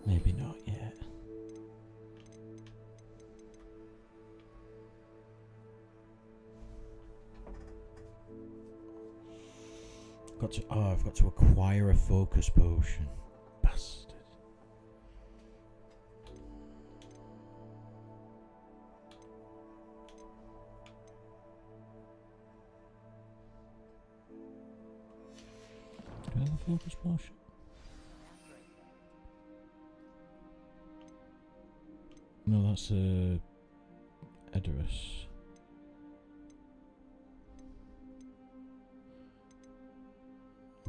Maybe not yet. I've got to acquire a focus potion. Bastard. Do I have a focus potion? No, that's a Edoras.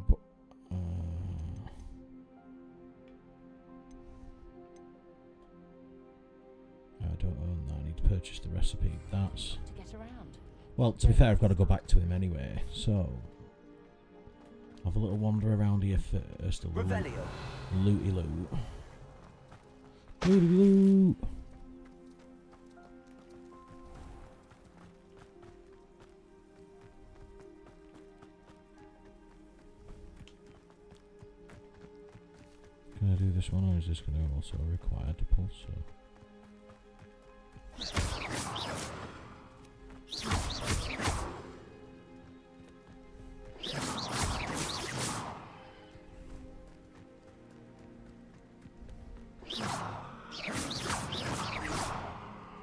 But, I don't own that. I need to purchase the recipe. That's To get around. well. To be fair, I've got to go back to him anyway. So have a little wander around here first. A little Revelio. looty loot. Looty loot. Can I do this one, or is this going to also require the pulsar?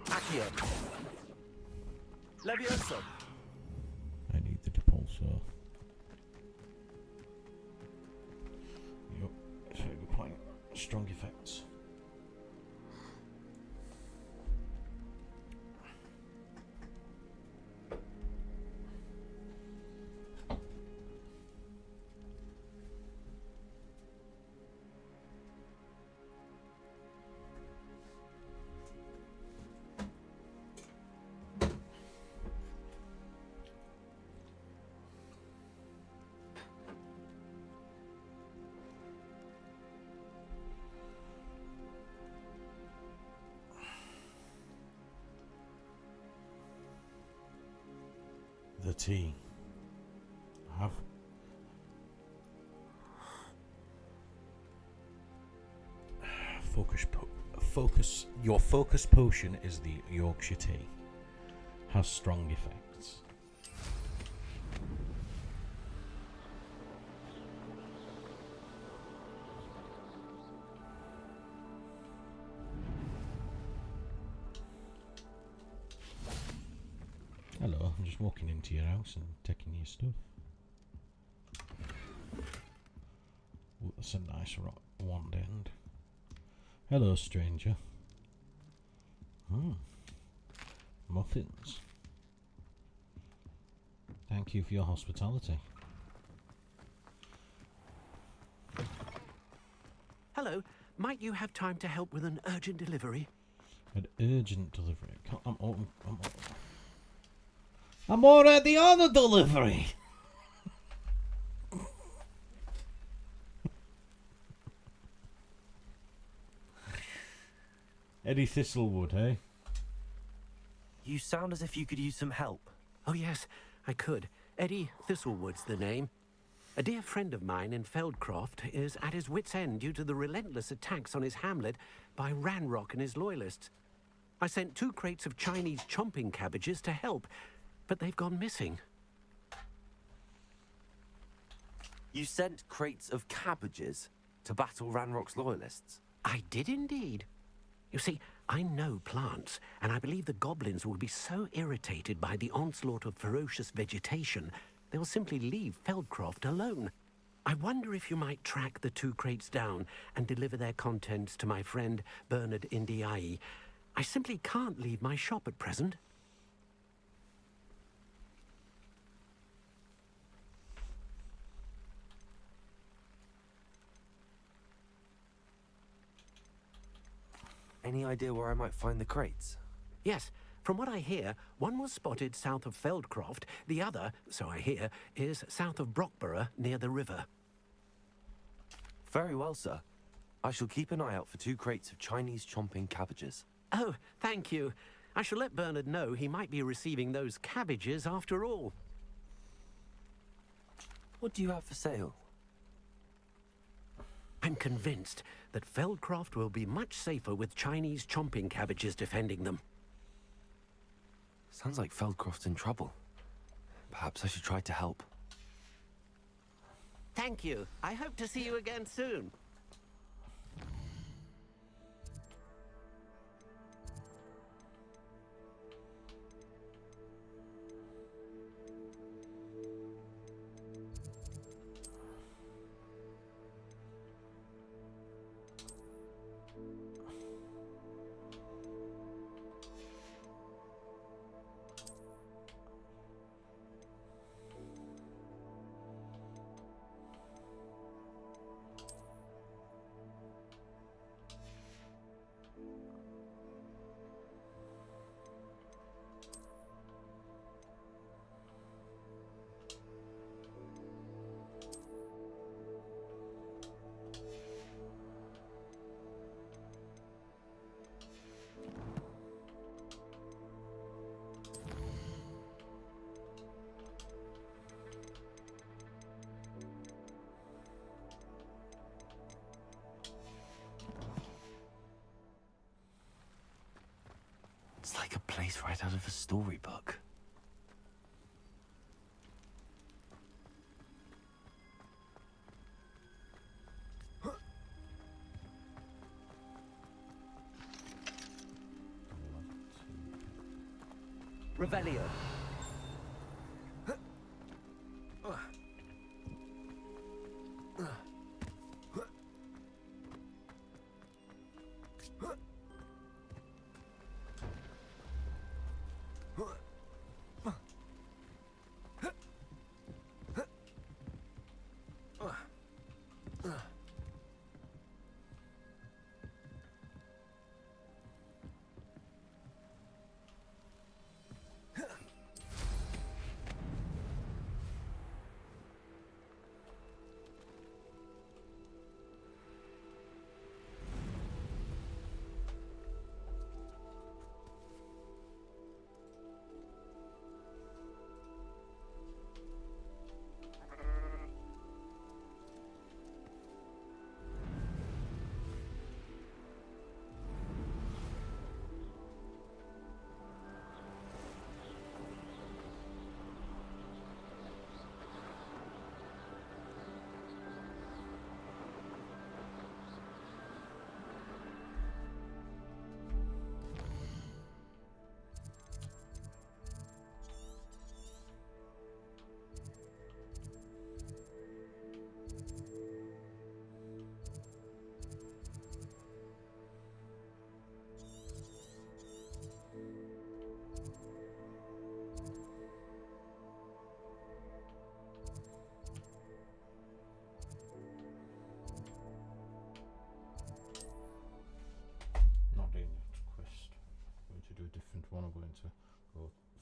Accio. Levioso. I need the depulsar. Yup, that's a very good point. Strong effects. the tea. Have. Your focus potion is the Yorkshire tea. Has strong effects. Hello, I'm just walking into your house and taking your stuff. Ooh, that's a nice wand end. Hello, stranger. Muffins. Thank you for your hospitality. Hello, might you have time to help with an urgent delivery? An urgent delivery. I'm already on a delivery. Eddie Thistlewood, eh? You sound as if you could use some help. Oh yes, I could. Eddie Thistlewood's the name. A dear friend of mine in Feldcroft is at his wit's end due to the relentless attacks on his hamlet by Ranrock and his loyalists. I sent 2 crates of Chinese chomping cabbages to help, but they've gone missing. You sent crates of cabbages to battle Ranrock's loyalists? I did indeed. You see, I know plants, and I believe the goblins will be so irritated by the onslaught of ferocious vegetation, they will simply leave Feldcroft alone. I wonder if you might track the 2 crates down and deliver their contents to my friend Bernard Indiai. I simply can't leave my shop at present. Any idea where I might find the crates? Yes, from what I hear, one was spotted south of Feldcroft, the other, so I hear, is south of Brockborough near the river. Very well, sir. I shall keep an eye out for 2 crates of Chinese chomping cabbages. Oh, thank you. I shall let Bernard know he might be receiving those cabbages after all. What do you have for sale? I'm convinced that Feldcroft will be much safer with Chinese chomping cabbages defending them. Sounds like Feldcroft's in trouble. Perhaps I should try to help. Thank you. I hope to see you again soon. It's like a place right out of a storybook. Revelio.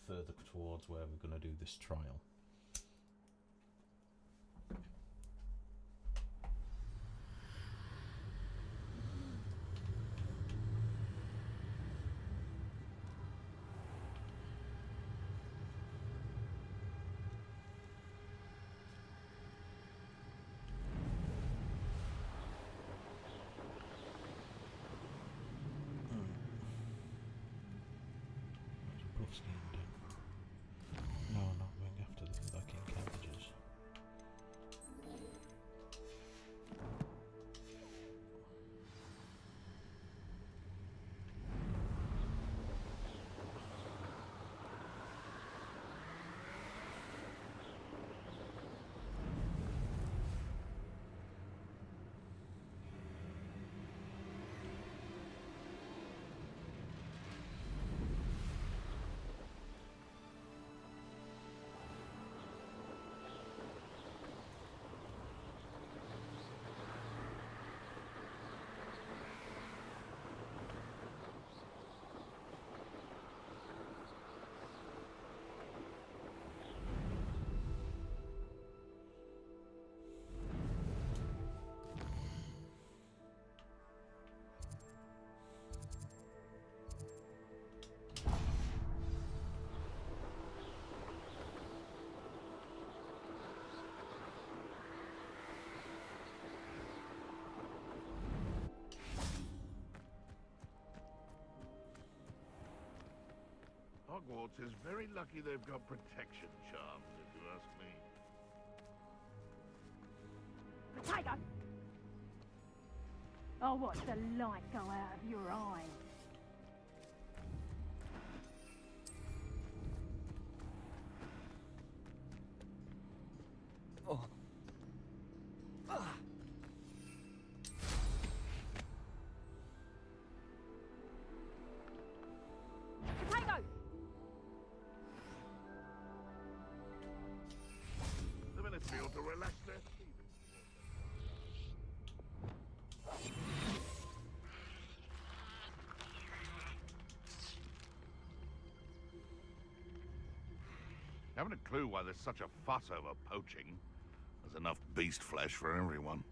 further towards where we're going to do this trial. No, not going after the fucking cabbages. Hogwarts is very lucky they've got protection charms, if you ask me. Tiger! Oh, watch the light go out of your eye. Oh. Potato! The Ministry ought to relax their feet. Haven't a clue why there's such a fuss over poaching. There's enough beast flesh for everyone.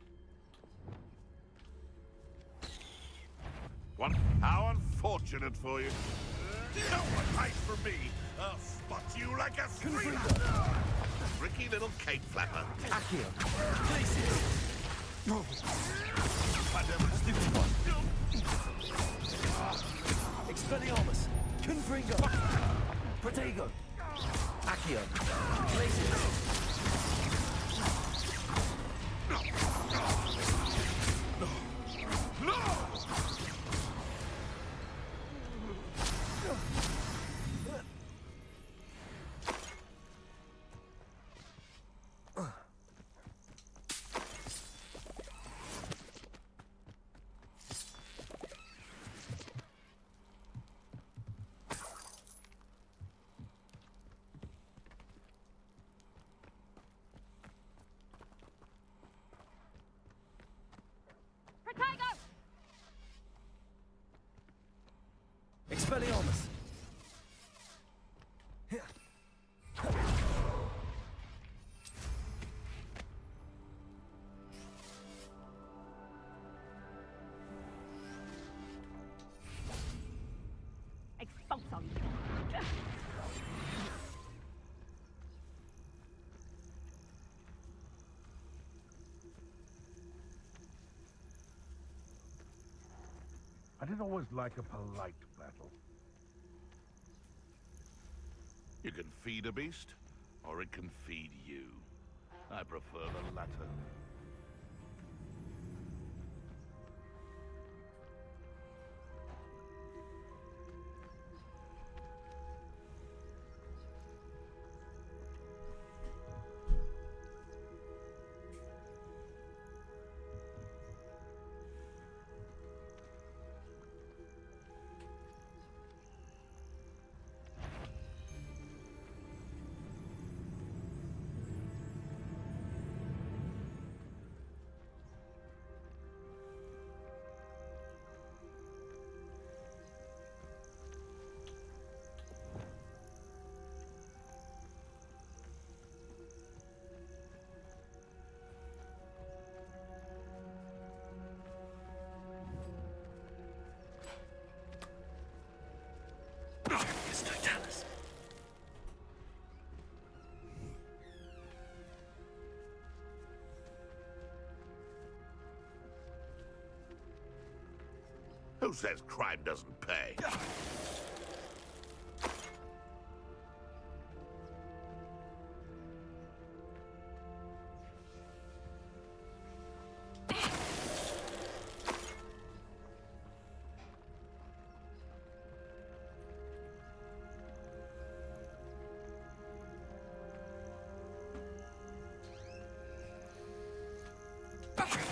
What? How unfortunate for you. No one hides from me. I'll spot you like a screamer. Tricky little cape flapper. Accio. Places. Stupid one. Expelliarmus. Confringo. Protego. Accio. Places. Potato! Expelliarmus. Expulso! I didn't always like a polite battle. You can feed a beast, or it can feed you. I prefer the latter. says crime doesn't pay?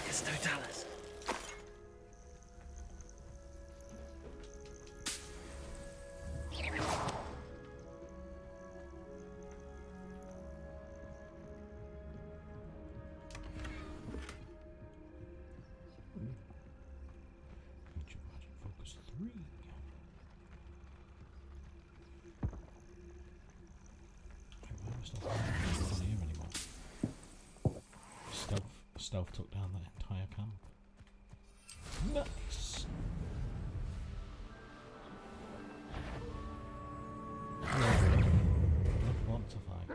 It's no dollars. Focus 3. Not here anymore. Stealth took down that entire camp. Nice. I'd want to fight you.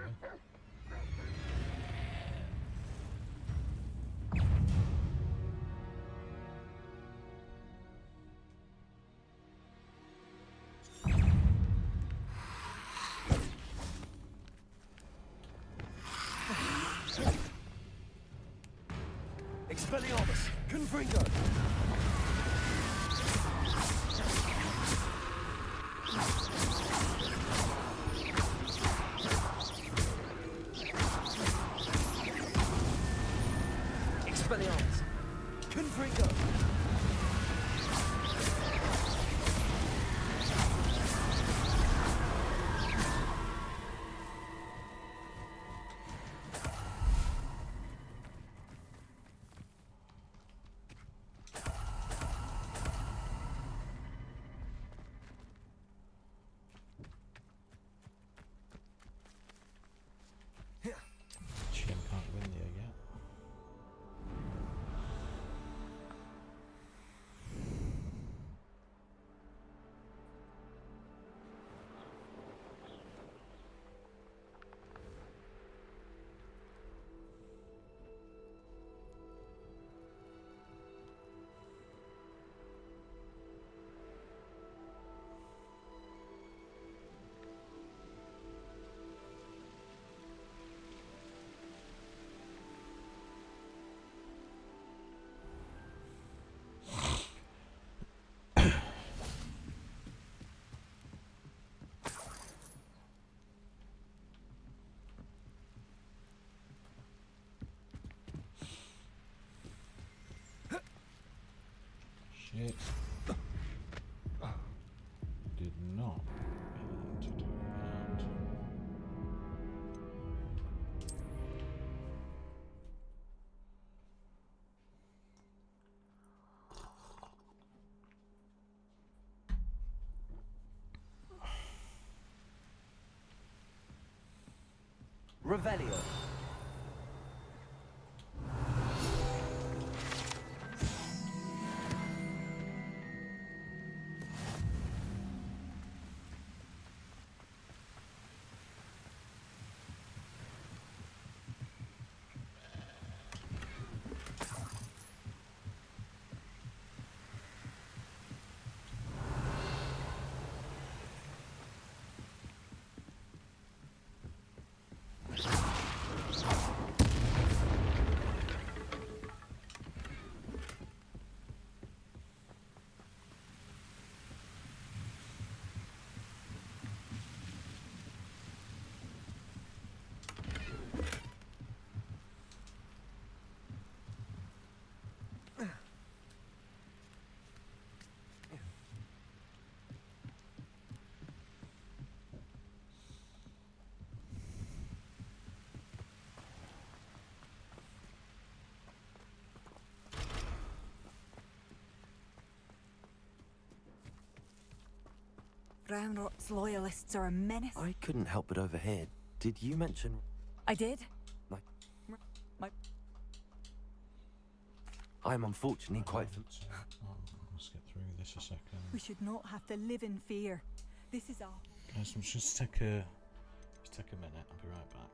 Expelliarmus, Confringo. Expelliarmus, Confringo. Chim can't win there yet. Shit. Did not mean to do that. Revelio. Roundrot's loyalists are a menace. I couldn't help but overhear. Did you mention... I did. Like... My... I'm unfortunately quite... Let's get through this a second. We should not have to live in fear. This is our... Guys, let's just take a minute. I'll be right back.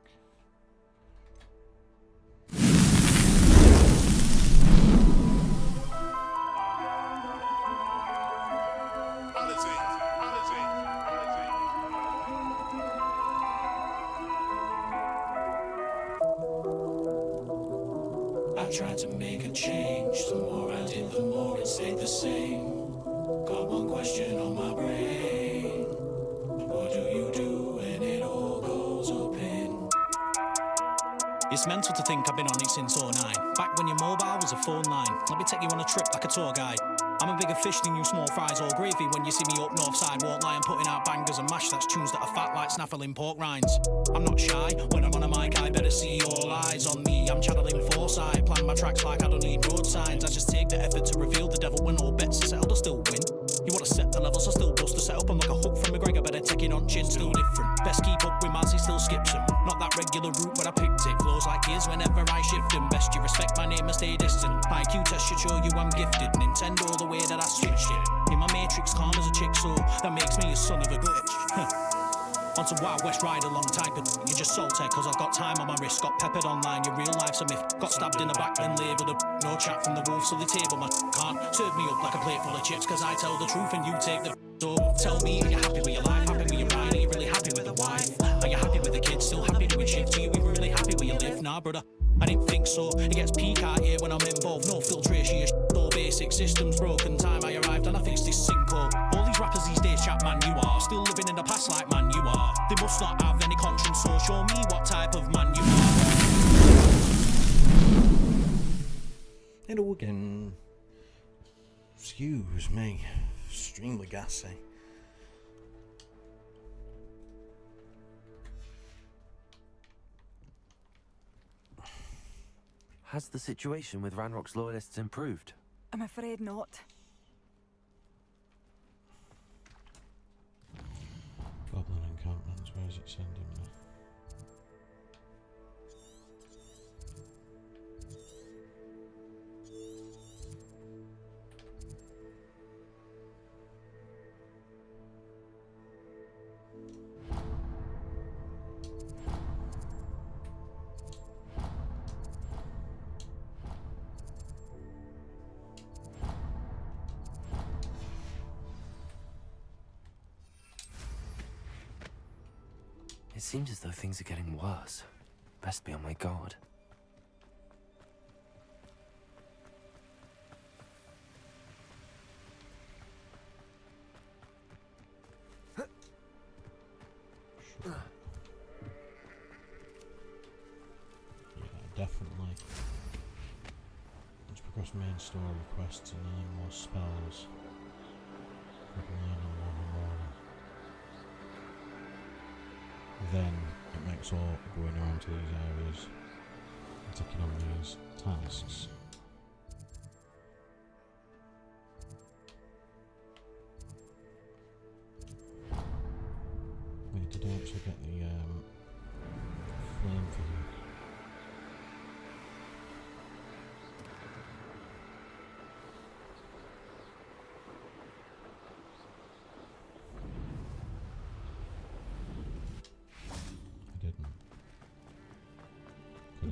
I tried to make a change. The more I did, the more it stayed the same. Got one question on my brain. What do you do when it all goes up in? It's mental to think I've been on it since 09. Back when your mobile was a phone line. Let me take you on a trip like a tour guide. I'm a bigger fish than you small fries or gravy. When you see me up north side, won't lie, I'm putting out bangers and mash. That's tunes that are fat like snaffling pork rinds. I'm not shy, when I'm on a mic I better see all eyes on me. I'm channeling foresight, plan my tracks like I don't need road signs. I just take the effort to reveal the devil when all bets are settled, I still win. You wanna set the levels, I still bust the setup. I'm like a hook from McGregor, better take it on chin, still different. Best keep up with Maz, he still skips him. Not that regular route but I picked it. Flows like his whenever I shift him. Best you respect my name and stay distant. IQ test should show you I'm gifted. Nintendo the way that I switched it. In my matrix calm as a chick, so that makes me a son of a glitch. On some Wild West ride a long time. You just salted cause I've got time on my wrist. Got peppered online, your real life's a myth. Got stabbed in the back then labelled a no chat from the wolves to the table. My can't serve me up like a plate full of chips cause I tell the truth and you take the. So tell me, are you happy with your life? Happy with your ride? Are you really happy with the wife? Are you happy with the kids? Still happy doing shifts? Are you even really happy where you live? Nah brother, I didn't think so. It gets peak out here when I'm involved. No filtration, your all basic systems broken. Time I arrived and I fixed this sinkhole. All these rappers these days chat man you are. Still living in the past like man you are. They must not have any conscience, so show me what type of man you are. Hello again. Excuse me. Extremely gassy. Has the situation with Ranrock's loyalists improved? I'm afraid not. Goblin encampments, where is it sending me? It seems as though things are getting worse. Best be on my guard. Yeah, definitely. Let's progress main story quests and learn more spells. Then it makes all going around to these areas and taking on these tasks. Wait, did I actually get the flame thing?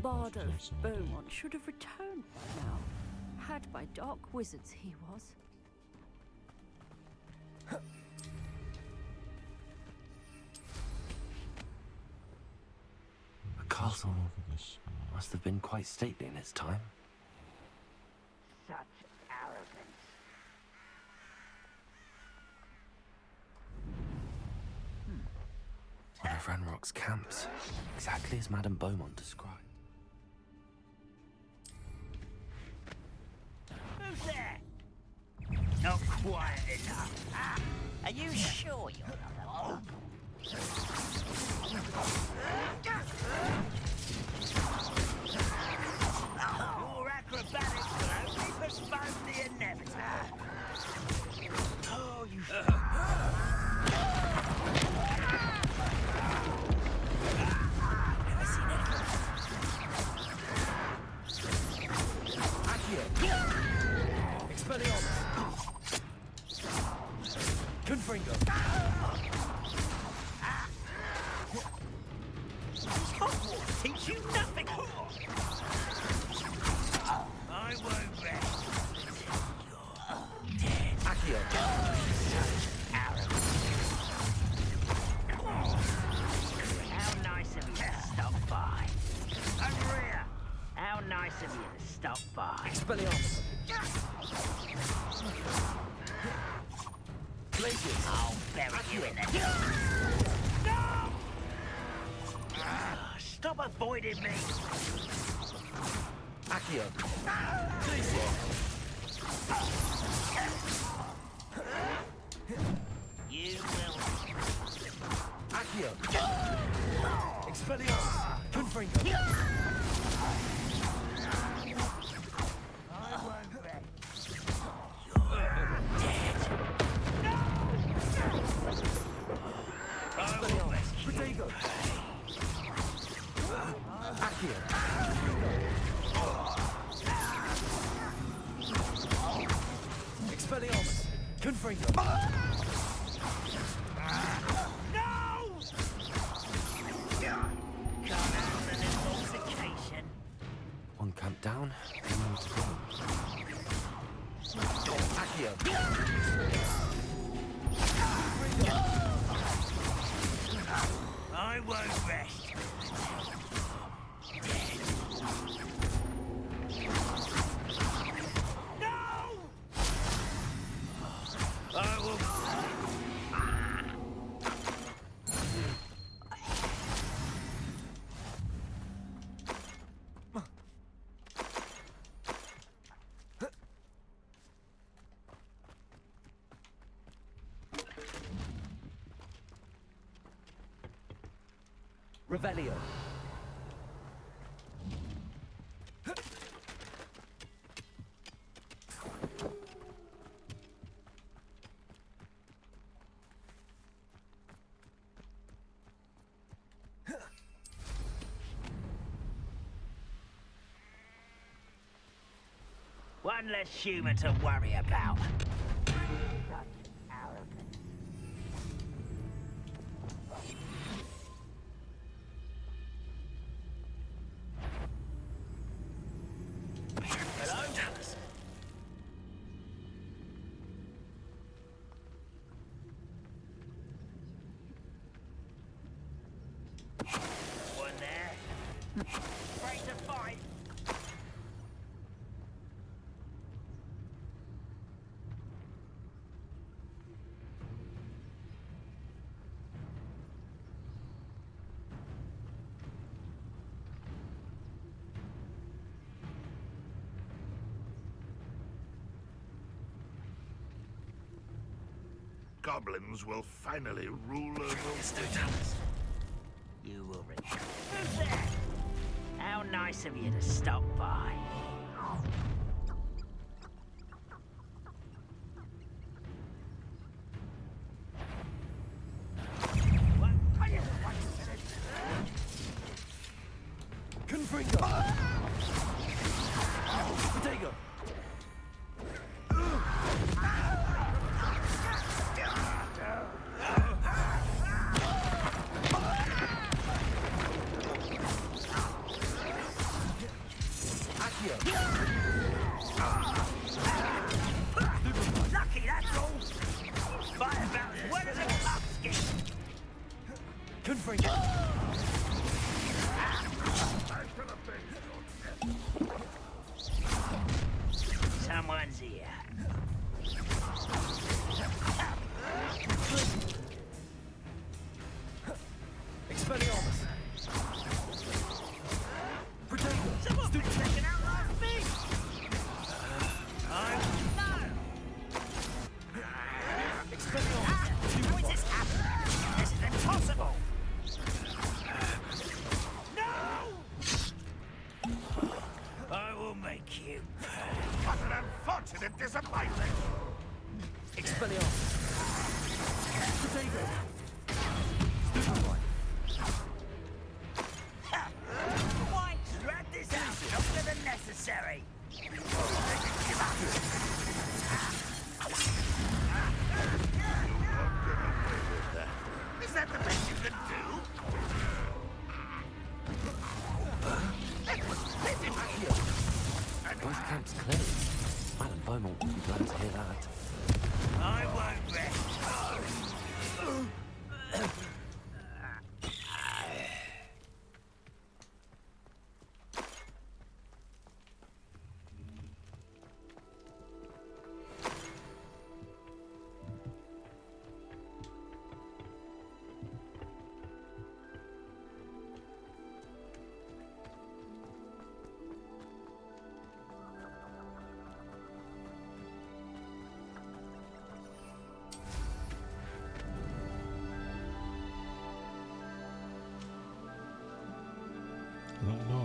Bard of Beaumont should have returned by now. Had by dark wizards he was. The castle must have been quite stately in its time. Such arrogance. One of Ranrock's camps, exactly as Madame Beaumont described. Who's there? Not quiet enough. Ah, are you sure you're not alone? Your acrobatics will only postpone the inevitable. Oh, you... Hogwarts teach you nothing. I won't rest. You're dead. Accio. Such arrogance. How nice of you to stop by. And Rhea, how nice of you to stay. stop by. Expelliarmus. Glacius. I'll bury you in the Stop avoiding me! Accio. You will. Accio. Expelliarmus. Confringo. Expelliarmus. Protego. Accio. Expelliarmus. Confringo. One camp down, one more to go. Accio. I won't rest. I will. Revelio. One less human to worry about. One there. Afraid to fight. Goblins will finally rule over You will return. Who's there? How nice of you to stop by. Confringo. Protego. Lucky, that's all. Fight about as well as a pumpkin. Confringo. Someone's here. Expelliarmus. Protego. Someone's been checking out last thing. Expelliarmus. How is this happening? This is impossible.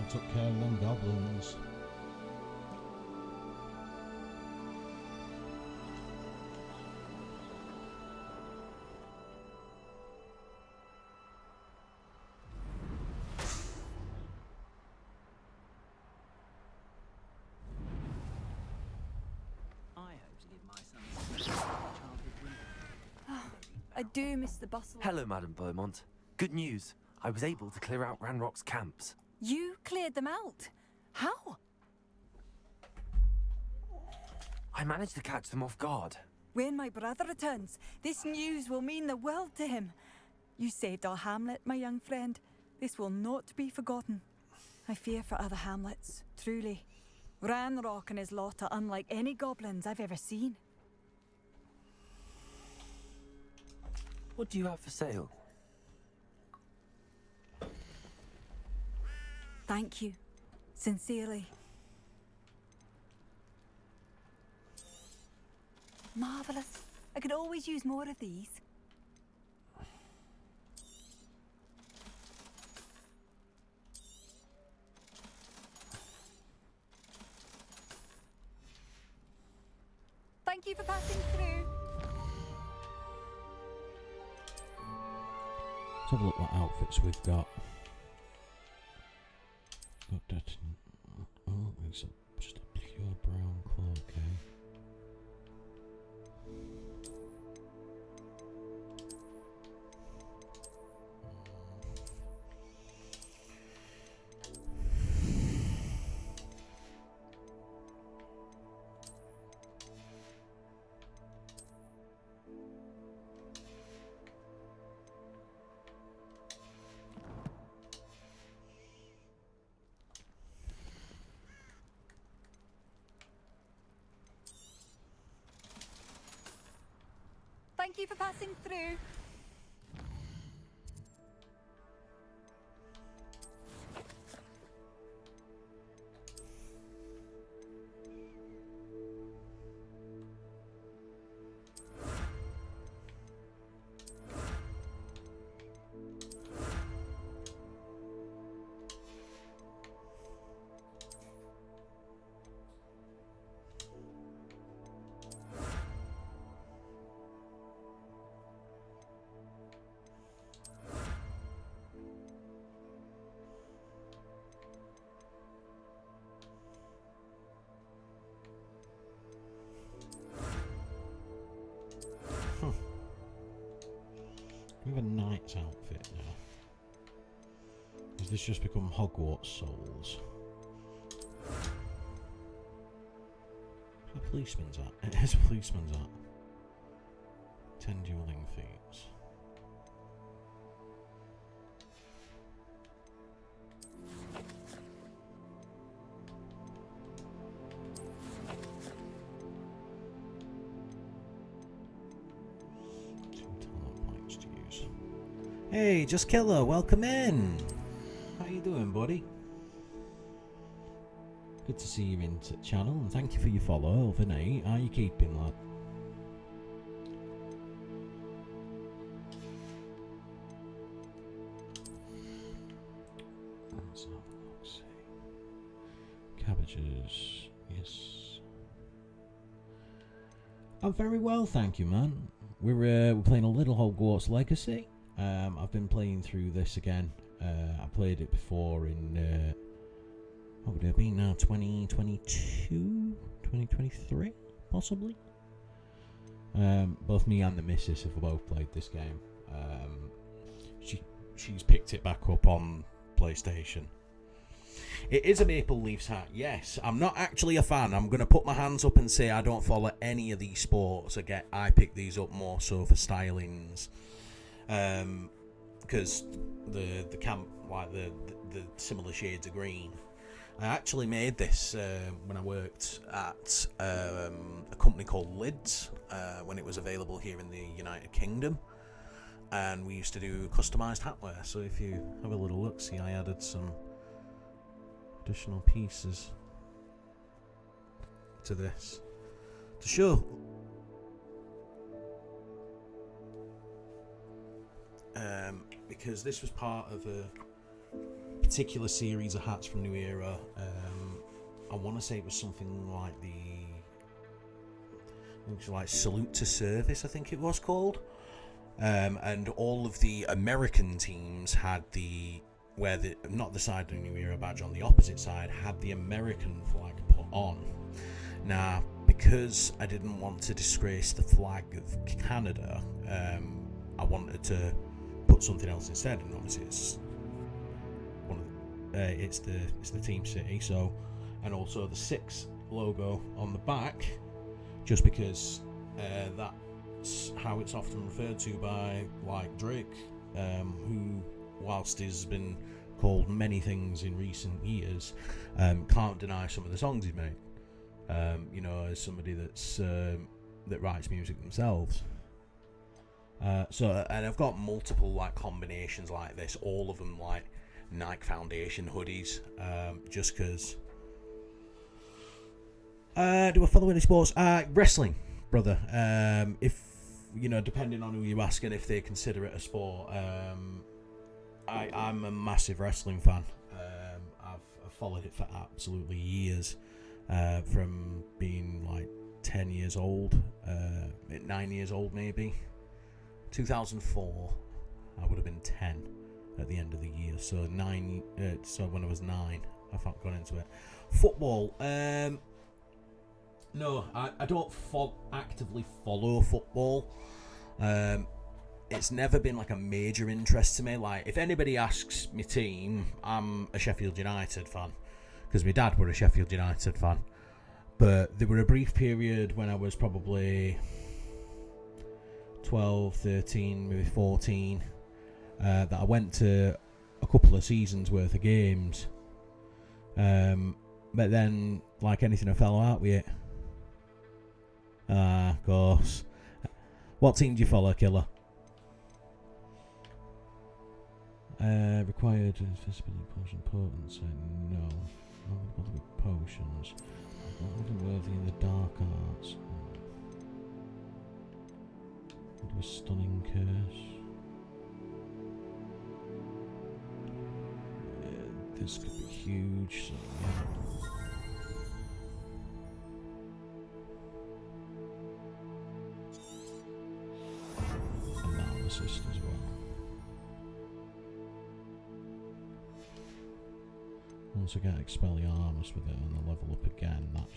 took care of them goblins. I do miss the bustle. Hello, Madame Beaumont. Good news. I was able to clear out Ranrock's camps. You cleared them out? How? I managed to catch them off guard. When my brother returns, this news will mean the world to him. You saved our hamlet, my young friend. This will not be forgotten. I fear for other hamlets, truly. Ranrock and his lot are unlike any goblins I've ever seen. What do you have for sale? Thank you. Sincerely. Marvelous. I could always use more of these. Thank you for passing through. Let's have a look what outfits we've got. Got that. Oh, it's just a pure brown cloak, okay. Thank you for passing through. We have a knight's outfit now. Has this just become Hogwarts Souls? A policeman's hat. It is a policeman's hat. 10 dueling feats. Hey, Just Killer, welcome in. How you doing, buddy? Good to see you into the channel, and thank you for your follow, overnight. How you keeping, lad? Let's have a look, see. Cabbages, yes. I'm very well, thank you, man. We're playing a little Hogwarts Legacy. I've been playing through this again. I played it before in, what would it have been now, 2022? 2023, possibly? Both me and the missus have both played this game. She's picked it back up on PlayStation. It is a Maple Leafs hat, yes. I'm not actually a fan. I'm going to put my hands up and say I don't follow any of these sports. I pick these up more so for stylings. Because the camp, like the similar shades of green. I actually made this when I worked at a company called Lids when it was available here in the United Kingdom, and we used to do customised hatware. So if you have a little look, see, I added some additional pieces to this to show. Because this was part of a particular series of hats from New Era. I want to say it was something like Salute to Service, I think it was called. And all of the American teams had not the side of the New Era badge, on the opposite side had the American flag put on. Now, because I didn't want to disgrace the flag of Canada, I wanted to put something else instead, and obviously it's the team city. So, and also the 6 logo on the back, just because that's how it's often referred to by like Drake, who, whilst he's been called many things in recent years, can't deny some of the songs he's made. As somebody that writes music themselves. And I've got multiple like combinations like this, all of them like Nike Foundation hoodies, just because. Do I follow any sports? Wrestling, brother. If depending on who you're asking, if they consider it a sport, I'm a massive wrestling fan. I've followed it for absolutely years, from being like 10 years old, 9 years old maybe. 2004, I would have been 10 at the end of the year. So so when I was 9, I got into it. Football. No, I don't actively follow football. It's never been like a major interest to me. Like, if anybody asks my team, I'm a Sheffield United fan, because my dad were a Sheffield United fan. But there were a brief period when I was probably 12, 13, maybe 14, that I went to a couple of seasons worth of games. But then, like anything, I fell out with it. Of course. What team do you follow, Killer? Required invisibility potion potency. No. Not bother with potions. Not worthy in the dark arts. Do a stunning curse. This could be huge. So yeah. Assist as well. Once I get Expelliarmus with it and I level up again, that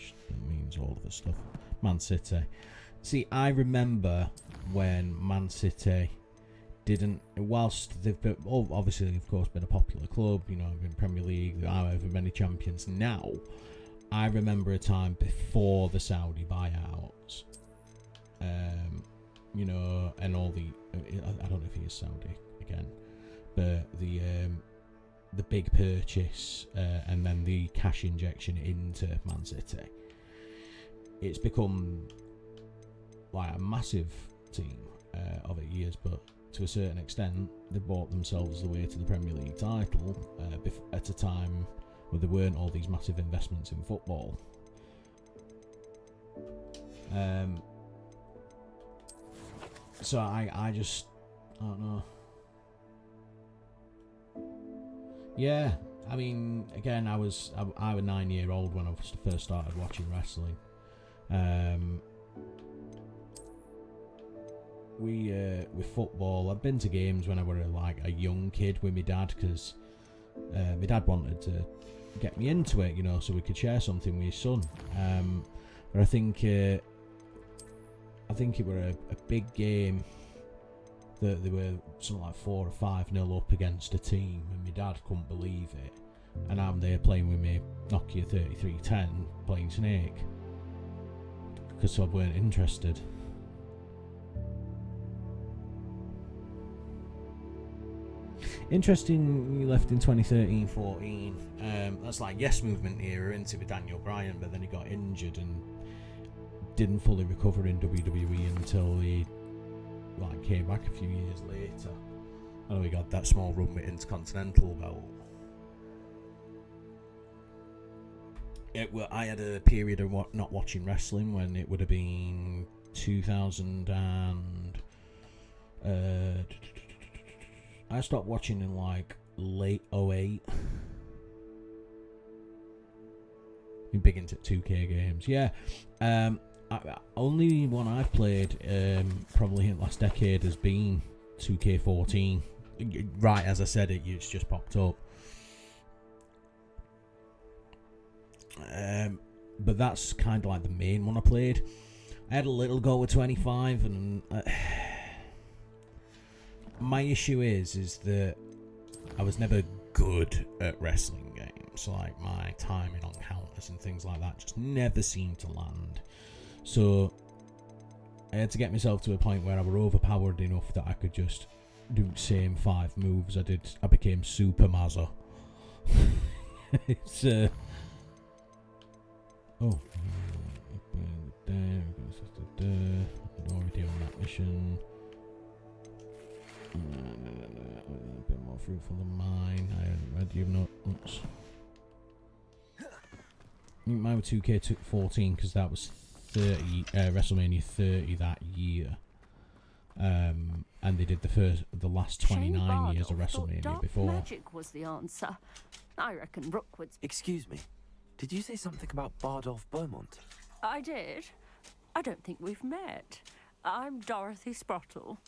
means all of the stuff. Man City. See, I remember when Man City didn't, whilst they've been, obviously, of course, been a popular club, in Premier League, however many champions now, I remember a time before the Saudi buyouts, and all the, I don't know if he is Saudi again, but the big purchase and then the cash injection into Man City, it's become like a massive team over years, but to a certain extent they bought themselves the way to the Premier League title at a time where there weren't all these massive investments in football. So I don't know. Yeah, I mean, again, I was 9-year-old when I first started watching wrestling. With football, I'd been to games when I was like a young kid with my dad, because my dad wanted to get me into it, so we could share something with his son. But I think it were a big game that they were something like 4 or 5-0 up against a team, and my dad couldn't believe it. And I'm there playing with my Nokia 3310, playing Snake, because I weren't interested. Interesting, he left in 2013-14. That's like Yes Movement era, into with Daniel Bryan, but then he got injured and didn't fully recover in WWE until he came back a few years later. I know he got that small run with Intercontinental belt. I had a period of not watching wrestling when it would have been 2000 and I stopped watching in like late 08, You're big into 2K games. Yeah. Only one I've played probably in the last decade has been 2K14. Right as I said it, it's just popped up. But that's kind of like the main one I played. I had a little go with 25, and my issue is that I was never good at wrestling games. Like my timing on counters and things like that just never seemed to land. So I had to get myself to a point where I were overpowered enough that I could just do the same 5 moves I did. I became Super Mazza. It's oh, already on that mission. A bit more fruitful than mine. I haven't read you notes. I think mine was 2K14 because that was 30, WrestleMania 30 that year. And they did the last 29 years of WrestleMania before. Magic was the answer. I reckon Rookwood's. Excuse me. Did you say something about Bardolph Beaumont? I did. I don't think we've met. I'm Dorothy Sprottle.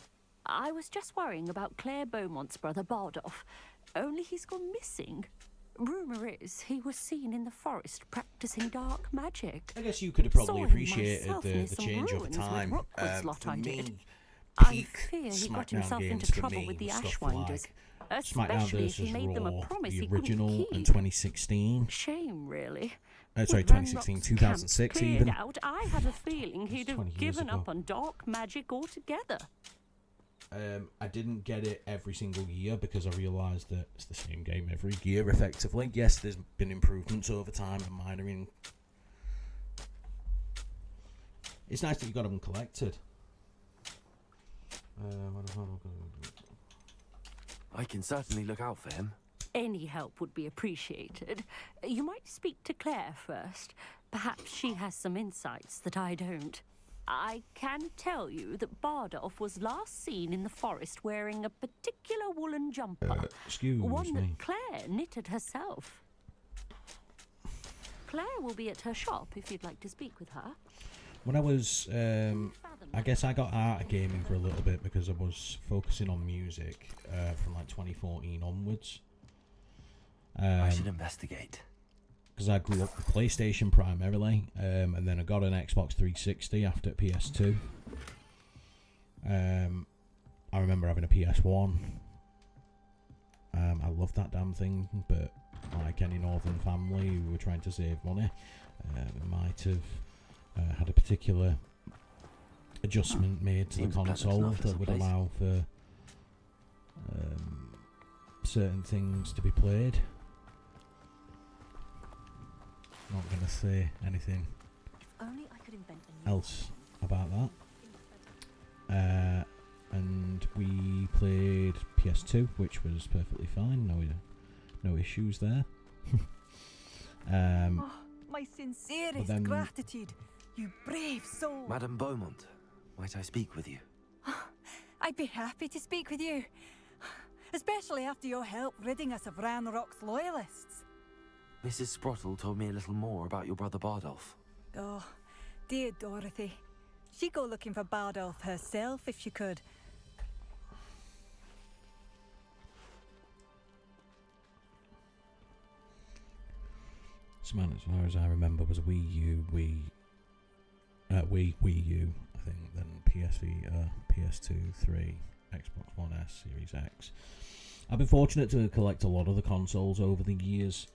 I was just worrying about Claire Beaumont's brother Bardolph. Only he's gone missing. Rumour is he was seen in the forest practicing dark magic. I guess you could have probably appreciated the change over time. For me, I fear he got himself into trouble with the Ashwinders. SmackDown vs. Made them a Raw, promise the he couldn't original keep. in 2016. Shame, really. Sorry, With 2016, Ranrock's 2006 camp cleared even. Out, I had a feeling he'd 20 have years given ago. up on dark magic altogether. I didn't get it every single year because I realised that it's the same game every year, effectively. Yes, there's been improvements over time and minoring. It's nice that you got them collected. I can certainly look out for him. Any help would be appreciated. You might speak to Claire first. Perhaps she has some insights that I don't. I can tell you that Bardolph was last seen in the forest wearing a particular woolen jumper. Excuse one me. that Claire knitted herself. Claire will be at her shop if you'd like to speak with her. When I was, I guess I got out of gaming for a little bit because I was focusing on music from like 2014 onwards. I should investigate. Because I grew up with PlayStation primarily, and then I got an Xbox 360 after PS2. I remember having a PS1. I loved that damn thing, but like any northern family who were trying to save money, might have had a particular adjustment made to the console that would allow for certain things to be played. Not going to say anything Only I could invent a new else about that. And we played PS2, which was perfectly fine. No issues there. My sincerest then- gratitude, you brave soul. Madame Beaumont, might I speak with you? I'd be happy to speak with you, especially after your help ridding us of Ranrock's loyalists. Mrs. Sprottle told me a little more about your brother Bardolph. Oh, dear Dorothy. She'd go looking for Bardolph herself if she could. This man, as far as I remember, was a Wii U, Wii U, I think, then PS PS2, 3, Xbox One S, Series X. I've been fortunate to collect a lot of the consoles over the years.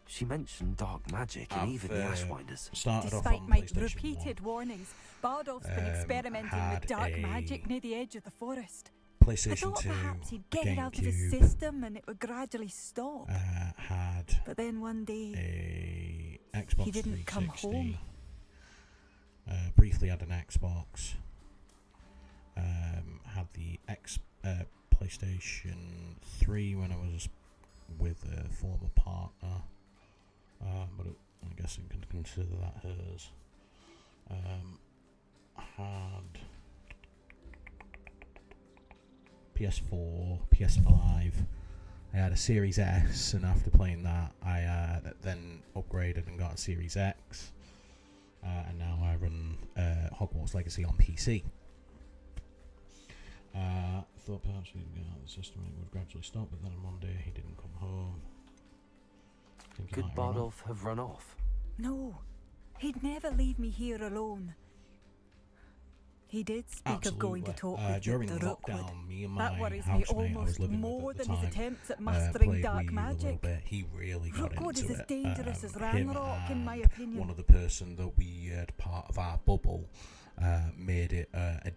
She mentioned dark magic and even the Ashwinders. Started off Despite on my PlayStation repeated warnings, Bardolph's been experimenting had with dark a magic near the edge of the forest. PlayStation I thought 2, perhaps he'd get it out of his GameCube, system and it would gradually stop. had But then one day, a Xbox he didn't come 360. home. Briefly had an Xbox. Had the PlayStation 3 when I was with a former partner. But I guess I can consider that hers. Had PS4, PS5, I had a Series S, and after playing that, I then upgraded and got a Series X, and now I run Hogwarts Legacy on PC. Thought perhaps we'd get out of the system and it would gradually stop, but then on Monday he didn't come home. Could Bardolph have run off? No, he'd never leave me here alone. He did speak of going to talk with during the lockdown, Rookwood. me and my That worries me housemate I was almost living more with at than the his time, attempts at mastering played dark Wii a little magic. bit. He really got Rookwood into is as it. dangerous as Him Ranrock, in my and opinion. one other person that we had part of our bubble made it a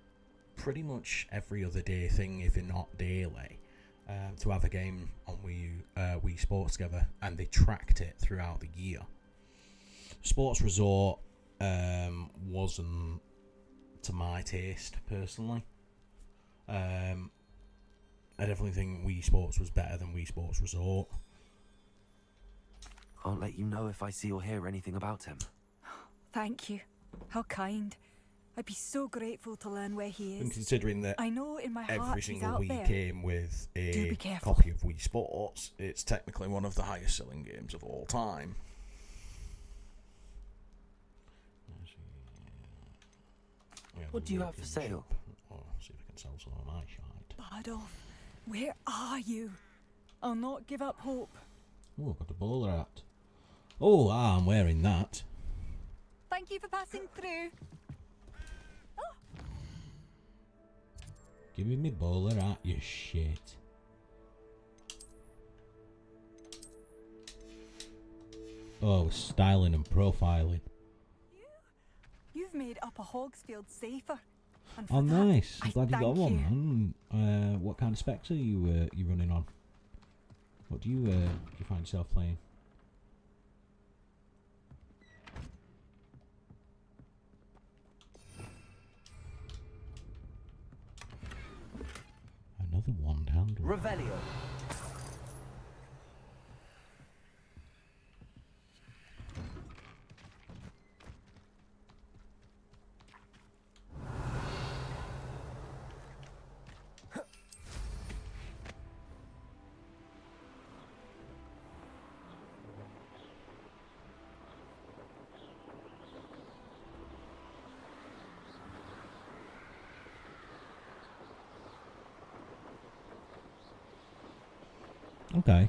pretty much every other day thing, if not daily, to have a game on Wii Sports together, and they tracked it throughout the year. Sports Resort wasn't to my taste personally. I definitely think Wii Sports was better than Wii Sports Resort. I'll let you know if I see or hear anything about him. Thank you. How kind. I'd be so grateful to learn where he And is. considering that I know in my heart every he's single out Wii there. came with Do a be careful. copy of Wii Sports, it's technically one of the highest selling games of all time. What do you have for sale? Oh, see if I can sell some of my shite. Bardolph, where are you? I'll not give up hope. Oh, I've got a bowler hat. Oh, I'm wearing that. Thank you for passing through. Give me my bowler hat, you shit. Oh, styling and profiling. You've made Upper Hogsfield safer. And Oh, for that, nice. I'm I glad you got thank one, man. What kind of specs are you running on? What do you find yourself playing? Another wand handle. Revelio. Okay.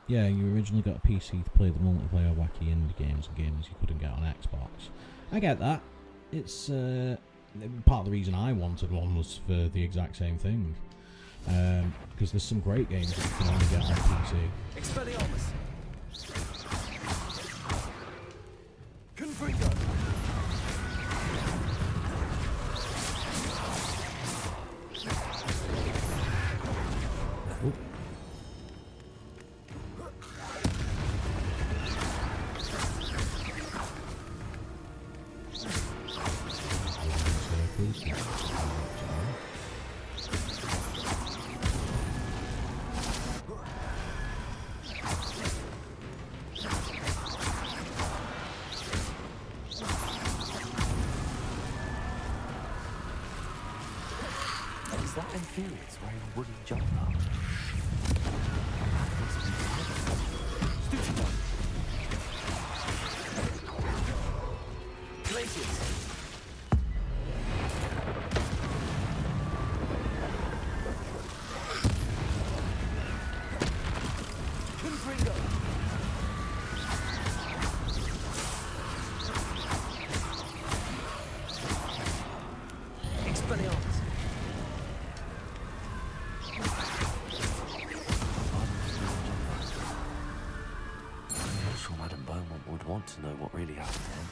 Yeah, you originally got a PC to play the multiplayer wacky indie games and games you couldn't get on Xbox. I get that. It's part of the reason I wanted one was for the exact same thing. Because there's some great games that you can only get on PC. Expelliarmus. Confringo. Oop. Is that Inferior's wearing a wooden jumper? Glaciers. Confringo. Expelliarmus. I'm not sure Madame Beaumont would want to know what really happened then.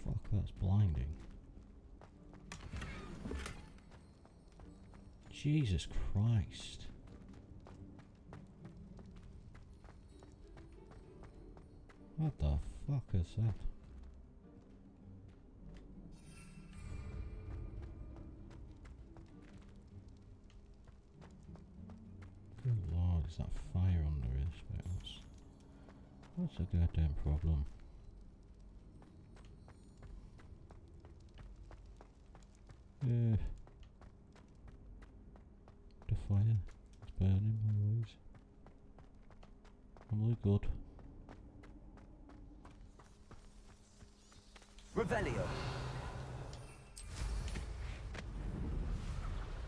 Fuck, that's blinding. Jesus Christ. What the fuck is that? Good lord, is that fire under his boots? What's the goddamn problem? The fire is burning always. Probably good. Revelio.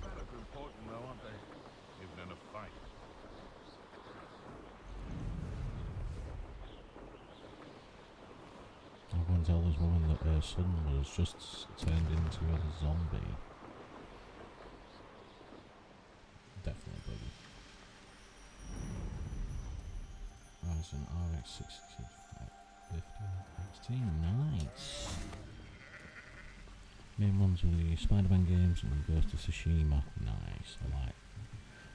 Kind of important though, aren't they? Even in a fight. I'm going to tell this woman that her son was just turned into a zombie. Definitely buggy. As an RX 6550 nice. Main ones were the Spider-Man games and Ghost of Tsushima. Nice.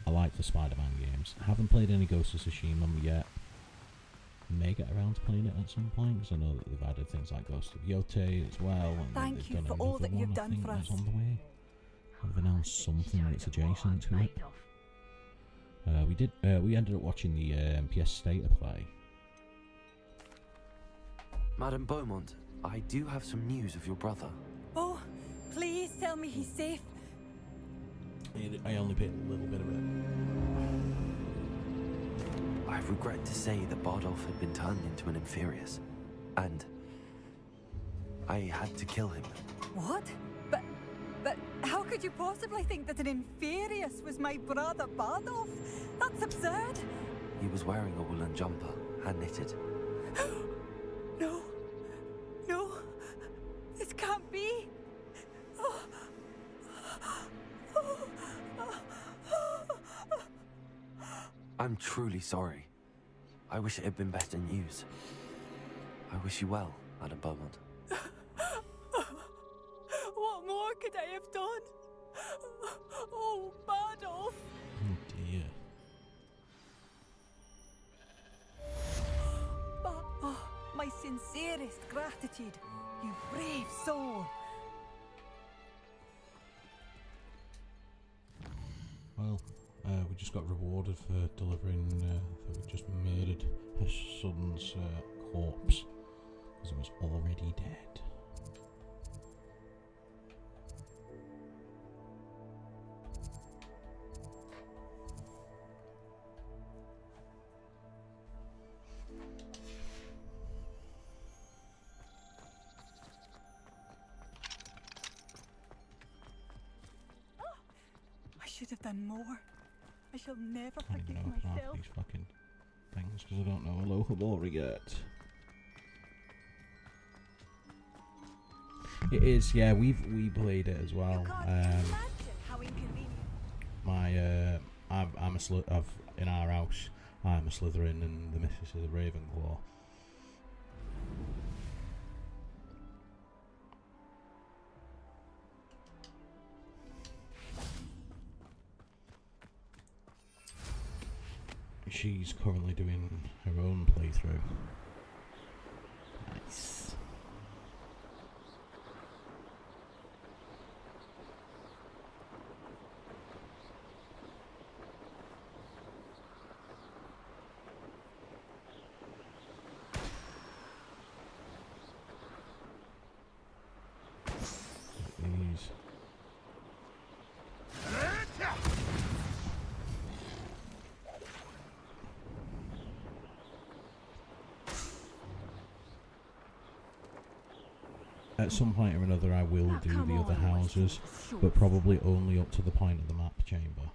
I like the Spider-Man games. I haven't played any Ghost of Tsushima yet. May get around to playing it at some point because I know that they've added things like Ghost of Yote as well. And Thank they've you done for all that another you've one, I done think, for that's us. on the way. They've announced something that's adjacent to it. We ended up watching the PS State play. Madame Beaumont, I do have some news of your brother. Oh, please tell me he's safe. I only picked a little bit of it. I regret to say that Bardolph had been turned into an Inferius, and I had to kill him. What? But how could you possibly think that an Inferius was my brother Bardolph? That's absurd. He was wearing a woolen jumper, hand-knitted. No. No. This can't be. I'm truly sorry. I wish it had been better news. I wish you well, Madame Beaumont. What more could I have done? Oh, Bardolph. Oh dear. My sincerest gratitude, you brave soul. Well, we just got rewarded for delivering that we just murdered her son's corpse because it was already dead. I should have done more. I shall never I don't forgive even know if half myself. these fucking things because I don't know a local lore yet. It is, yeah. We played it as well. How inconvenient. I'm a in our house. I'm a Slytherin and the missus is a Ravenclaw. She's currently doing her own playthrough. Nice. These. At some point or another I will do the other houses, but probably only up to the point of the map chamber.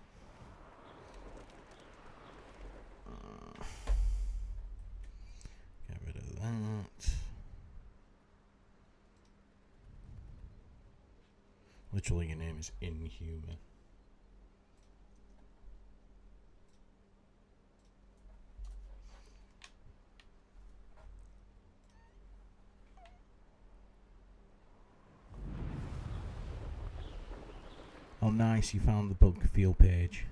Get rid of that. Literally your name is inhuman. Oh nice, you found the bug field page.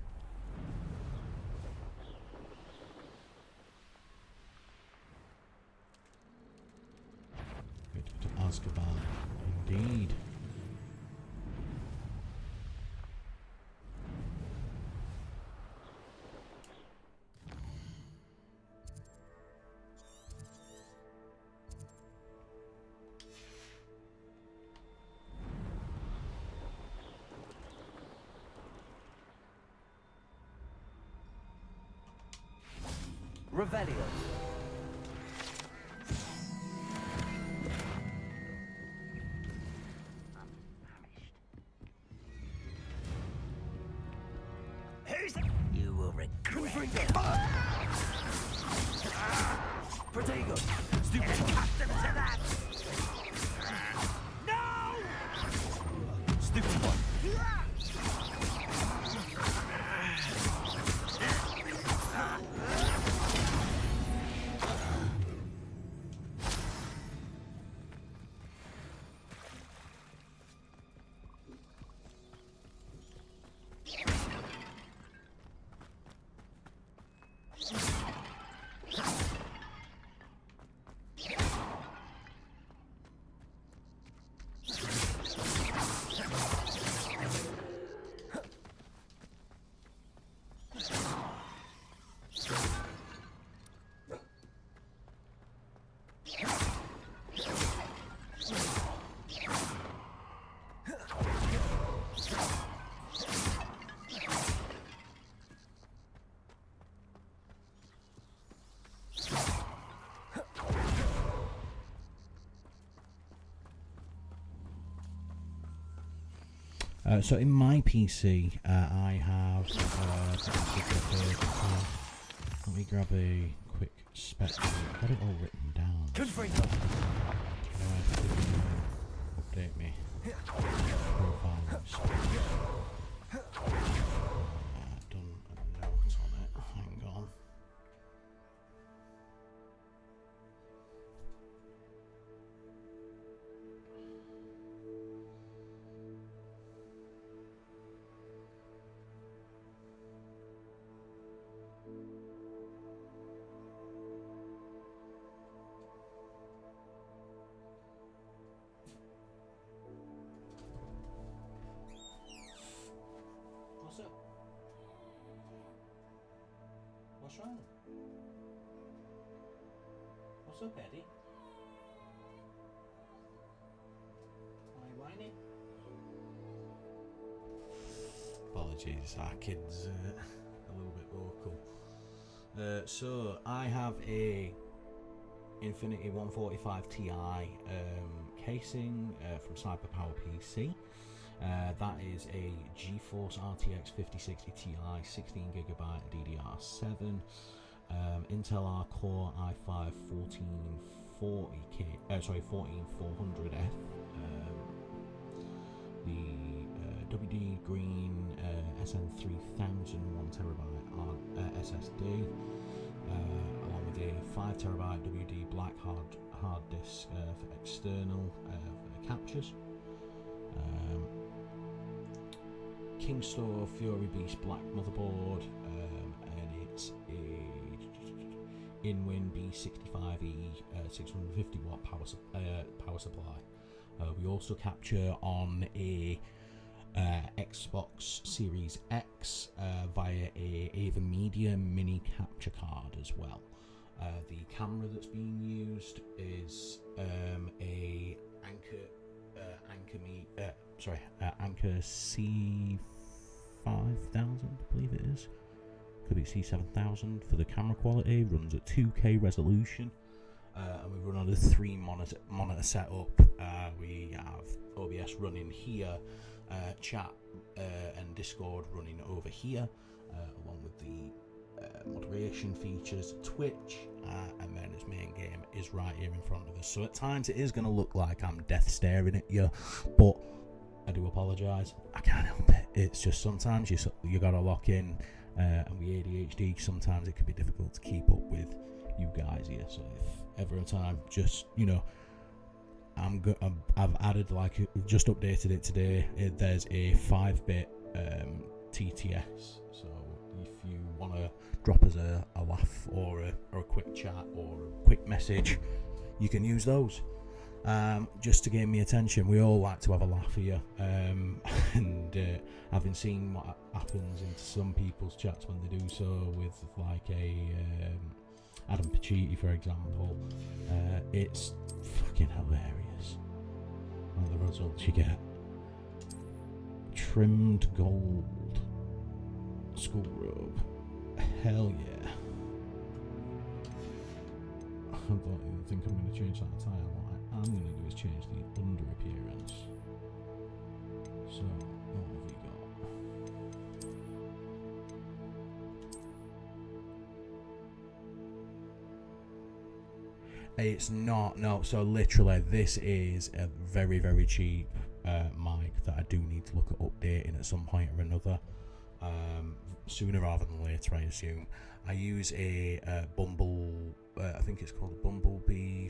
Azkaban, indeed. Revelio. Who's the... You will regret Protego. Stupid. Accustomed to that. No! Stupid one. So in my PC, I have. Let me grab a quick spec. I've got it all written down. Update me. Profiles. Done a note on it. Hang on. What's up? What's wrong? What's up, Eddie? Are you whining? Apologies, our kid's a little bit vocal. So I have a Infinity 145 Ti casing from Cyberpower PC. That is a GeForce RTX 5060 Ti 16GB DDR7 Intel R Core i5 14400F. The WD Green SN3000 1TB SSD, along with a 5TB WD Black hard disk for external captures. Kingstore Fury Beast Black motherboard, and it's a InWin B65E 650 watt power supply. We also capture on a Xbox Series X via a AVerMedia mini capture card as well. The camera that's being used is a Anker C5000, I believe it is. Could be C7000 for the camera quality. Runs at 2K resolution, and we run on a 3 monitor setup. We have OBS running here, chat and Discord running over here, along with the moderation features, Twitch, and then his main game is right here in front of us. So at times it is going to look like I'm death staring at you, but I do apologise. I can't help it. It's just sometimes you gotta lock in, and with ADHD, sometimes it can be difficult to keep up with you guys here. So if ever a time, just I've added just updated it today. There's a 5-bit TTS. So if you want to drop us a laugh or a quick chat or a quick message, you can use those. just to gain me attention. We all like to have a laugh here, and having seen what happens into some people's chats when they do so with like a Adam Pacitti, for example, it's fucking hilarious. And the results you get: trimmed gold school robe. Hell yeah. I don't think I'm going to change that attire. What I'm going to do is change the under appearance. So, what have we got? It's not, no, so literally this is a very, very cheap mic that I do need to look at updating at some point or another. Sooner rather than later, I assume. I use a I think it's called a Bumblebee.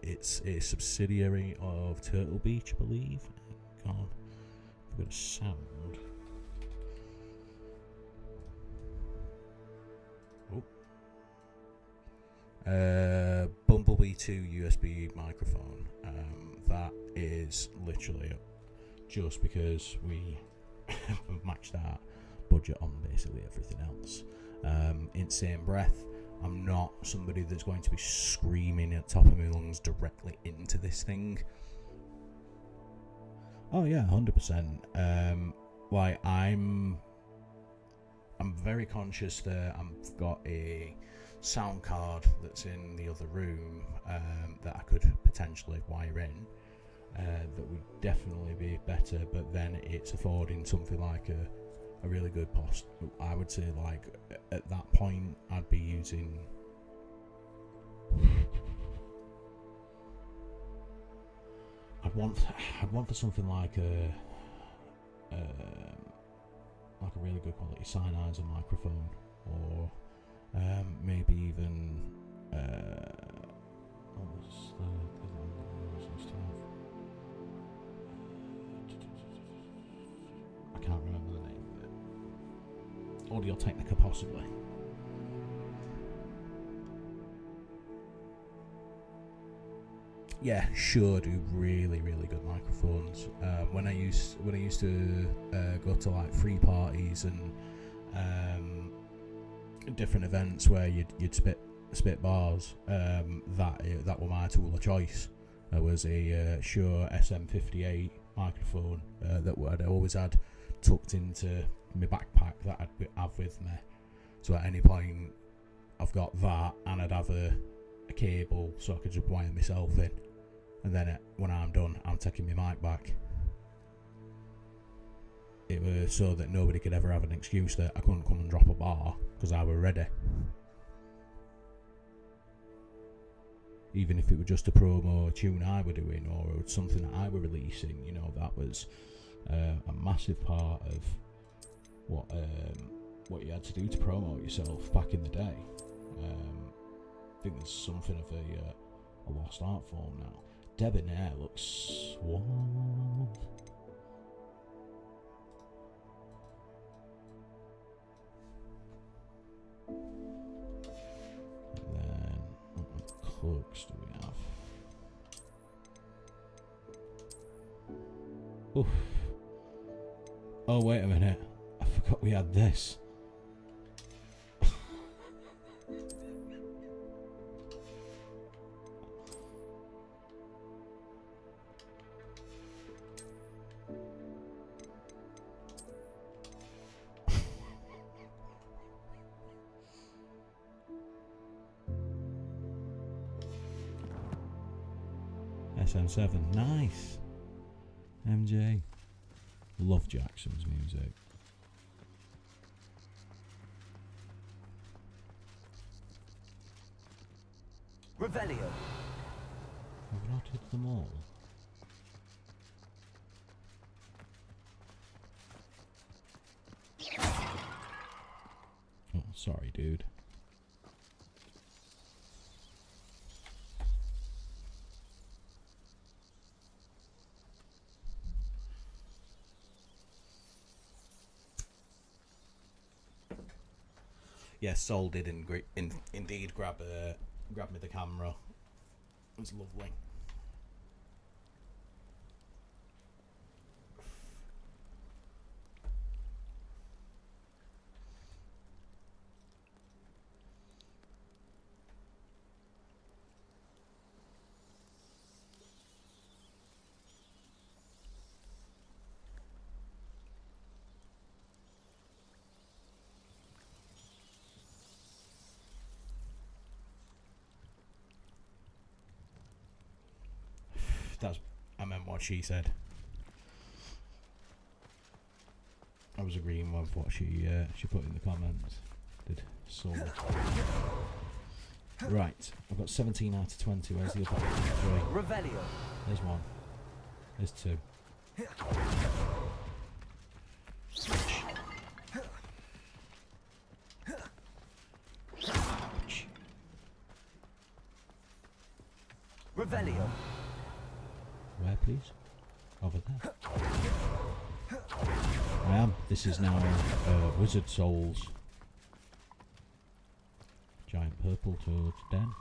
It's a subsidiary of Turtle Beach, I believe. God, I've got a sound. Bumblebee 2 USB microphone. That is literally just because we matched our budget on basically everything else. In same breath, I'm not somebody that's going to be screaming at the top of my lungs directly into this thing. Oh yeah, 100%. Like I'm very conscious that I've got a sound card that's in the other room that I could potentially wire in. That would definitely be better, but then it's affording something like a really good post. I would say, like, at that point I'd be using I'd want for something like a really good quality Sennheiser microphone, or maybe even what was the one that I used to have? I can't remember the name of it. Audio Technica, possibly. Yeah, sure, do really, really good microphones. When I used to go to like free parties and different events where you'd spit bars, that were my tool of choice. There was a Shure SM58 microphone that I'd always had tucked into my backpack that I'd have with me. So at any point, I've got that, and I'd have a cable so I could just wire myself in. And then when I'm done, I'm taking my mic back. It was so that nobody could ever have an excuse that I couldn't come and drop a bar because I were ready. Even if it were just a promo tune I were doing, or something that I were releasing, you know, that was a massive part of what you had to do to promote yourself back in the day. I think there's something of a lost art form now. Debonair looks suave. And then what cloaks do we have? Oof. Oh, wait a minute. I forgot we had this. SM7, nice. MJ, love Jackson's music. Revelio. I've not hit them all. Oh, sorry, dude. Yes, Sol did indeed grab me the camera It was lovely. I meant what she said. I was agreeing with what she put in the comments. Did so. Right, I've got 17 out of 20. Where's the other 3? Revelio. There's 1. There's 2. Revelio. Where, please? Over there. I am. This is now Wizard Souls. Giant purple toad den.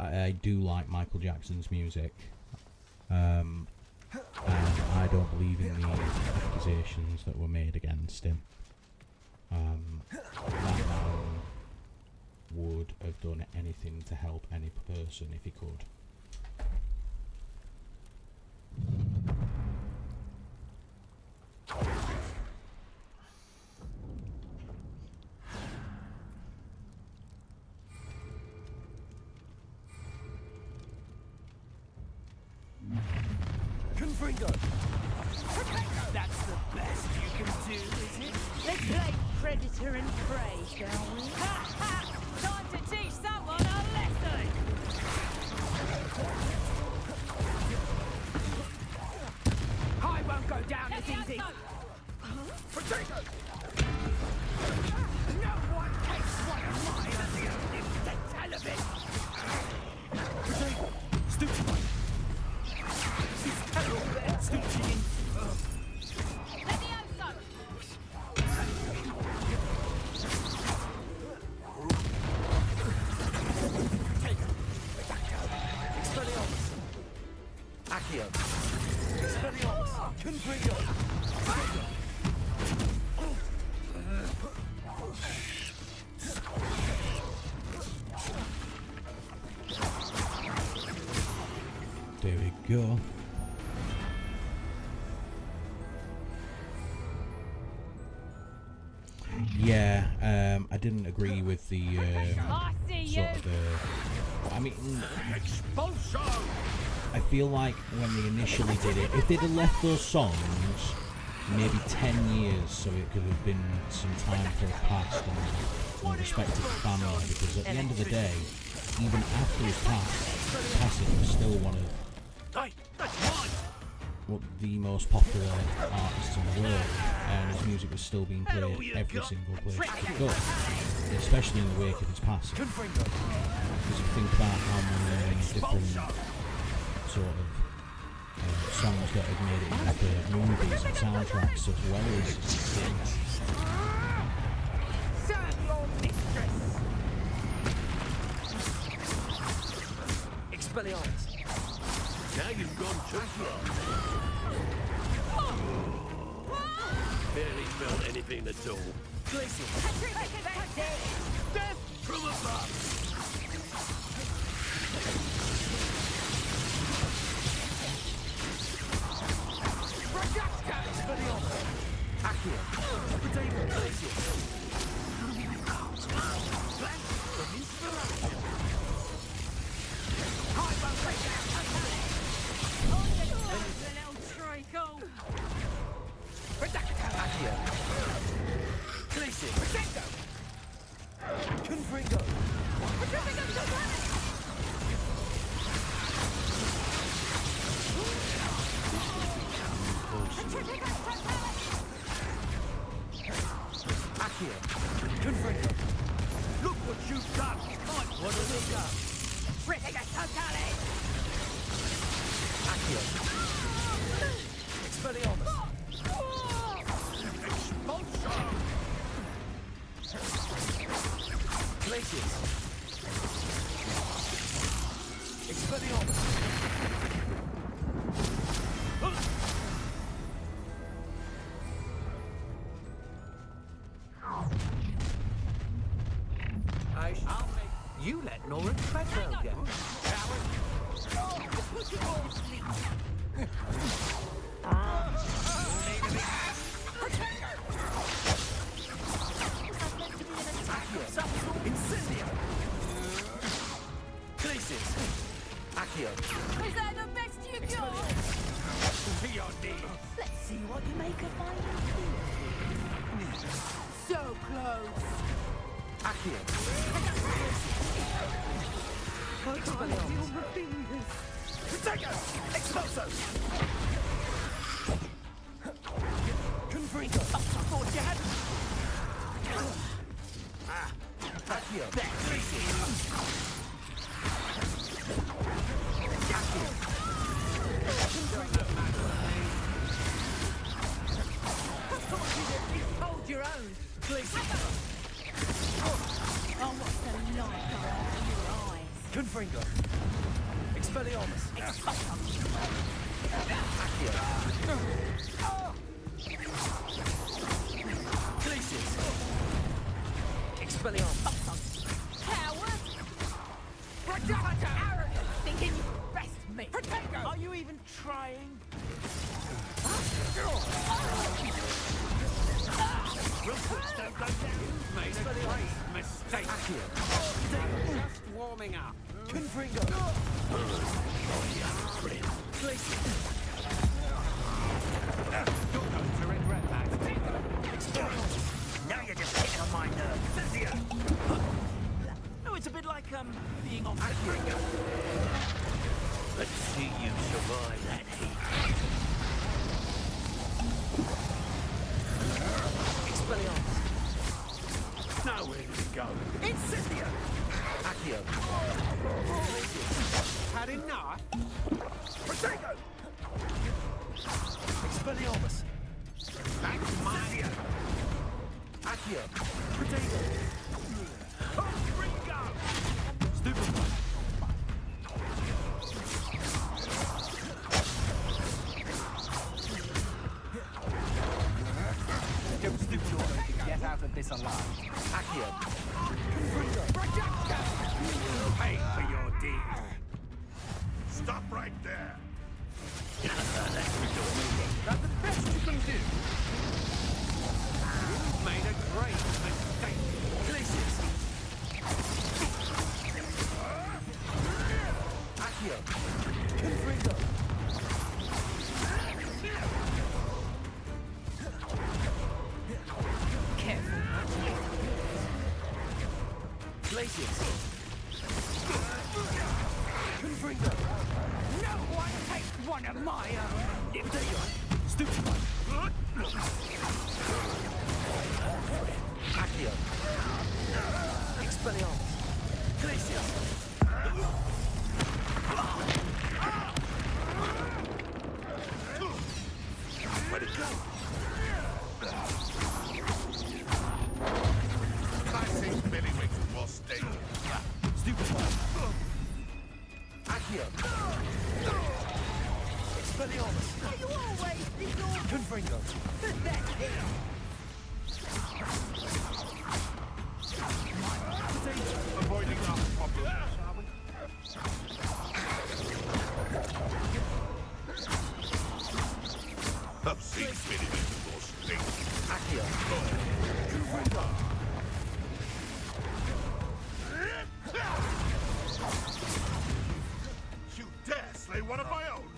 I do like Michael Jackson's music, and I don't believe in the accusations that were made against him. That man would have done anything to help any person if he could. That's the best you can do, is it? Let's play predator and prey, shall we? Ha ha! Time to teach someone a lesson! I won't go down as easy. Potato! No one takes one of mine and the only to tell of it! Potato! Stupid one! There we go. Yeah, I didn't agree with the sort of I mean, I feel like when they initially did it, if they'd have left those songs maybe 10 years, so it could have been some time for a past and respect to the family, because at the end of the day, even after his passing, he was still one of the most popular artists in the world, and his music was still being played every single place he could go, especially in the wake of his passing. Because you think about how many different sort of songs that have made it into movies and soundtracks as well as Serve your mistress! Expelliarmus. Now you've gone too far. Barely felt anything at all. Glacial. Death from above. Expelliarmus. Accio. Potato. Glacial. From inspiration. I won't take that! Little treacle! Accio. Glacial. Protecto! Confringo. Accio. Confringo. Look what you've done. I want to look up. Protego totale! Accio. Expelliarmus. Expulsion! Glacius. Expelliarmus. I'll make you let Nora Treadwell go. Coward. Put you all to sleep. Incendio! Glacis! Accio! Is that the best you got? To your knee! Let's see what you make of my new So close! Accio! I can't feel my fingers. Protego! Expulso! Confringo! I thought you had... Accio! Glacis! Accio! I thought you'd at least hold your own. Glacis! Oh, what's the light go out of your eyes? Confringo! Expelliarmus! Accio! Glacis! Expelliarmus! Coward! Arrogant, thinking you could best me. Protego! Are you even trying? Wilsons don't go down. Made a great mistake. Accio! Just warming up. Confringo! Glacis! You're going to regret that. Now you're just getting on my nerves. Cynthia! No, it's a bit like, being on Confringo. Let's see you survive that heat. Expelliarmus! Nowhere to go. Incendio! Accio! Had enough? Protego! Expelliarmus! That's mine! Accio! Protego! Confringo! Stupid one! Go stupid one! Get out of this alive! Accio! Pay for your deed! Stop right there! That's the best you can do! You've made a great mistake! Glacis! Accio! Confringo! Careful. Glacius! Confringo! No one takes one of my own. Stupid one! Accio! Expelliarmus! Glacius! Where'd it go? I think Billywick's more stable. Stupid one! Accio! Expelliarmus! Are you always disorganized? Confringo! Pathetic. Avoiding our problems, are we? I've seen Billywick more stable. Accio! You dare slay one of my own?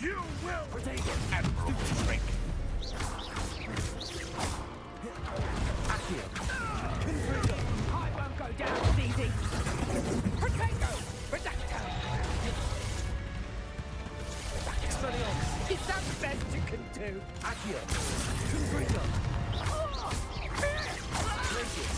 You will! Potato! Admiral Shrink! Accio! I won't go down as easy. Protego! Redacto! Expelliarmus! Is that the best you can do? Accio! Confringo! Glacius!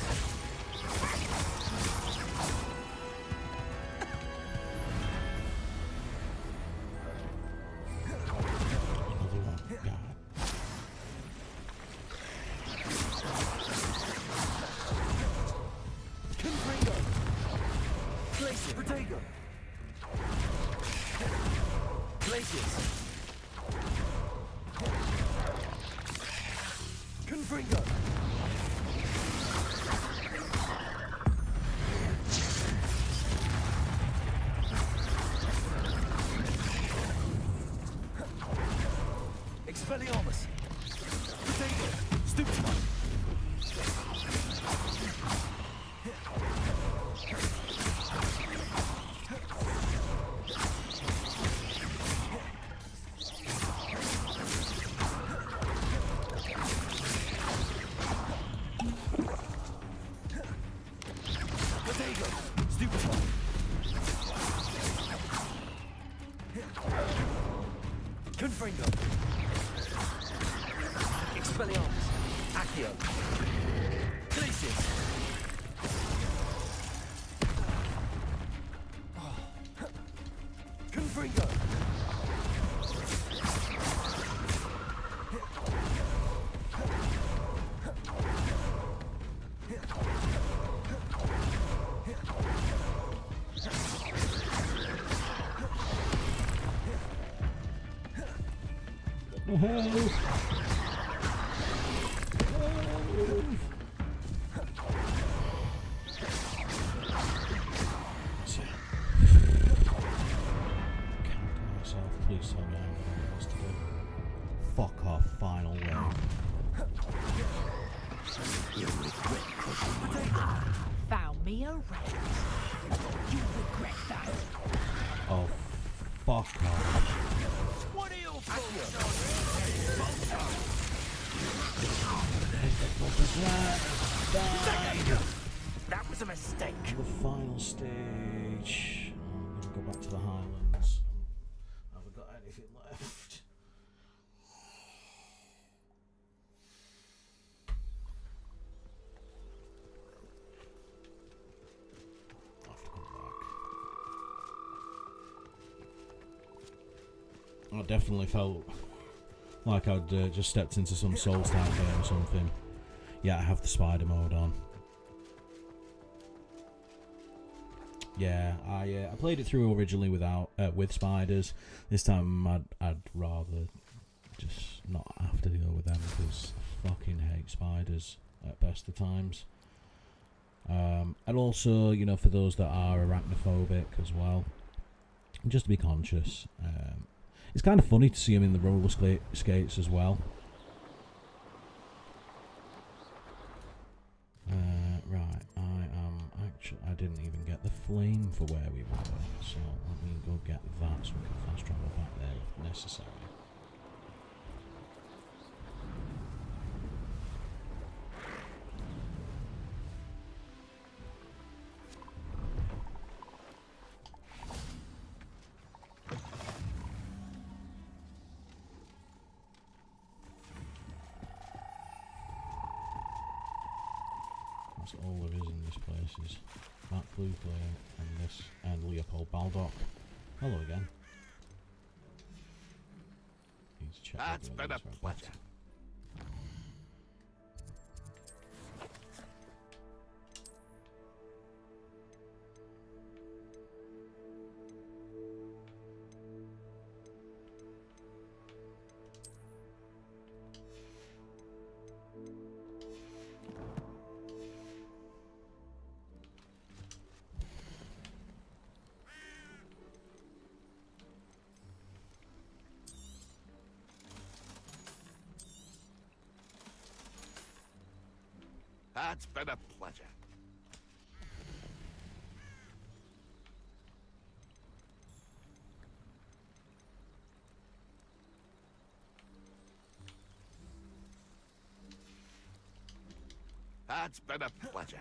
Protego! Glacius! Confringo! Expelliarmus! Protego! Stupefy! Confringo! Expelliarmus! Accio! Glacius! Confringo! Please tell me I haven't got anything else to do. Fuck off, final wave. Found me a rat. You regret that. Oh, fuck off. What are you That was a mistake. The final stage. I'm gonna go back to the Highlands. I haven't got anything left. I have to come back. I definitely felt like I'd just stepped into some Souls type game or something. Yeah, I have the spider mode on. Yeah, I played it through originally without with spiders. This time I'd rather just not have to deal with them because I fucking hate spiders at best of times. And also, you know, for those that are arachnophobic as well, just to be conscious. It's kind of funny to see them in the roller skates as well. Right, I didn't even get the flame for where we were, so let me go get that so we can fast travel back there if necessary. That's all there is in this place is that blue player and this and Leopold Baldock. Hello again. That's been a pleasure. That's been a pleasure. That's been a pleasure.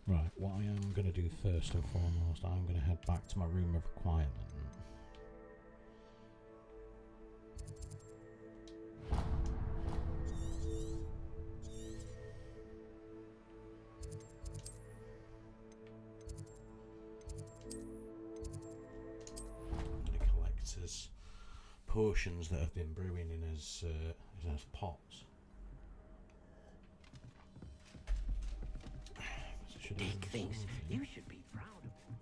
Right, what I am going to do first and foremost, I'm going to head back to my room of requirement. Potions that have been brewing in his pots. Big things. You should be proud of him.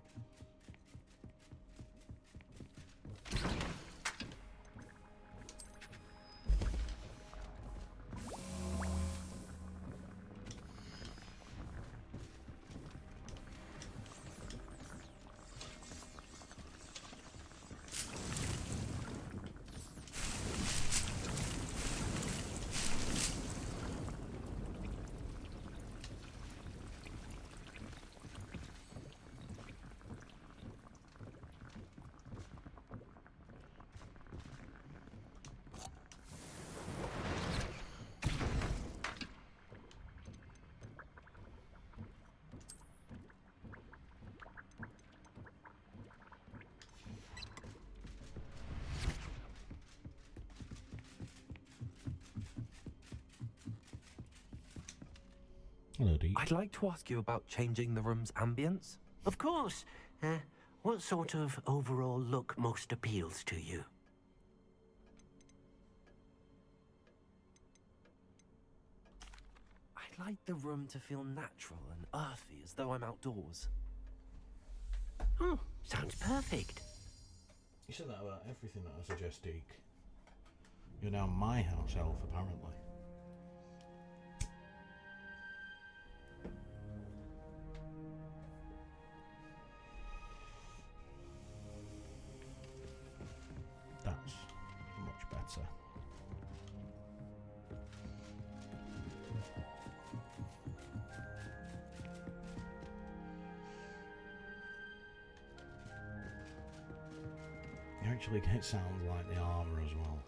Hello, Dee. I'd like to ask you about changing the room's ambience. Of course. What sort of overall look most appeals to you? I'd like the room to feel natural and earthy, as though I'm outdoors. Oh, sounds perfect. You said that about everything that I suggest, Deke. You're now my house elf, apparently. That's much better. Actually, it sounds like the armor as well.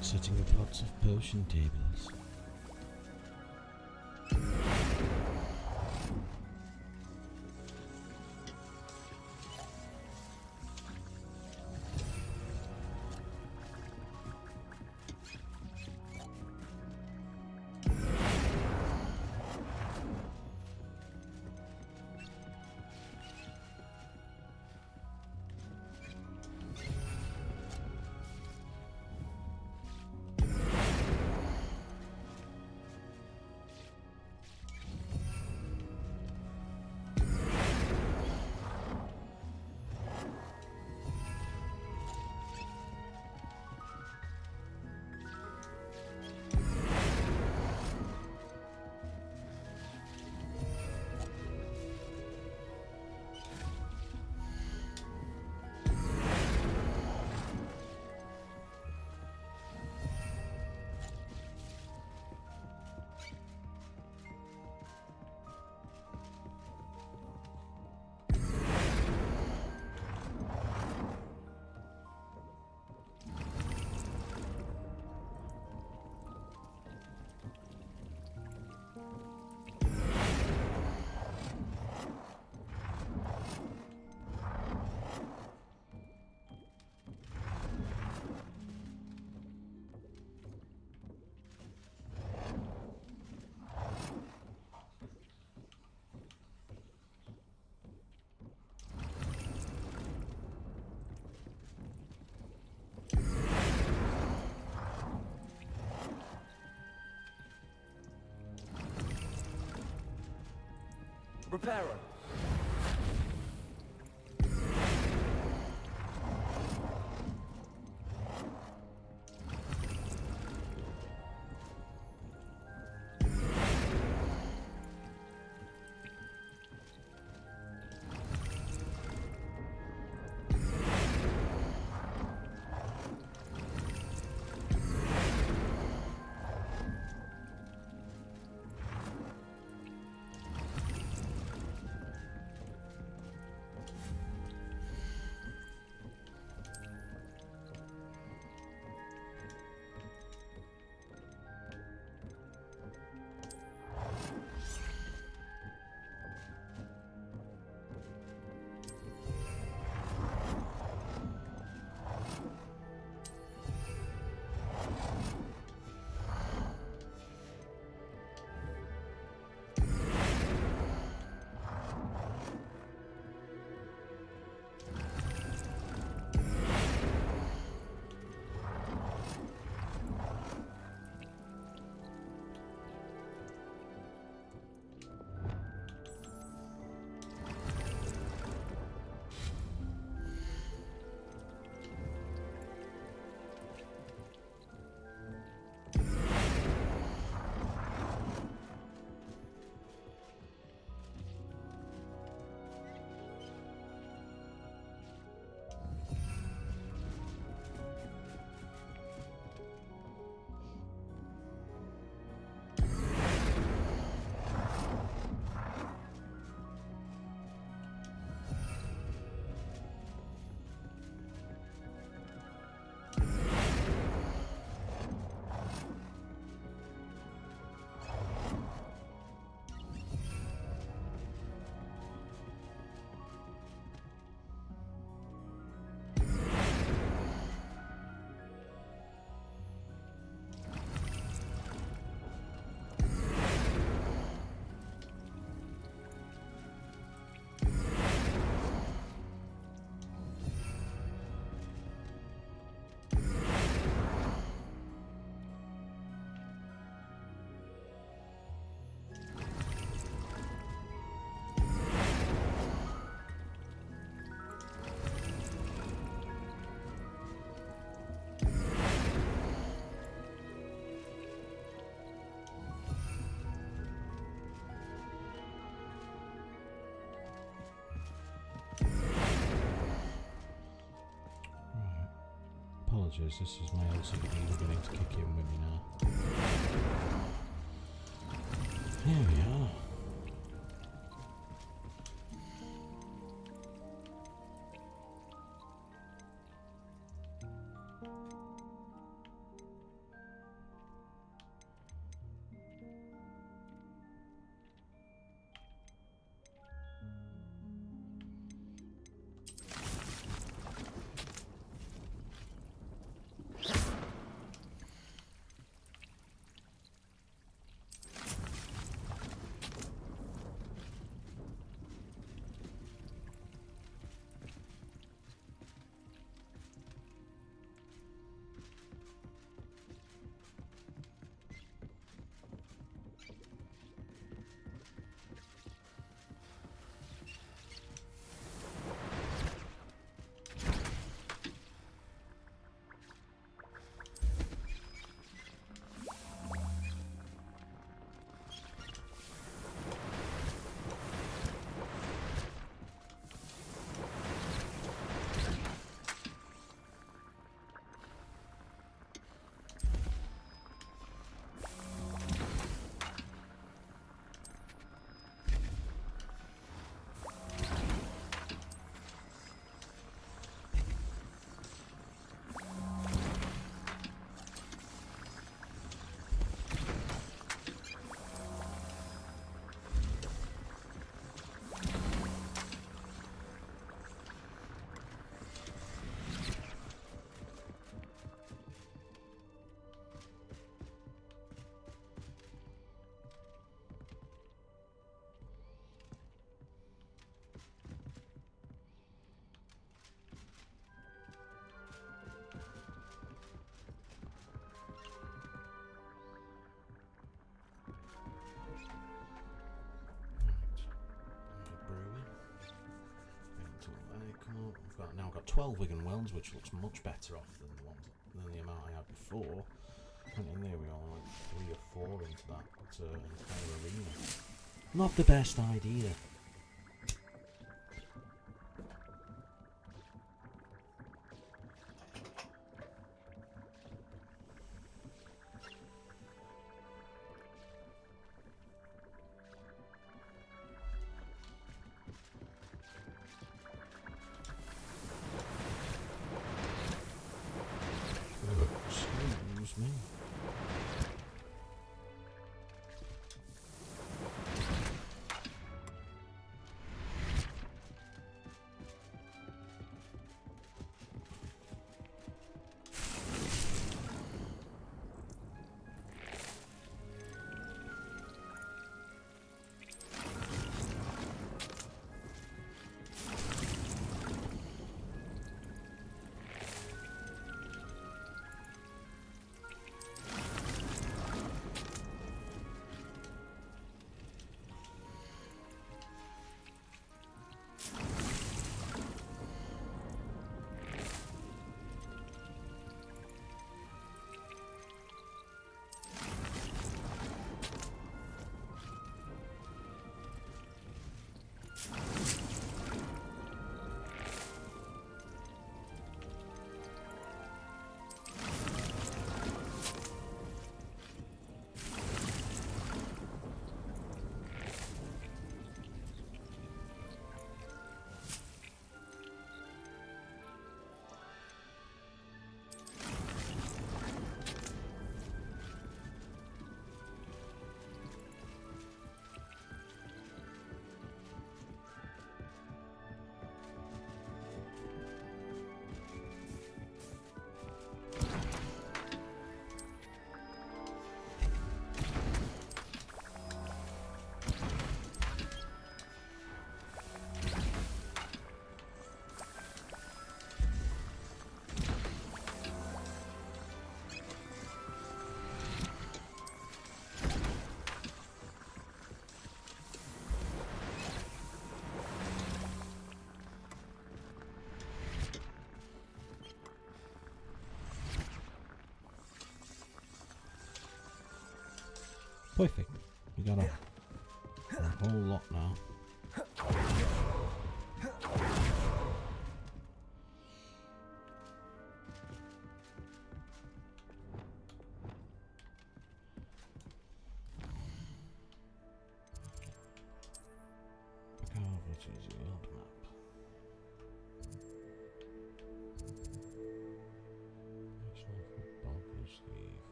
Setting up lots of potion tables. Repairer. Apologies, this is my OCD beginning to kick in with me now. Here we are. Now I've got 12 Wigan Wells, which looks much better off than the amount I had before. And there we are, like 3 or 4 into that entire arena. Not the best idea. Excuse me. Perfect. We got a whole lot now.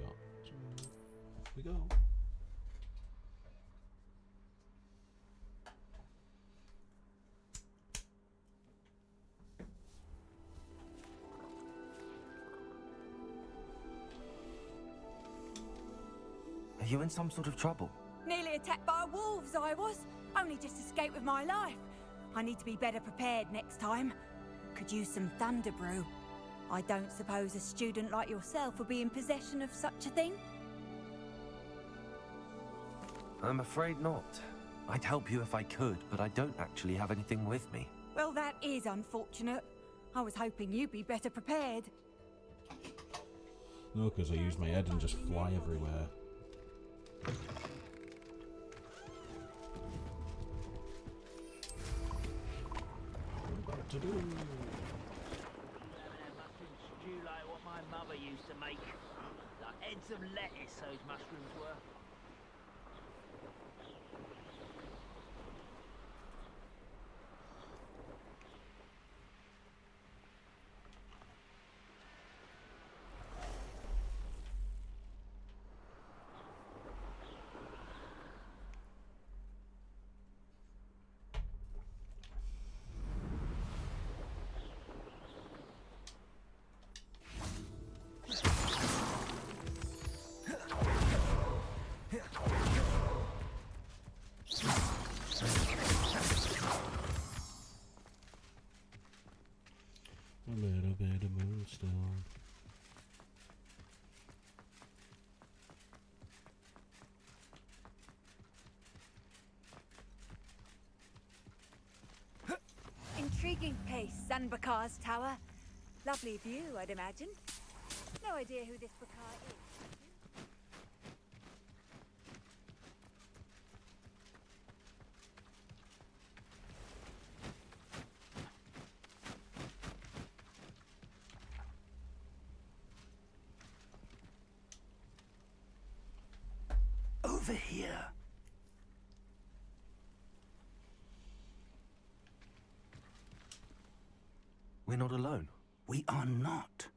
got. So, off we go. Are you in some sort of trouble? Nearly attacked by wolves, I was. Only just escaped with my life. I need to be better prepared next time. Could use some thunder brew. I don't suppose a student like yourself would be in possession of such a thing? I'm afraid not. I'd help you if I could, but I don't actually have anything with me. Well, that is unfortunate. I was hoping you'd be better prepared. No, because I use my head and just fly everywhere. What to do? Stew like what my mother used to make. Like heads of lettuce, those mushrooms were. A little bit of moonstone. Intriguing place, Sanbakar's tower. Lovely view, I'd imagine. No idea who this Bakar is. Over here. We're not alone. We are not.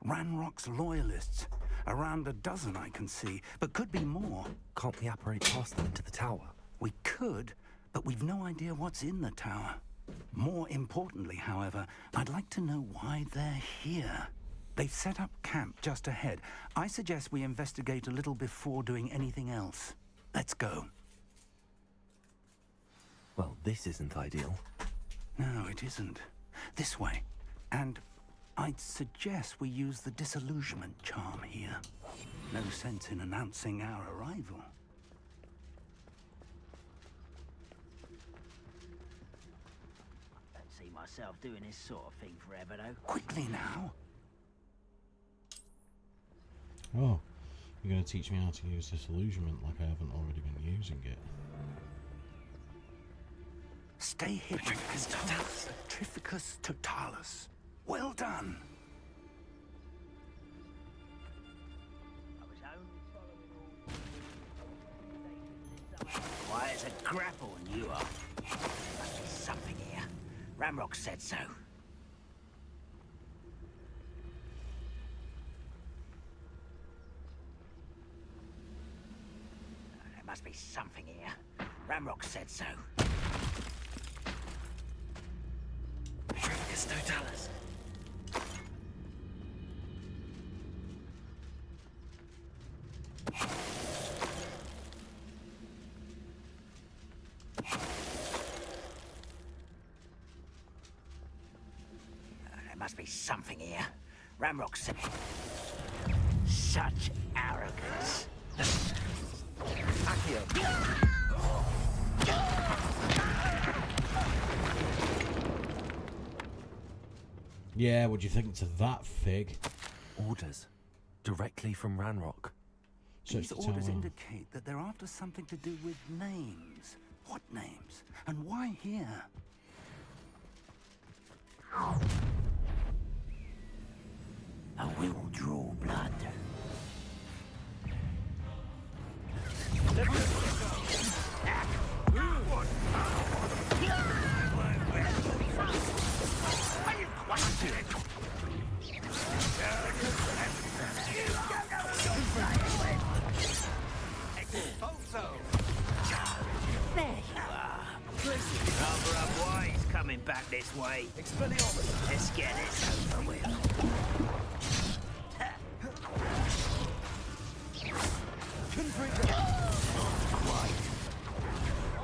Ranrock's loyalists. Around a dozen I can see, but could be more. Can't we apparate past them into the tower? We could, but we've no idea what's in the tower. More importantly, however, I'd like to know why they're here. They've set up camp just ahead. I suggest we investigate a little before doing anything else. Let's go. Well, this isn't ideal. No, it isn't. This way. And I'd suggest we use the disillusionment charm here. No sense in announcing our arrival. I don't see myself doing this sort of thing forever, though. Quickly now. Oh, you're going to teach me how to use disillusionment like I haven't already been using it. Stay hidden and Petrificus totalis. Well done. Why, it's a grapple and you are. Must be something here. Ramrock said so. There must be something here. Ramrock said so. Petrificus totalis. There must be something here. Ramrock said. Such arrogance. Yeah, what do you think to that, Fig? Orders. Directly from Ranrock. These orders indicate that they're after something to do with names. What names? And why here? I will draw blood. coming back this way. Expelliarmus. Let's get this over with.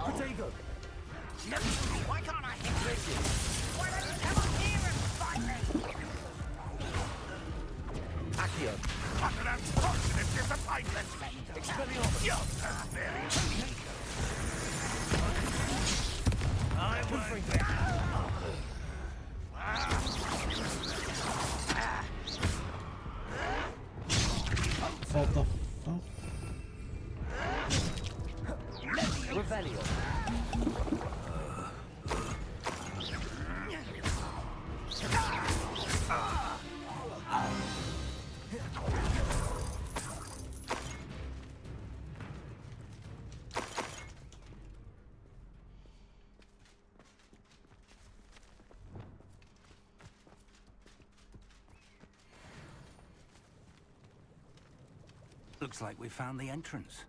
Protego. No, why can't I hit this? Why don't you come up here and fight me? Accio. Utter unfortunate disappointment. Expelliarmus. You're very I won't be. What the fuck? Revelio. Looks like we found the entrance.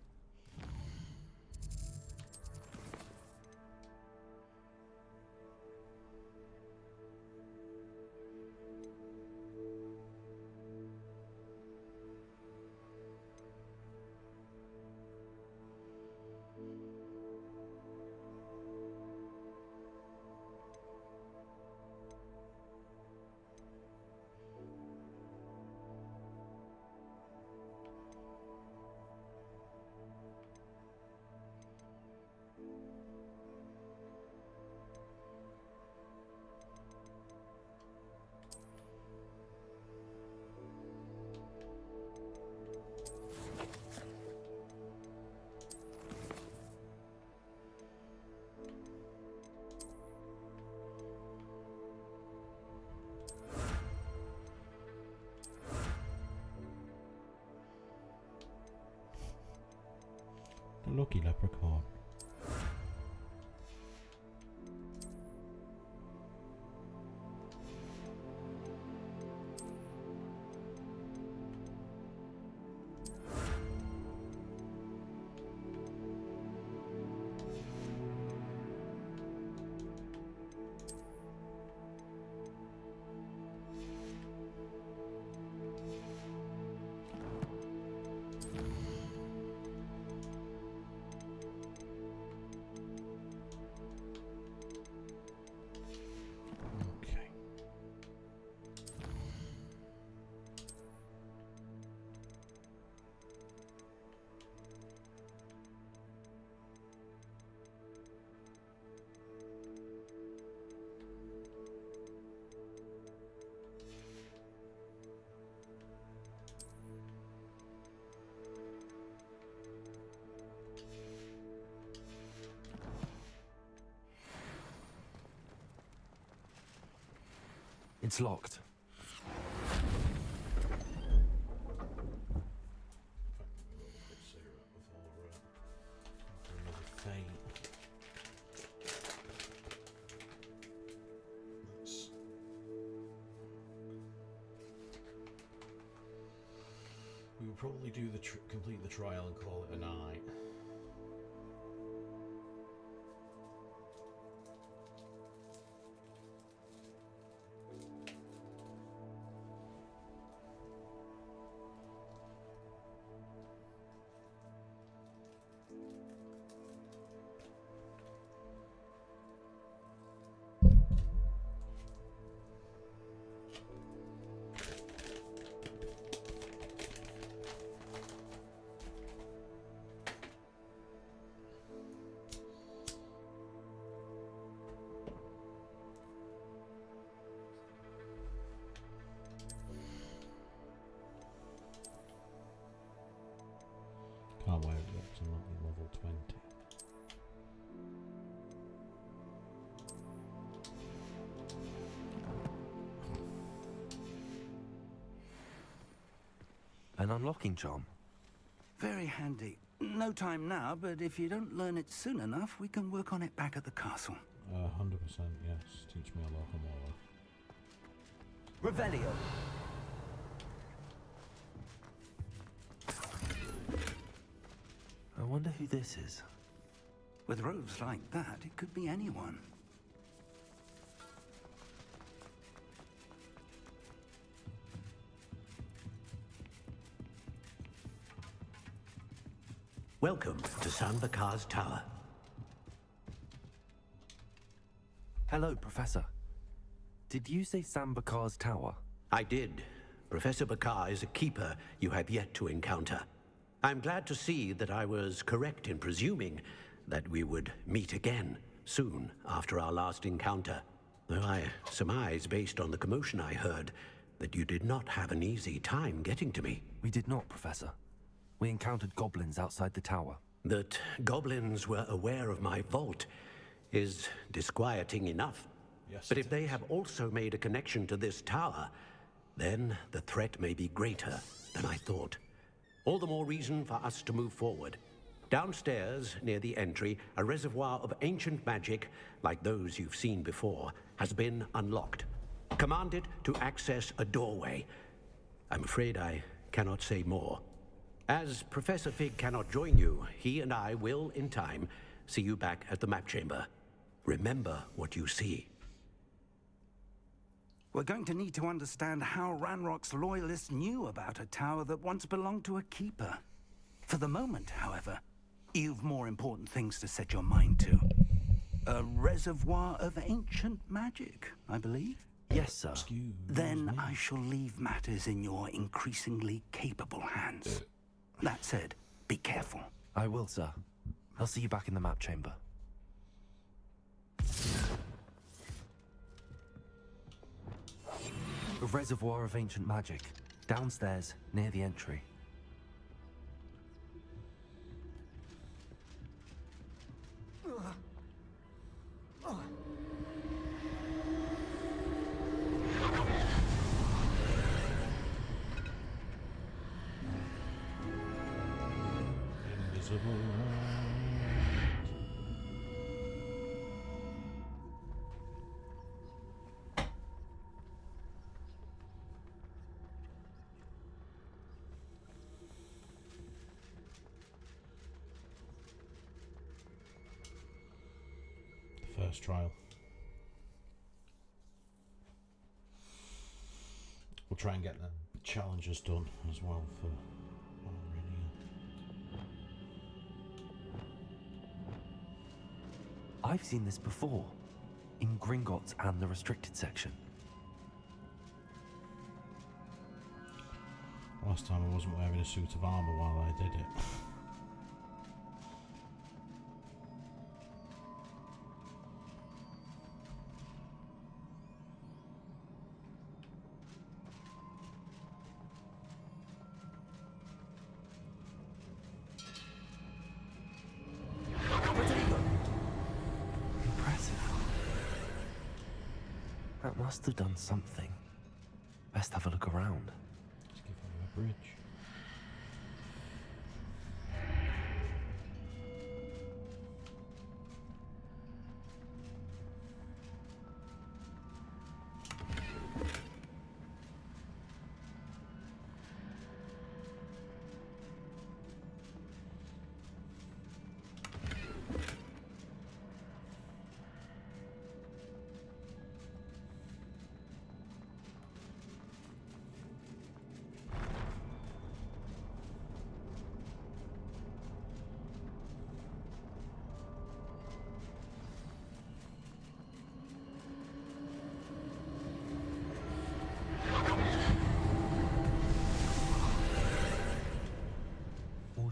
The lucky leprechaun. It's locked. We would probably do the complete the trial and call it a night. Can't wait to unlock level 20. An unlocking charm. Very handy. No time now, but if you don't learn it soon enough, we can work on it back at the castle. 100% yes. Teach me a locomotive. Revelio. I wonder who this is. With robes like that, it could be anyone. Welcome to San Bakar's Tower. Hello, Professor. Did you say San Bakar's Tower? I did. Professor Bakar is a keeper you have yet to encounter. I'm glad to see that I was correct in presuming that we would meet again soon after our last encounter. Though I surmise, based on the commotion I heard, that you did not have an easy time getting to me. We did not, Professor. We encountered goblins outside the tower. That goblins were aware of my vault is disquieting enough. Yes, but if they have also made a connection to this tower, then the threat may be greater than I thought. All the more reason for us to move forward. Downstairs, near the entry, a reservoir of ancient magic, like those you've seen before, has been unlocked. Command it to access a doorway. I'm afraid I cannot say more. As Professor Fig cannot join you, he and I will, in time, see you back at the map chamber. Remember what you see. We're going to need to understand how Ranrock's loyalists knew about a tower that once belonged to a keeper. For the moment, however, you've more important things to set your mind to. A reservoir of ancient magic, I believe? Yes, sir. Then I shall leave matters in your increasingly capable hands. That said, be careful. I will, sir. I'll see you back in the map chamber. A reservoir of ancient magic. Downstairs, near the entry. Invisible. First trial. We'll try and get the challenges done as well for I've seen this before, in Gringotts and the restricted section. Last time I wasn't wearing a suit of armour while I did it. That must have done something. Best have a look around. Let's give her a bridge.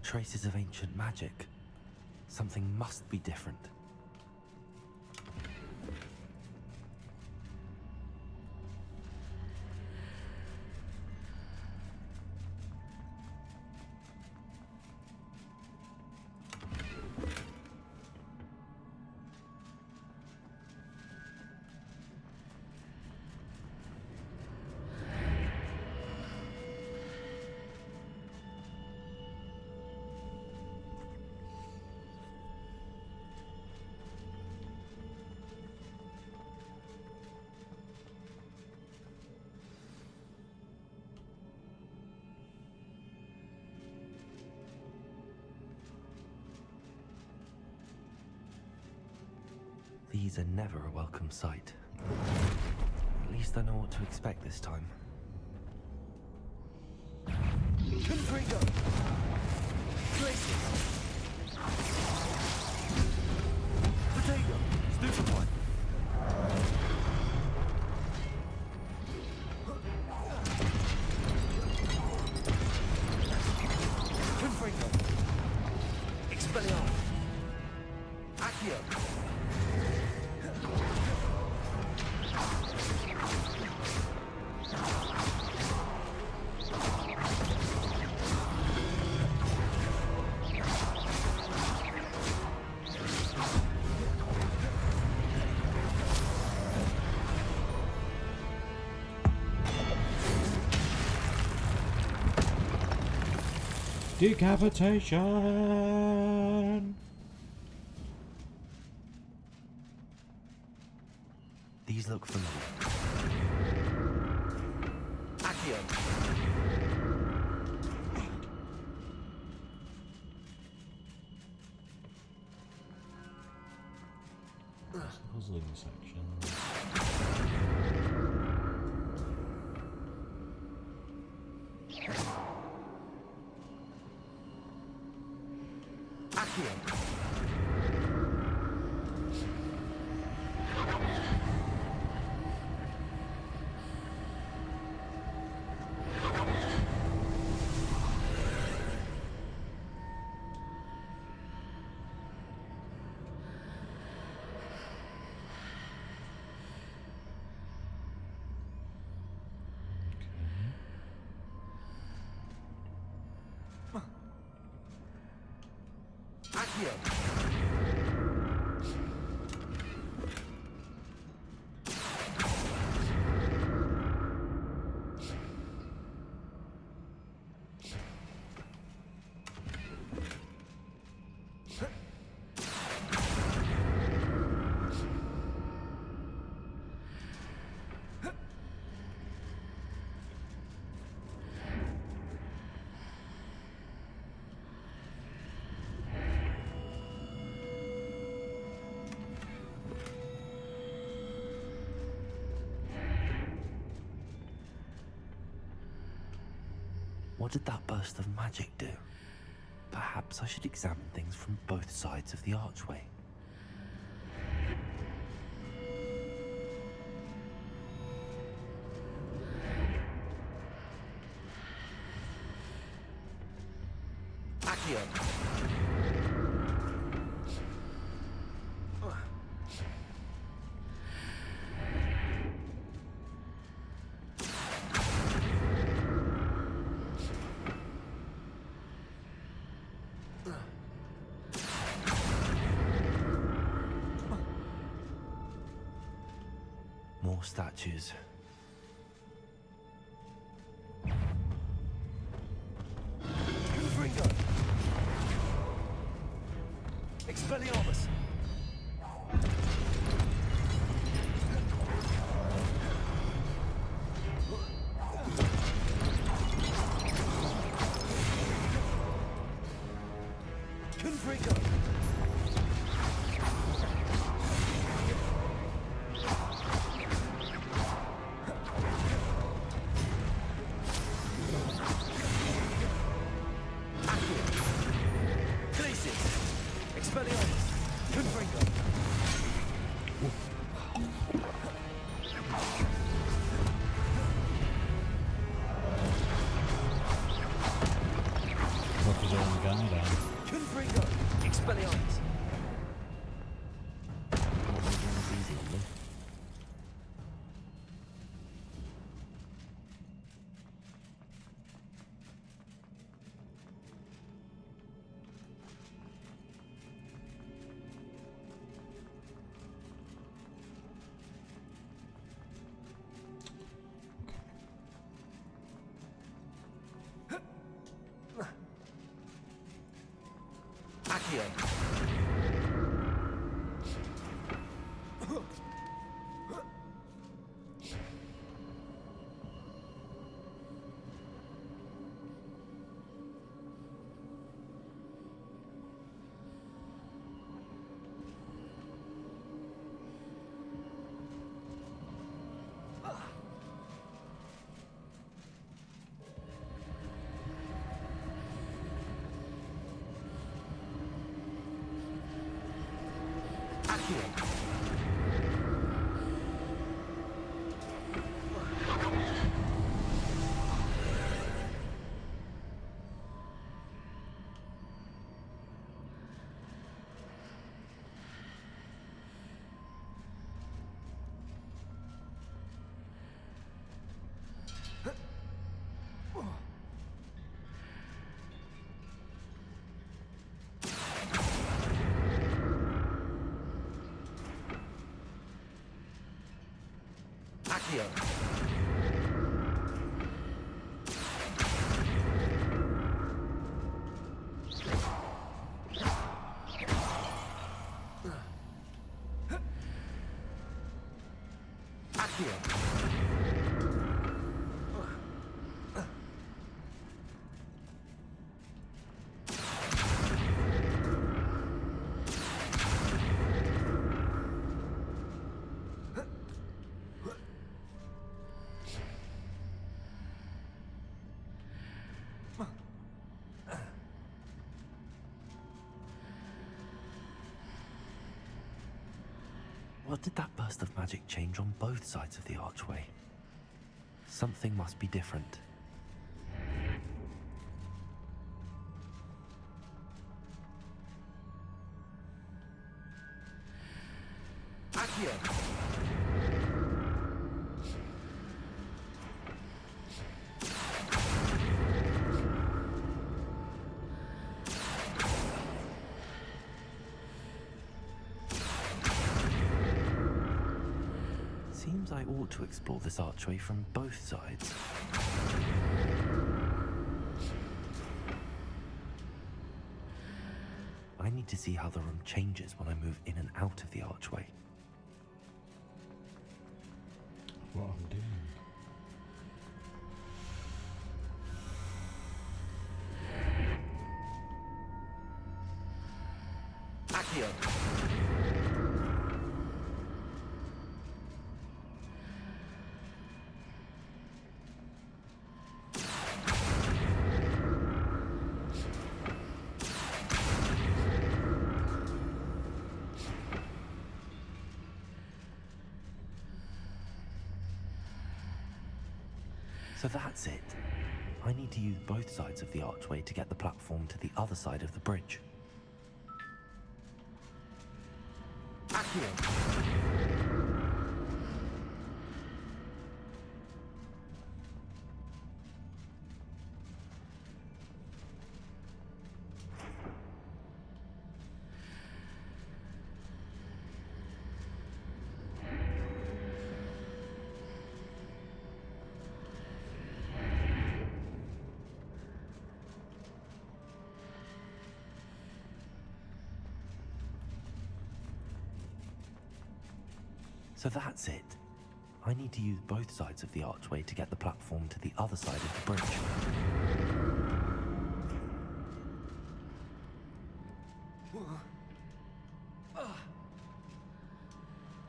Traces of ancient magic. Something must be different. These are never a welcome sight. At least I know what to expect this time. Confringo! Places! Duplicate. Confringo. Expelliarmus. Accio. Decapitation. These look familiar. Accio. Puzzling section. Accio. Accio. What did that burst of magic do? Perhaps I should examine things from both sides of the archway. Accio. More statues. Confringo. Expelliarmus. Confringo. Expelliarmus! Confringo! Put his own gun down. Confringo! Expelliarmus! Easy on me. Accio! Accio! Accio. What did that burst of magic change on both sides of the archway? Something must be different. Accio! Seems I ought to explore this archway from both sides. I need to see how the room changes when I move in and out of the archway. What I'm doing. Accio! So that's it. I need to use both sides of the archway to get the platform to the other side of the bridge. Accio! So that's it. I need to use both sides of the archway to get the platform to the other side of the bridge.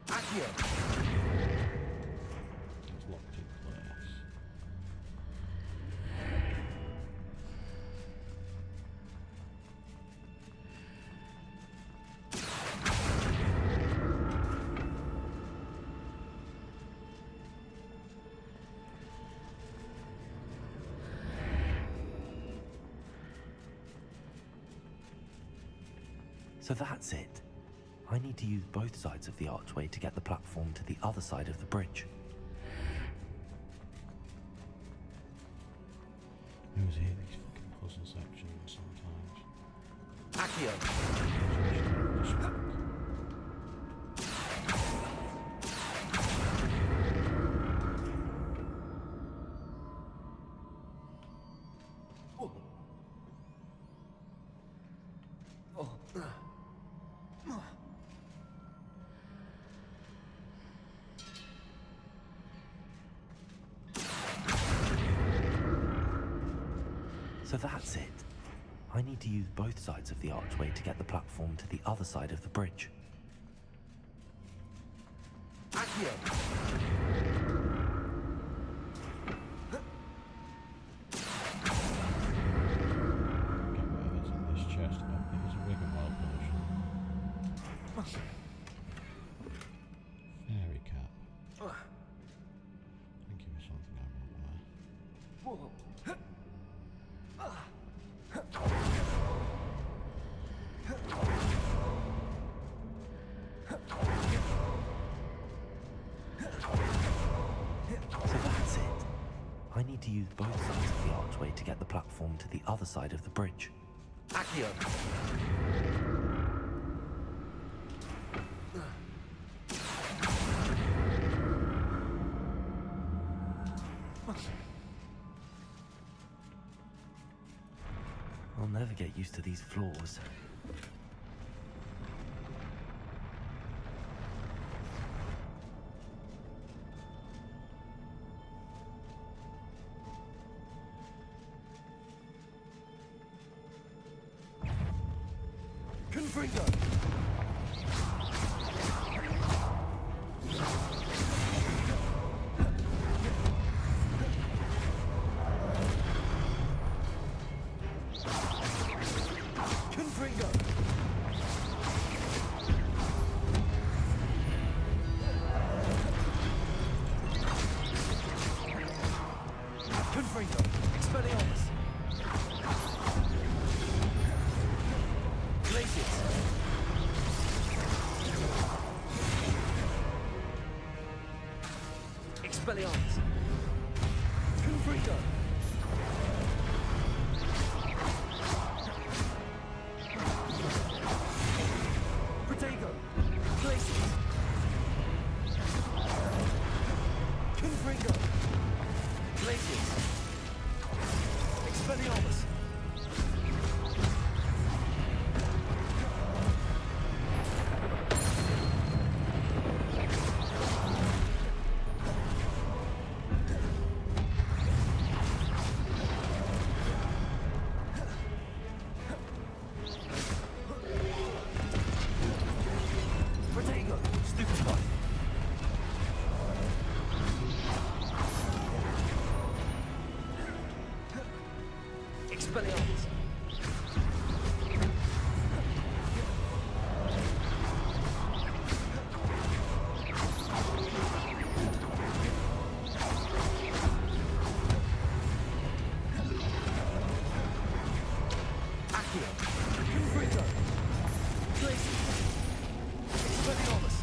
Accio! It's locked in place. So that's it. I need to use both sides of the archway to get the platform to the other side of the bridge. I always hate these fucking puzzle sections sometimes. Accio! So that's it. I need to use both sides of the archway to get the platform to the other side of the bridge. Accio! Get whatever's in this chest. I think it's a Wiggenweld potion. Fairy cap. Thank you for something I want there. So that's it. I need to use both sides of the archway to get the platform to the other side of the bridge. Accio! I'll never get used to these floors. Confringo! Confringo! Confringo! Expelliarmus! Glacius! Expelliarmus! Confringo! Protego! Glacius! Confringo! Glacius! Expelliarmus! Protego! Stupefy! Expelliarmus! Accio! Confringo! Glacius! Expelliarmus!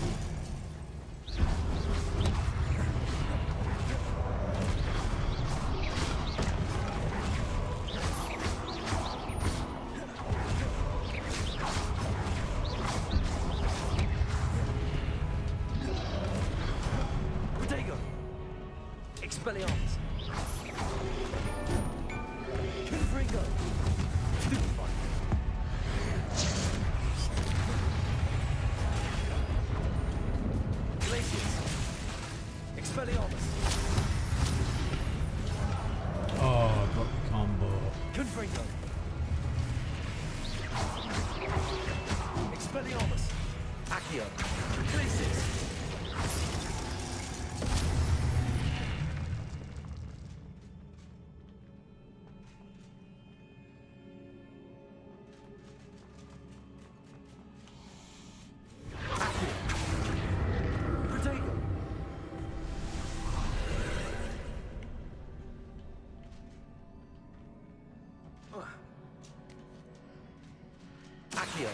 Protego! Expelliarmus! Confringo! Stupefy! Glacius! Expelliarmus! Oh, I got the combo. Confringo! Expelliarmus! Accio! Glacius! Accio! Protego! Accio!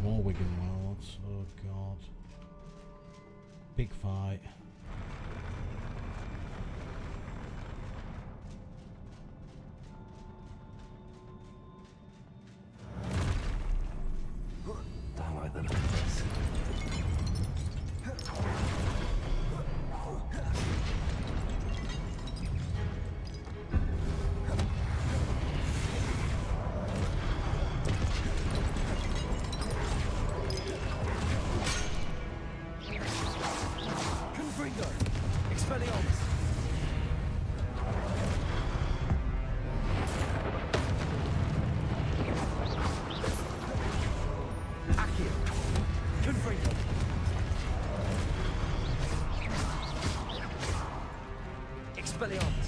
More Wigan Worlds. Oh god. Big fight. Don't like the look of this. Expelliarmus.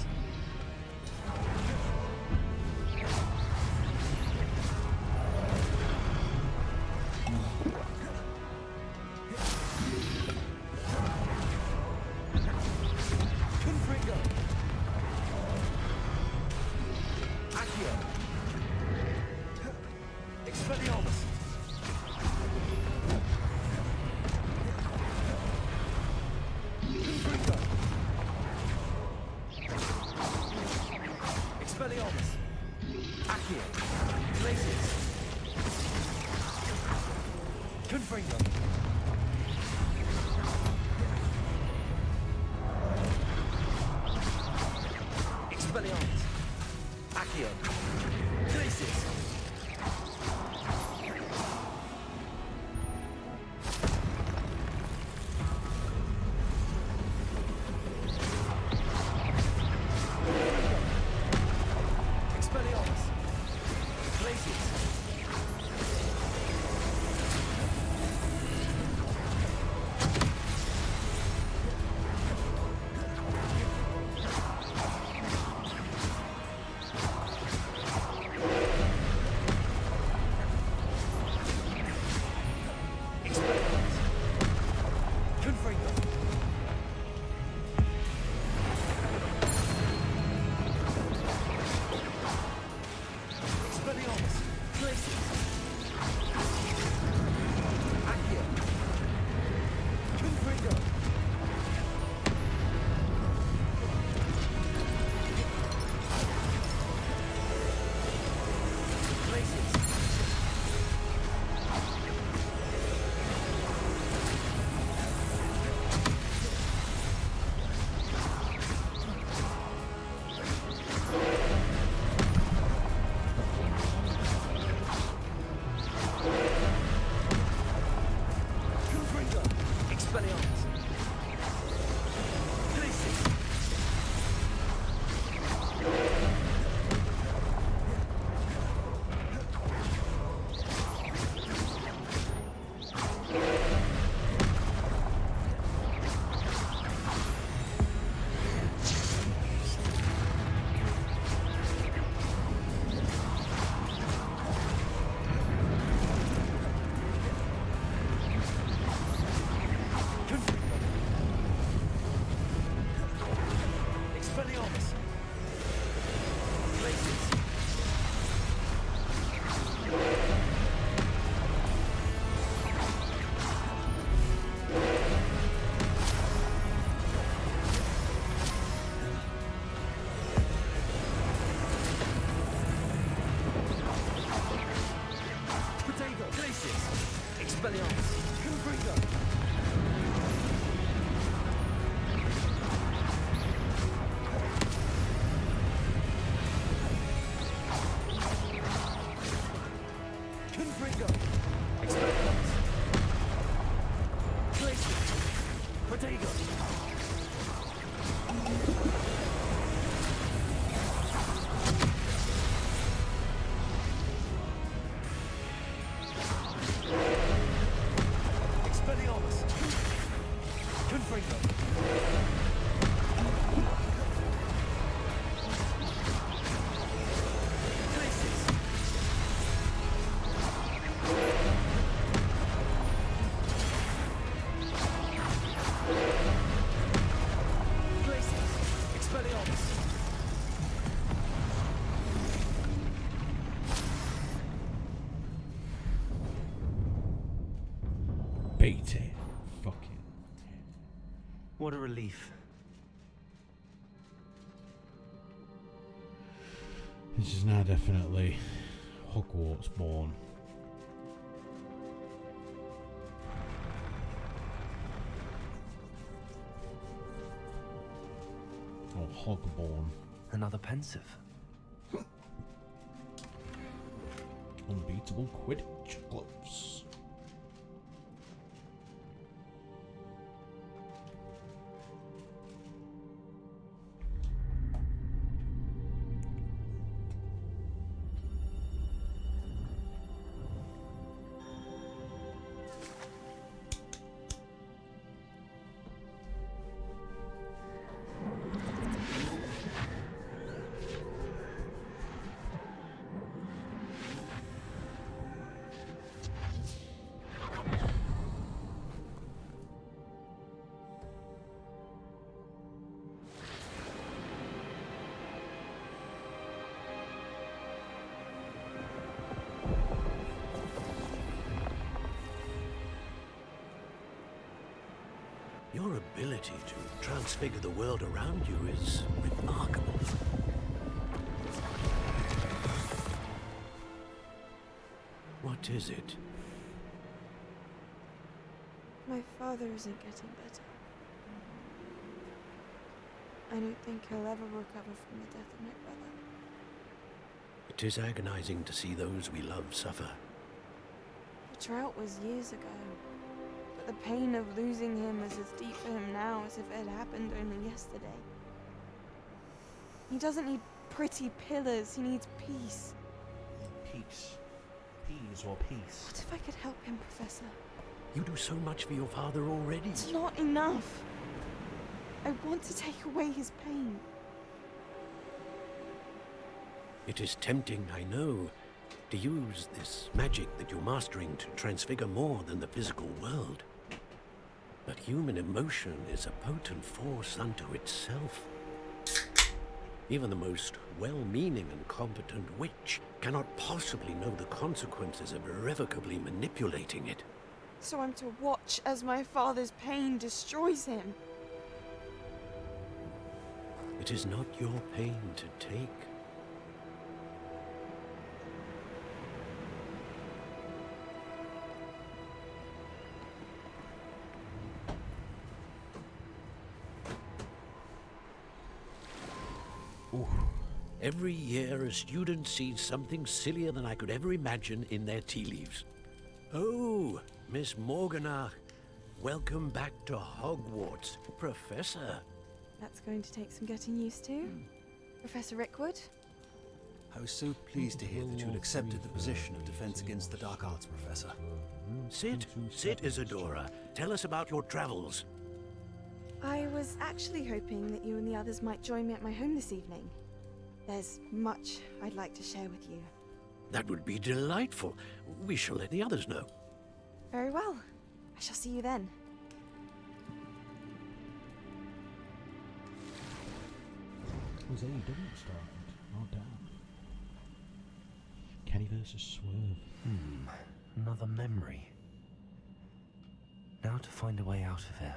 Confringo. Accio. Expelliarmus. Confringo. Expelliarmus. Accio. Glacius. Confringo. Expelliarmus. Accio. Glacius. Expelliarmus. Glacius. Expelliarmus. Confringo. Expelliarmus. Glacius. Accio. Confringo. Glacius. Confringo. Expelliarmus. Glacius. Confringo. Expelliarmus. Glacius. Potato. Glacius. Expelliarmus. Confringo. Confringo. Expelliarmus. Glacius. Potato. Expelliarmus. Confringo. Glacius. Glacius. Expelliarmus. Beat it. Fucking. What a relief. This is now definitely Hogwarts born. Or Hogborn. Another pensive. Unbeatable Quidditch gloves. Your ability to transfigure the world around you is remarkable. What is it? My father isn't getting better. I don't think he'll ever recover from the death of my brother. It is agonizing to see those we love suffer. The drought was years ago, but the pain of losing him is as deep for him now as if it had happened only yesterday. He doesn't need pretty pillars, he needs peace. Peace. Peas or peace. What if I could help him, Professor? You do so much for your father already. It's not enough. I want to take away his pain. It is tempting, I know, to use this magic that you're mastering to transfigure more than the physical world. But human emotion is a potent force unto itself. Even the most well-meaning and competent witch cannot possibly know the consequences of irrevocably manipulating it. So I'm to watch as my father's pain destroys him. It is not your pain to take. Ooh. Every year, a student sees something sillier than I could ever imagine in their tea leaves. Oh, Miss Morganach, welcome back to Hogwarts, Professor. That's going to take some getting used to. Professor Rickwood? I was so pleased to hear that you had accepted the position of Defense Against the Dark Arts, Professor. Sit, Isadora. Tell us about your travels. I was actually hoping that you and the others might join me at my home this evening. There's much I'd like to share with you. That would be delightful. We shall let the others know. Very well. I shall see you then. Was AEW started? Oh damn. Kenny versus Swerve. Another memory. Now to find a way out of here.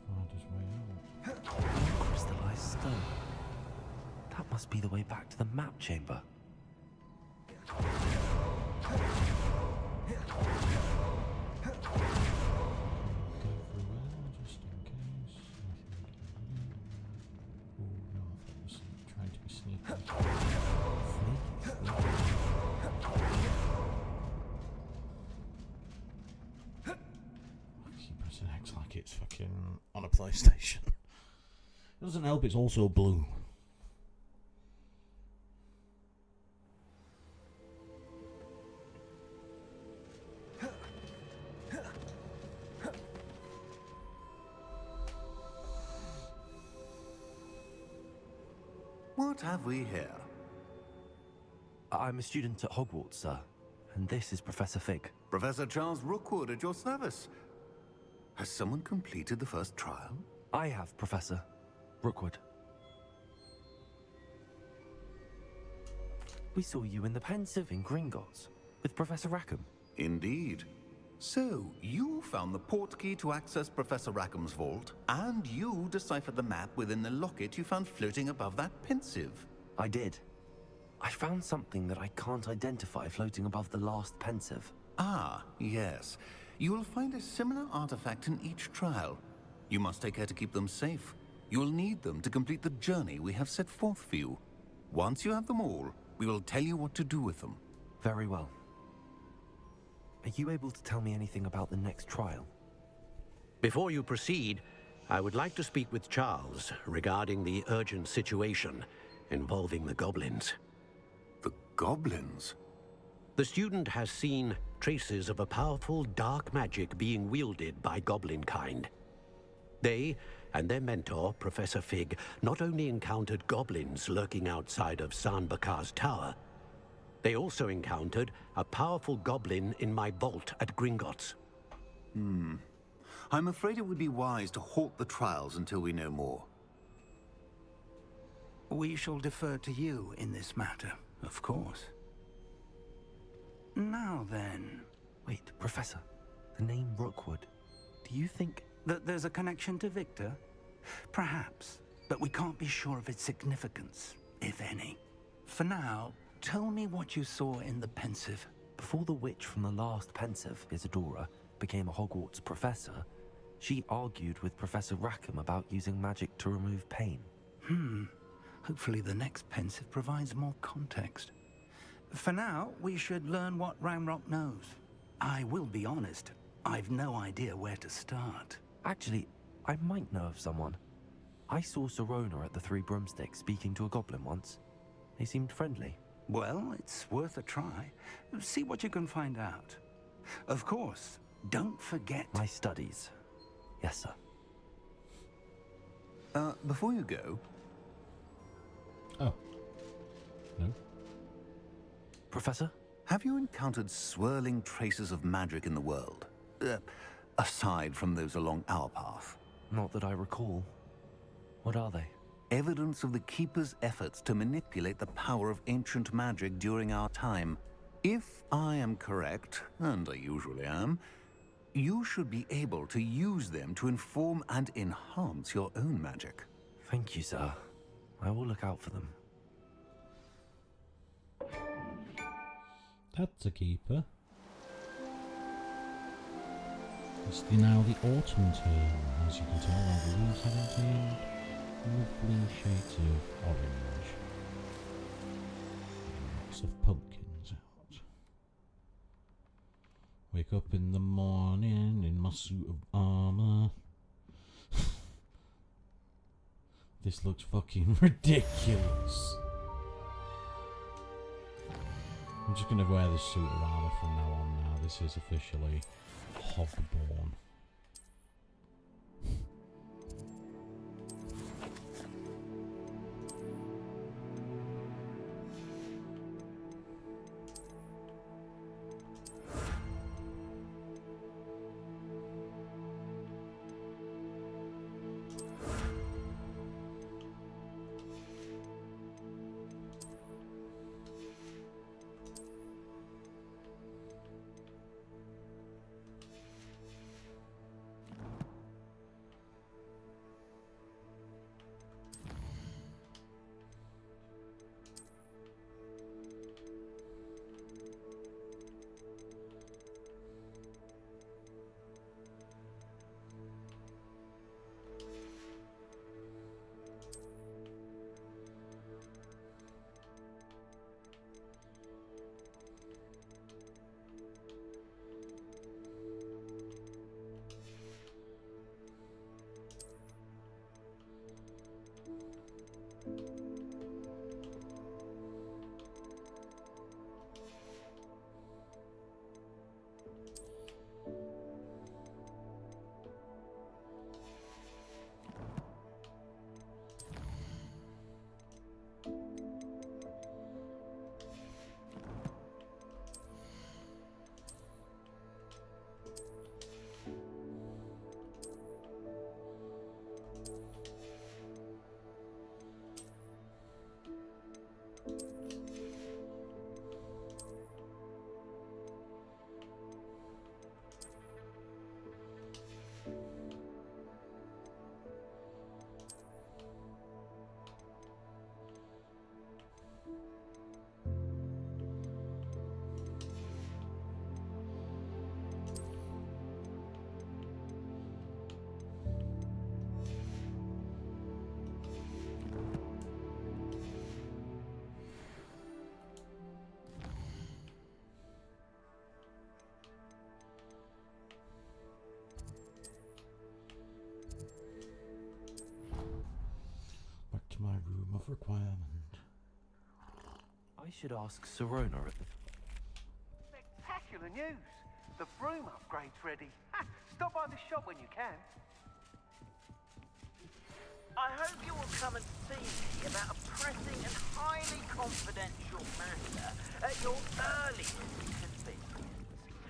Find his way out. Crystallized stone. That must be the way back to the map chamber. Just in case. Oh no, I thought it was trying to be sneaky. I keep pressing X like it's fucking on a PlayStation. It doesn't help, it's also blue. What have we here? I'm a student at Hogwarts, sir. And this is Professor Fig. Professor Charles Rookwood at your service. Has someone completed the first trial? I have, Professor Rookwood. We saw you in the Pensive in Gringotts with Professor Rackham. Indeed. So, you found the portkey to access Professor Rackham's vault, and you deciphered the map within the locket you found floating above that Pensive. I did. I found something that I can't identify floating above the last Pensive. Ah, yes. You will find a similar artifact in each trial. You must take care to keep them safe. You will need them to complete the journey we have set forth for you. Once you have them all, we will tell you what to do with them. Very well. Are you able to tell me anything about the next trial? Before you proceed, I would like to speak with Charles regarding the urgent situation involving the goblins. The goblins? The student has seen traces of a powerful dark magic being wielded by goblin kind. They and their mentor, Professor Fig, not only encountered goblins lurking outside of Sanbakar's tower, they also encountered a powerful goblin in my vault at Gringotts. I'm afraid it would be wise to halt the trials until we know more. We shall defer to you in this matter, of course. Now then... Wait, Professor. The name Rookwood. Do you think... that there's a connection to Victor? Perhaps, but we can't be sure of its significance, if any. For now, tell me what you saw in the pensive. Before the witch from the last pensive, Isadora, became a Hogwarts professor, she argued with Professor Rackham about using magic to remove pain. Hopefully the next pensive provides more context. For now, we should learn what Ramrock knows. I will be honest, I've no idea where to start. Actually, I might know of someone. I saw Sirona at the Three Broomsticks speaking to a goblin once. They seemed friendly. Well, it's worth a try. See what you can find out. Of course, don't forget... my studies. Yes, sir. Before you go... Oh. No? Professor? Have you encountered swirling traces of magic in the world? Aside from those along our path? Not that I recall. What are they? Evidence of the Keeper's efforts to manipulate the power of ancient magic during our time. If I am correct, and I usually am, you should be able to use them to inform and enhance your own magic. Thank you, sir. I will look out for them. That's a keeper. It's now the autumn term. As you can tell, all the leaves have turned lovely shades of orange. Lots of pumpkins out. Wake up in the morning in my suit of armour. This looks fucking ridiculous. I'm just gonna wear this suit of armour from now on now. This is officially Hogborn. My room of requirement. I should ask Sirona at the... Spectacular news! The broom upgrade's ready. Stop by the shop when you can. I hope you will come and see me about a pressing and highly confidential matter at your earliest convenience.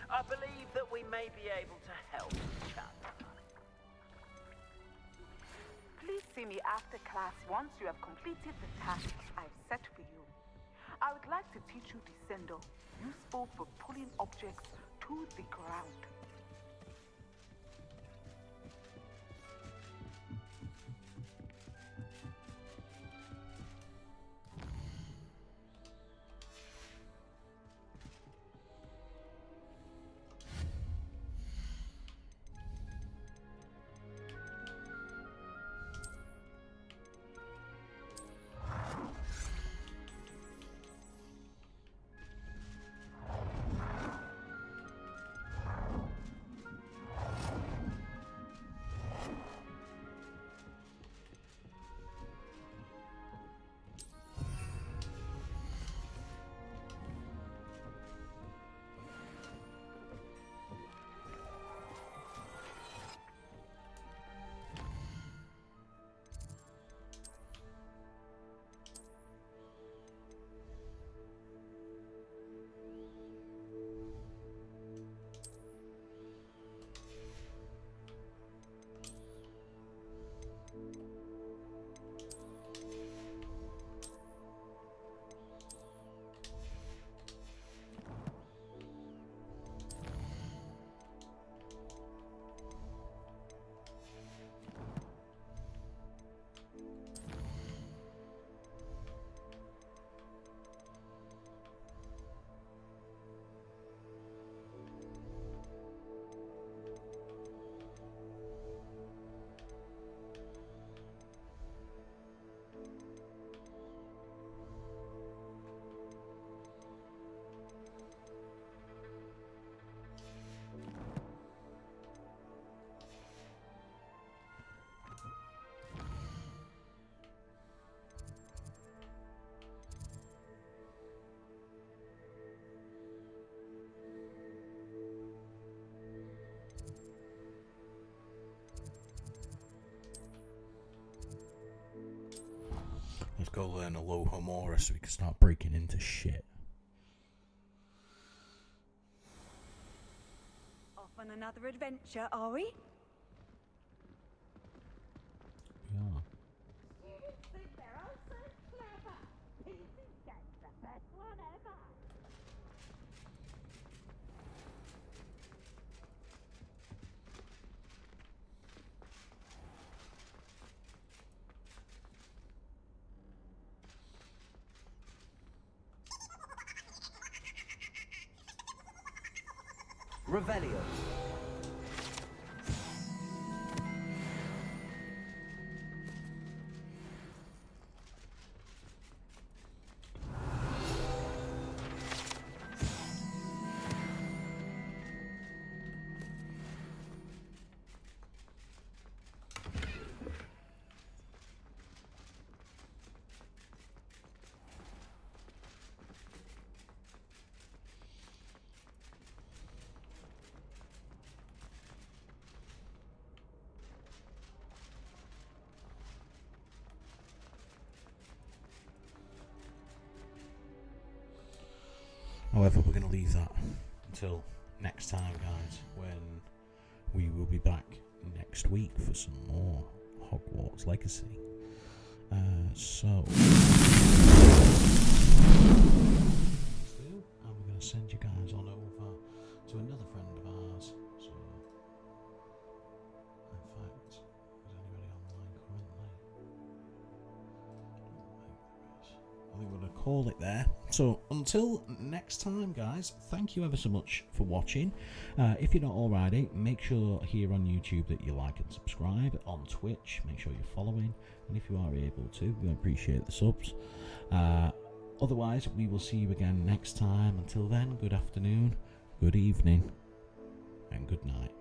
I believe that we may be able to help each other. Please see me after class once you have completed the tasks I've set for you. I would like to teach you Descendo, useful for pulling objects to the ground. Let's go learn Alohomora so we can start breaking into shit. Off on another adventure, are we? Yeah. Revelio. However, we're going to leave that until next time, guys, when we will be back next week for some more Hogwarts Legacy. And we're going to send you guys on over to another friend of ours. So, in fact, is anybody online currently? I think we're going to call it there. So until next time, guys, thank you ever so much for watching. If you're not already, make sure here on YouTube that you like and subscribe. On Twitch, make sure you're following, and if you are able to, we appreciate the subs. Otherwise, we will see you again next time. Until then, good afternoon, good evening, and good night.